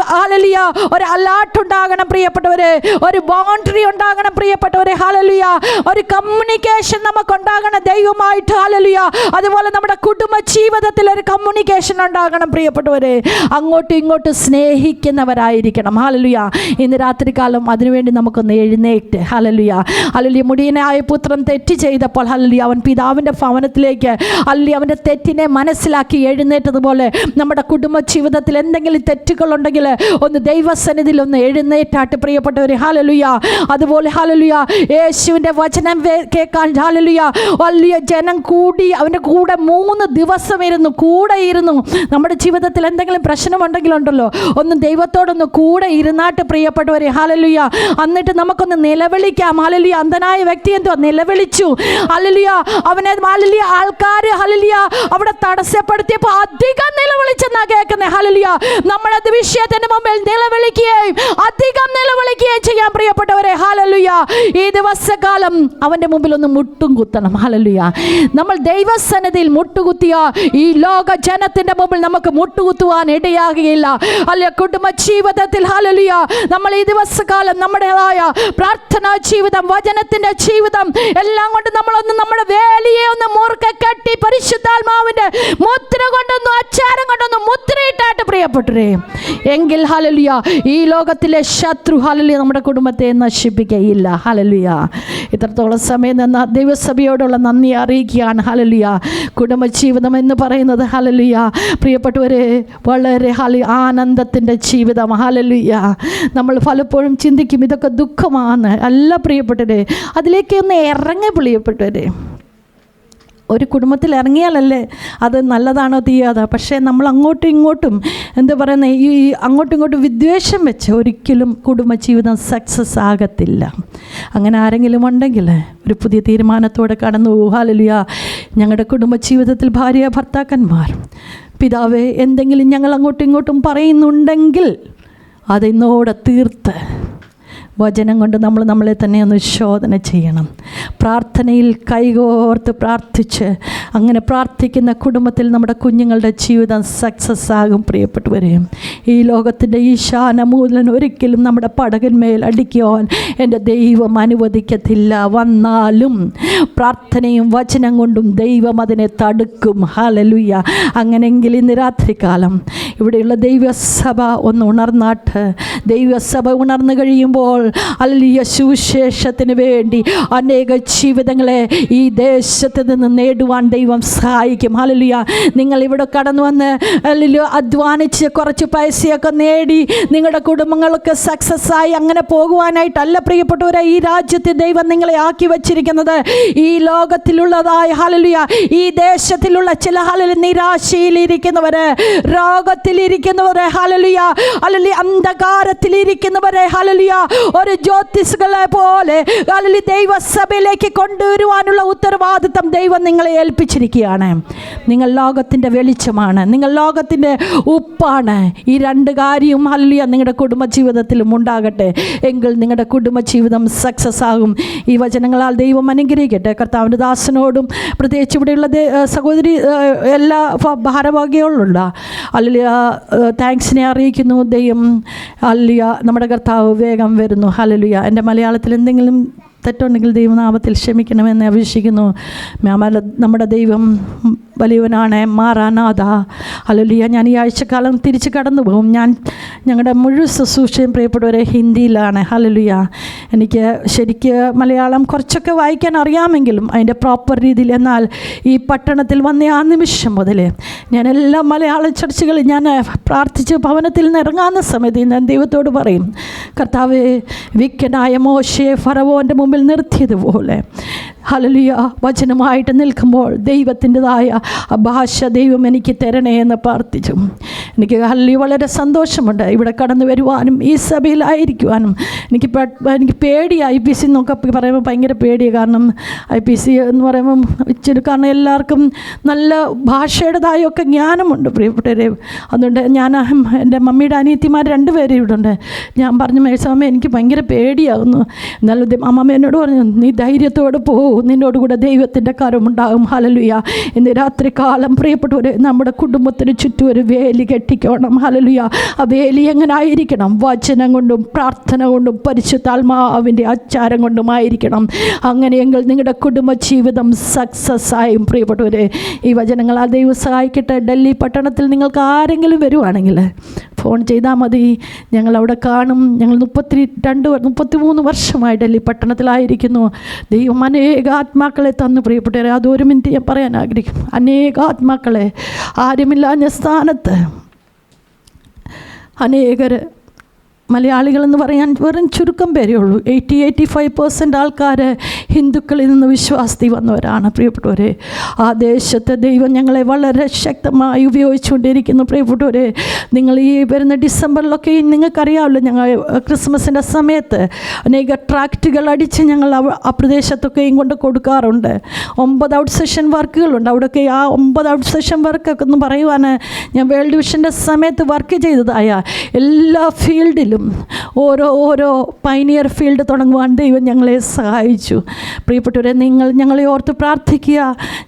അലാട്ട് ഉണ്ടാകണം പ്രിയപ്പെട്ടവരെ. ഒരു ബൗണ്ടറി ഉണ്ടാകണം പ്രിയപ്പെട്ടവരെ. ഹല്ലേലൂയ. ഒരു കമ്മ്യൂണിക്കേഷൻ നമുക്ക് ഉണ്ടാകണം ദൈവമായിട്ട്. ഹല്ലേലൂയ. അതുപോലെ നമ്മുടെ കുടുംബ ജീവിതത്തിൽ ഒരു കമ്മ്യൂണിക്കേഷൻ ഉണ്ടാകണം പ്രിയപ്പെട്ടവരെ. അങ്ങോട്ടും ഇങ്ങോട്ടും സ്നേഹിക്കുന്നവരായിരിക്കണം. ഹല്ലേലൂയ. ഇന്ന് രാത്രികാലം അതിനുവേണ്ടി നമുക്കൊന്ന് എഴുന്നേറ്റ് ഹല്ലേലൂയ. ഹല്ലേലൂയ. മുടിയനായ പുത്രൻ തെറ്റ് ചെയ്തപ്പോൾ ഹല്ലേലൂയ അവൻ പിതാവിൻ്റെ ഭവനത്തിലേക്ക് ഹല്ലേലൂയ അവൻ്റെ തെറ്റിനെ മനസ്സിലാക്കി എഴുന്നേറ്റതുപോലെ നമ്മുടെ കുടുംബ ജീവിതത്തിൽ എന്തെങ്കിലും തെറ്റുകളുണ്ടെങ്കിൽ ഒന്ന് ദൈവസന്നിധിയിൽ ഒന്ന് എഴുന്നേറ്റാട്ട് പ്രിയപ്പെട്ടവരെ. ഹല്ലേലൂയ. അതുപോലെ ഹല്ലേലൂയ യേശുവിൻ്റെ വചനം കേൾക്കാൻ ഹല്ലേലൂയ വലിയ ജനം കൂടി അവൻ്റെ കൂടെ 3 ദിവസം കൂടെ ഇരുന്നു. നമ്മുടെ ജീവിതത്തിൽ എന്തെങ്കിലും പ്രശ്നമുണ്ടെങ്കിലുണ്ടല്ലോ ഒന്ന് ദൈവത്തോടൊന്ന് കൂടെ ഇരുന്നാട്ട് പ്രിയപ്പെട്ടവരെ. ഹല്ലേലൂയ. എന്നിട്ട് നമുക്കൊന്ന് നിലവിളിക്കാം. ഹല്ലേലൂയ. അന്ധനായ വ്യക്തി എന്തോ നിലവിളിച്ചു. ഹല്ലേലൂയ. അവനെ ഹല്ലേലൂയ ആൾക്കാർ ഹല്ലേലൂയ അവിടെ തടസ്സപ്പെടുത്തിയപ്പോൾ അധികം നിലവിളിച്ചെന്നാ കേൾക്കുന്നത്. ഹല്ലേലൂയ. നമ്മളത് വിഷയത്തിന് മുമ്പിൽ നിലവിളിക്കുകയും അധികം നിലവിളിക്കുകയും ചെയ്യാൻ പ്രിയപ്പെട്ടവരെ. ഹല്ലേലൂയ. ഈ ദിവസകാലം അവൻ്റെ മുമ്പിൽ ഒന്ന് മുട്ടും കുത്തണം. ഹല്ലേലൂയ. നമ്മൾ ദൈവസന്നിധിയിൽ മുട്ടുകുത്തിയ ഈ ലോക ജനത്തിൻ്റെ മുമ്പിൽ നമുക്ക് മുട്ടുകുത്തുവാൻ ഇടയാകുകയില്ല. അല്ലെ കുടുംബ ജീവിതത്തിൽ ഹല്ലേലൂയ നമ്മൾ ഈ ദിവസകാലം നമ്മുടേതായ പ്രാർത്ഥനാ ജീവിതം, വചനത്തിൻ്റെ ജീവിതം എല്ലാം കൊണ്ട് നമ്മളൊന്ന് നമ്മുടെ വേലിയെ ഒന്ന് മുറുക്കെ കെട്ടി പരിശുദ്ധാത്മാവിൻ്റെ മുദ്ര കൊണ്ടൊന്നും അച്ചാരം കൊണ്ടൊന്നും മുദ്രയിട്ടാട്ട് പ്രിയപ്പെട്ടവരെ. എങ്കിൽ ഹല്ലേലൂയ ഈ ലോകത്തിലെ ശത്രു ഹല്ലേലൂയ നമ്മുടെ കുടുംബത്തെ നശിപ്പിക്കുകയില്ല. ഹല്ലേലൂയ. ഇത്രത്തോളം സമയം നിന്ന് ദൈവസഭയോടുള്ള നന്ദി അറിയിക്കുകയാണ്. ഹല്ലേലൂയ. കുടുംബജീവിതം എന്ന് പറയുന്നത് ഹല്ലേലൂയ പ്രിയപ്പെട്ടവരെ വളരെ ആനന്ദത്തിൻ്റെ ജീവിതം. ഹല്ലേലൂയ. നമ്മൾ പലപ്പോഴും ചിന്തിക്കും ഇതൊക്കെ ദുഃഖമാണ്. അല്ല പ്രിയപ്പെട്ടവരെ, അതിലേക്ക് ഒന്ന് ഇറങ്ങി പ്രിയപ്പെട്ടവരെ. ഒരു കുടുംബത്തിൽ ഇറങ്ങിയാലല്ലേ അത് നല്ലതാണോ തീയാതോ. പക്ഷേ നമ്മൾ അങ്ങോട്ടും ഇങ്ങോട്ടും എന്താ പറയുന്നത് ഈ അങ്ങോട്ടും ഇങ്ങോട്ടും വിദ്വേഷം വെച്ച് ഒരിക്കലും കുടുംബജീവിതം സക്സസ് ആകത്തില്ല. അങ്ങനെ ആരെങ്കിലും ഉണ്ടെങ്കിൽ ഒരു പുതിയ തീരുമാനത്തോടെ കടന്നു പോകുക. ഹല്ലേലൂയ. ഞങ്ങളുടെ കുടുംബജീവിതത്തിൽ ഭാര്യ ഭർത്താക്കന്മാർ പിതാവേ എന്തെങ്കിലും ഞങ്ങൾ അങ്ങോട്ടും ഇങ്ങോട്ടും പറയുന്നുണ്ടെങ്കിൽ അതിന്നോടെ തീർത്ത് വചനം കൊണ്ട് നമ്മൾ നമ്മളെ തന്നെ ഒന്ന് ശോധന ചെയ്യണം. പ്രാർത്ഥനയിൽ കൈകോർത്ത് പ്രാർത്ഥിച്ച് അങ്ങനെ പ്രാർത്ഥിക്കുന്ന കുടുംബത്തിൽ നമ്മുടെ കുഞ്ഞുങ്ങളുടെ ജീവിതം സക്സസ് ആകും. പ്രിയപ്പെട്ടവരെയും, ഈ ലോകത്തിൻ്റെ ഈശാനമൂലൻ ഒരിക്കലും നമ്മുടെ പടകന്മേൽ അടിക്കുവാൻ എൻ്റെ ദൈവം അനുവദിക്കത്തില്ല. വന്നാലും പ്രാർത്ഥനയും വചനം കൊണ്ടും ദൈവം അതിനെ തടുക്കും. ഹല്ലേലൂയ. അങ്ങനെയെങ്കിൽ ഇന്ന് രാത്രികാലം ഇവിടെയുള്ള ദൈവസഭ ഒന്ന് ഉണർന്നാട്ട്. ദൈവസഭ ഉണർന്നു കഴിയുമ്പോൾ ഹല്ലേലൂയ, സുവിശേഷത്തിന് വേണ്ടി അനേക ജീവിതങ്ങളെ ഈ ദേശത്ത് നിന്ന് നേടുവാൻ ദൈവം സഹായിക്കും. ഹല്ലേലൂയ. നിങ്ങൾ ഇവിടെ കടന്നു വന്ന് ഹല്ലേലൂയ അധ്വാനിച്ച് കുറച്ച് പൈസയൊക്കെ നേടി നിങ്ങളുടെ കുടുംബങ്ങളൊക്കെ സക്സസ് ആയി അങ്ങനെ പോകുവാനായിട്ടല്ല പ്രിയപ്പെട്ടവരെ ഈ രാജ്യത്തെ ദൈവം നിങ്ങളെ ആക്കി വച്ചിരിക്കുന്നത്. ഈ ലോകത്തിലുള്ളതായ ഹല്ലേലൂയ, ഈ ദേശത്തിലുള്ള ചില ഹല്ലേലൂയ നിരാശയിലിരിക്കുന്നവരെ, രോഗത്തിലിരിക്കുന്നവരെ, ഹല്ലേലൂയ ഹല്ലേലൂയ അന്ധകാരത്തിലിരിക്കുന്നവരെ ഹല്ലേലൂയ ഒരു ജ്യോതിസ്കളെ പോലെ ഹല്ലേലൂയ ദൈവസഭയിലേക്ക് കൊണ്ടുവരുവാനുള്ള ഉത്തരവാദിത്തം ദൈവം നിങ്ങളെ ഏൽപ്പിച്ചിരിക്കുകയാണ്. നിങ്ങൾ ലോകത്തിൻ്റെ വെളിച്ചമാണ്, നിങ്ങൾ ലോകത്തിൻ്റെ ഉപ്പാണ്. ഈ രണ്ട് കാര്യവും ഹല്ലേലൂയ നിങ്ങളുടെ കുടുംബജീവിതത്തിലും ഉണ്ടാകട്ടെ. എങ്കിൽ നിങ്ങളുടെ കുടുംബജീവിതം സക്സസ് ആകും. ഈ വചനങ്ങളാൽ ദൈവം അനുഗ്രഹിക്കട്ടെ. കർത്താവിൻ്റെ ദാസനോടും പ്രത്യേകിച്ച് ഇവിടെയുള്ള സഹോദരി എല്ലാ ഭാരവാഹികളുള്ള ഹല്ലേലൂയ താങ്ക്സിനെ അറിയിക്കുന്നു. ദൈവം ഹല്ലേലൂയ നമ്മുടെ കർത്താവ് വേഗം വരുന്നു. ഹല്ലേലൂയ. എൻ്റെ മലയാളത്തിൽ എന്തെങ്കിലും തെറ്റുണ്ടെങ്കിൽ ദൈവനാമത്തിൽ ക്ഷമിക്കണമെന്ന് അപേക്ഷിക്കുന്നു. നമ്മുടെ ദൈവം വലിയവനാണ്. മാറാനാഥ. ഹല്ലേലൂയ. ഞാൻ ഈ ആഴ്ചക്കാലം തിരിച്ച് കടന്നു പോകും. ഞങ്ങളുടെ മുഴുവൻ ശുശ്രൂഷയും പ്രിയപ്പെട്ടവരെ ഹിന്ദിയിലാണ്. ഹല്ലേലൂയ. എനിക്ക് ശരിക്ക് മലയാളം കുറച്ചൊക്കെ വായിക്കാൻ അറിയാമെങ്കിലും അതിൻ്റെ പ്രോപ്പർ രീതിയിൽ. എന്നാൽ ഈ പട്ടണത്തിൽ വന്ന ആ നിമിഷം മുതൽ ഞാൻ എല്ലാ മലയാള ചർച്ചകളിൽ ഞാൻ പ്രാർത്ഥിച്ച് ഭവനത്തിൽ നിന്ന് ഇറങ്ങാവുന്ന സമയത്ത് ഞാൻ ദൈവത്തോട് പറയും, കർത്താവേ, വിക്കനായ മോശയെ ഫറവോൻ്റെ മുമ്പിൽ നിർത്തിയതുപോലെ ഹല്ലേലൂയ വചനമായിട്ട് നിൽക്കുമ്പോൾ ദൈവത്തിൻ്റെതായ ഭാഷ ദൈവം എനിക്ക് തരണേ എന്ന് പ്രാർത്ഥിച്ചു. എനിക്ക് ഹല്ലേലൂയ വളരെ സന്തോഷമുണ്ട് ഇവിടെ കടന്നു വരുവാനും ഈ സഭയിലായിരിക്കുവാനും. എനിക്ക് പേടിയാണ് IPC എന്നൊക്കെ പറയുമ്പോൾ ഭയങ്കര പേടിയാണ്. കാരണം IPC എന്ന് പറയുമ്പം ഇച്ചിരി കാരണം എല്ലാവർക്കും നല്ല ഭാഷയുടേതായൊക്കെ ജ്ഞാനമുണ്ട് പ്രിയപ്പെട്ടവരെ. അതുകൊണ്ട് ഞാൻ എൻ്റെ മമ്മിയുടെ അനിയത്തിമാർ 2 പേരും ഇവിടെ ഉണ്ട്. ഞാൻ പറഞ്ഞു, മേഴ്സമ്മ എനിക്ക് ഭയങ്കര പേടിയാകുന്നു. എന്നാലും അമ്മമ്മ എന്നോട് പറഞ്ഞു, നീ ധൈര്യത്തോടെ പോകും, നിന്നോടുകൂടെ ദൈവത്തിൻ്റെ കരമുണ്ടാകും. ഹല്ലേലൂയ. ഇന്ന് രാത്രികാലം പ്രിയപ്പെട്ടവരെ നമ്മുടെ കുടുംബത്തിന് ചുറ്റും ഒരു വേലി കെട്ടിക്കണം. ഹല്ലേലൂയ. ആ വേലി എങ്ങനെ ആയിരിക്കണം? വചനം കൊണ്ടും പ്രാർത്ഥന കൊണ്ടും പരിശുദ്ധാത്മാവിൻ്റെ ആചാരം കൊണ്ടുമായിരിക്കണം. അങ്ങനെയെങ്കിൽ നിങ്ങളുടെ കുടുംബ ജീവിതം സക്സസ് ആയും. പ്രിയപ്പെട്ടവരെ, ഈ വചനങ്ങളാൽ ദൈവം സഹായിക്കട്ടെ. ഡൽഹി പട്ടണത്തിൽ നിങ്ങൾക്ക് ആരെങ്കിലും വരുവാണെങ്കിൽ ഫോൺ ചെയ്താൽ മതി. ഞങ്ങളവിടെ കാണും. ഞങ്ങൾ 33 വർഷമായി ഡൽഹി പട്ടണത്തിലായിരിക്കുന്നു. ദൈവം അനേക ആത്മാക്കളെ തന്നു പ്രിയപ്പെട്ടവരെ. അത് 1 മിനിറ്റ് ഞാൻ പറയാൻ ആഗ്രഹിക്കും. അനേക ആത്മാക്കളെ ആരുമില്ലാഞ്ഞ സ്ഥാനത്ത് അനേകർ മലയാളികളെന്ന് പറയാൻ വെറും ചുരുക്കം പേരേ ഉള്ളൂ. 80-85% ആൾക്കാർ ഹിന്ദുക്കളിൽ നിന്ന് വിശ്വാസത്തിൽ വന്നവരാണ് പ്രിയപ്പെട്ടവരെ. ആ ദേശത്തെ ദൈവം ഞങ്ങളെ വളരെ ശക്തമായി ഉപയോഗിച്ചുകൊണ്ടിരിക്കുന്നു പ്രിയപ്പെട്ടവരെ. നിങ്ങൾ ഈ വരുന്ന ഡിസംബറിലൊക്കെ നിങ്ങൾക്കറിയാമല്ലോ, ഞങ്ങൾ ക്രിസ്മസിൻ്റെ സമയത്ത് അനേക ട്രാക്റ്റുകൾ അടിച്ച് ഞങ്ങൾ ആ പ്രദേശത്തൊക്കെയും കൊണ്ട് കൊടുക്കാറുണ്ട്. 9 ഔട്ട് സെഷൻ വർക്കുകളുണ്ട്. അവിടെയൊക്കെ ആ 9 ഔട്ട് സെഷൻ വർക്കൊക്കെ ഒന്ന് പറയുവാൻ ഞാൻ വേൾഡ് വിഷൻ്റെ സമയത്ത് വർക്ക് ചെയ്തതായ എല്ലാ ഫീൽഡിലും ഓരോ പൈനിയർ ഫീൽഡ് തുടങ്ങുവാൻ ദൈവം ഞങ്ങളെ സഹായിച്ചു. പ്രിയപ്പെട്ടവരെ, നിങ്ങൾ ഞങ്ങളെ ഓർത്ത് പ്രാർത്ഥിക്കുക,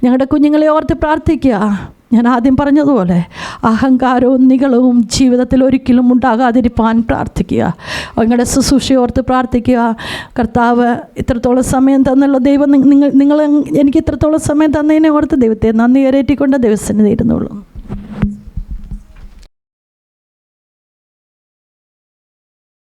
ഞങ്ങളുടെ കുഞ്ഞുങ്ങളെ ഓർത്ത് പ്രാർത്ഥിക്കുക. ഞാൻ ആദ്യം പറഞ്ഞതുപോലെ അഹങ്കാരവും നിഗളവും ജീവിതത്തിൽ ഒരിക്കലും ഉണ്ടാകാതിരിക്കാൻ പ്രാർത്ഥിക്കുക. നിങ്ങളുടെ ശുശ്രൂഷയോർത്ത് പ്രാർത്ഥിക്കുക. കർത്താവ് ഇത്രത്തോളം സമയം തന്നുള്ള ദൈവം നിങ്ങൾ എനിക്ക് ഇത്രത്തോളം സമയം തന്നതിനെ ഓർത്ത് ദൈവത്തെ നന്ദി കരേറ്റിക്കൊണ്ട് ദിവസം ഇരുന്നുള്ളൂ.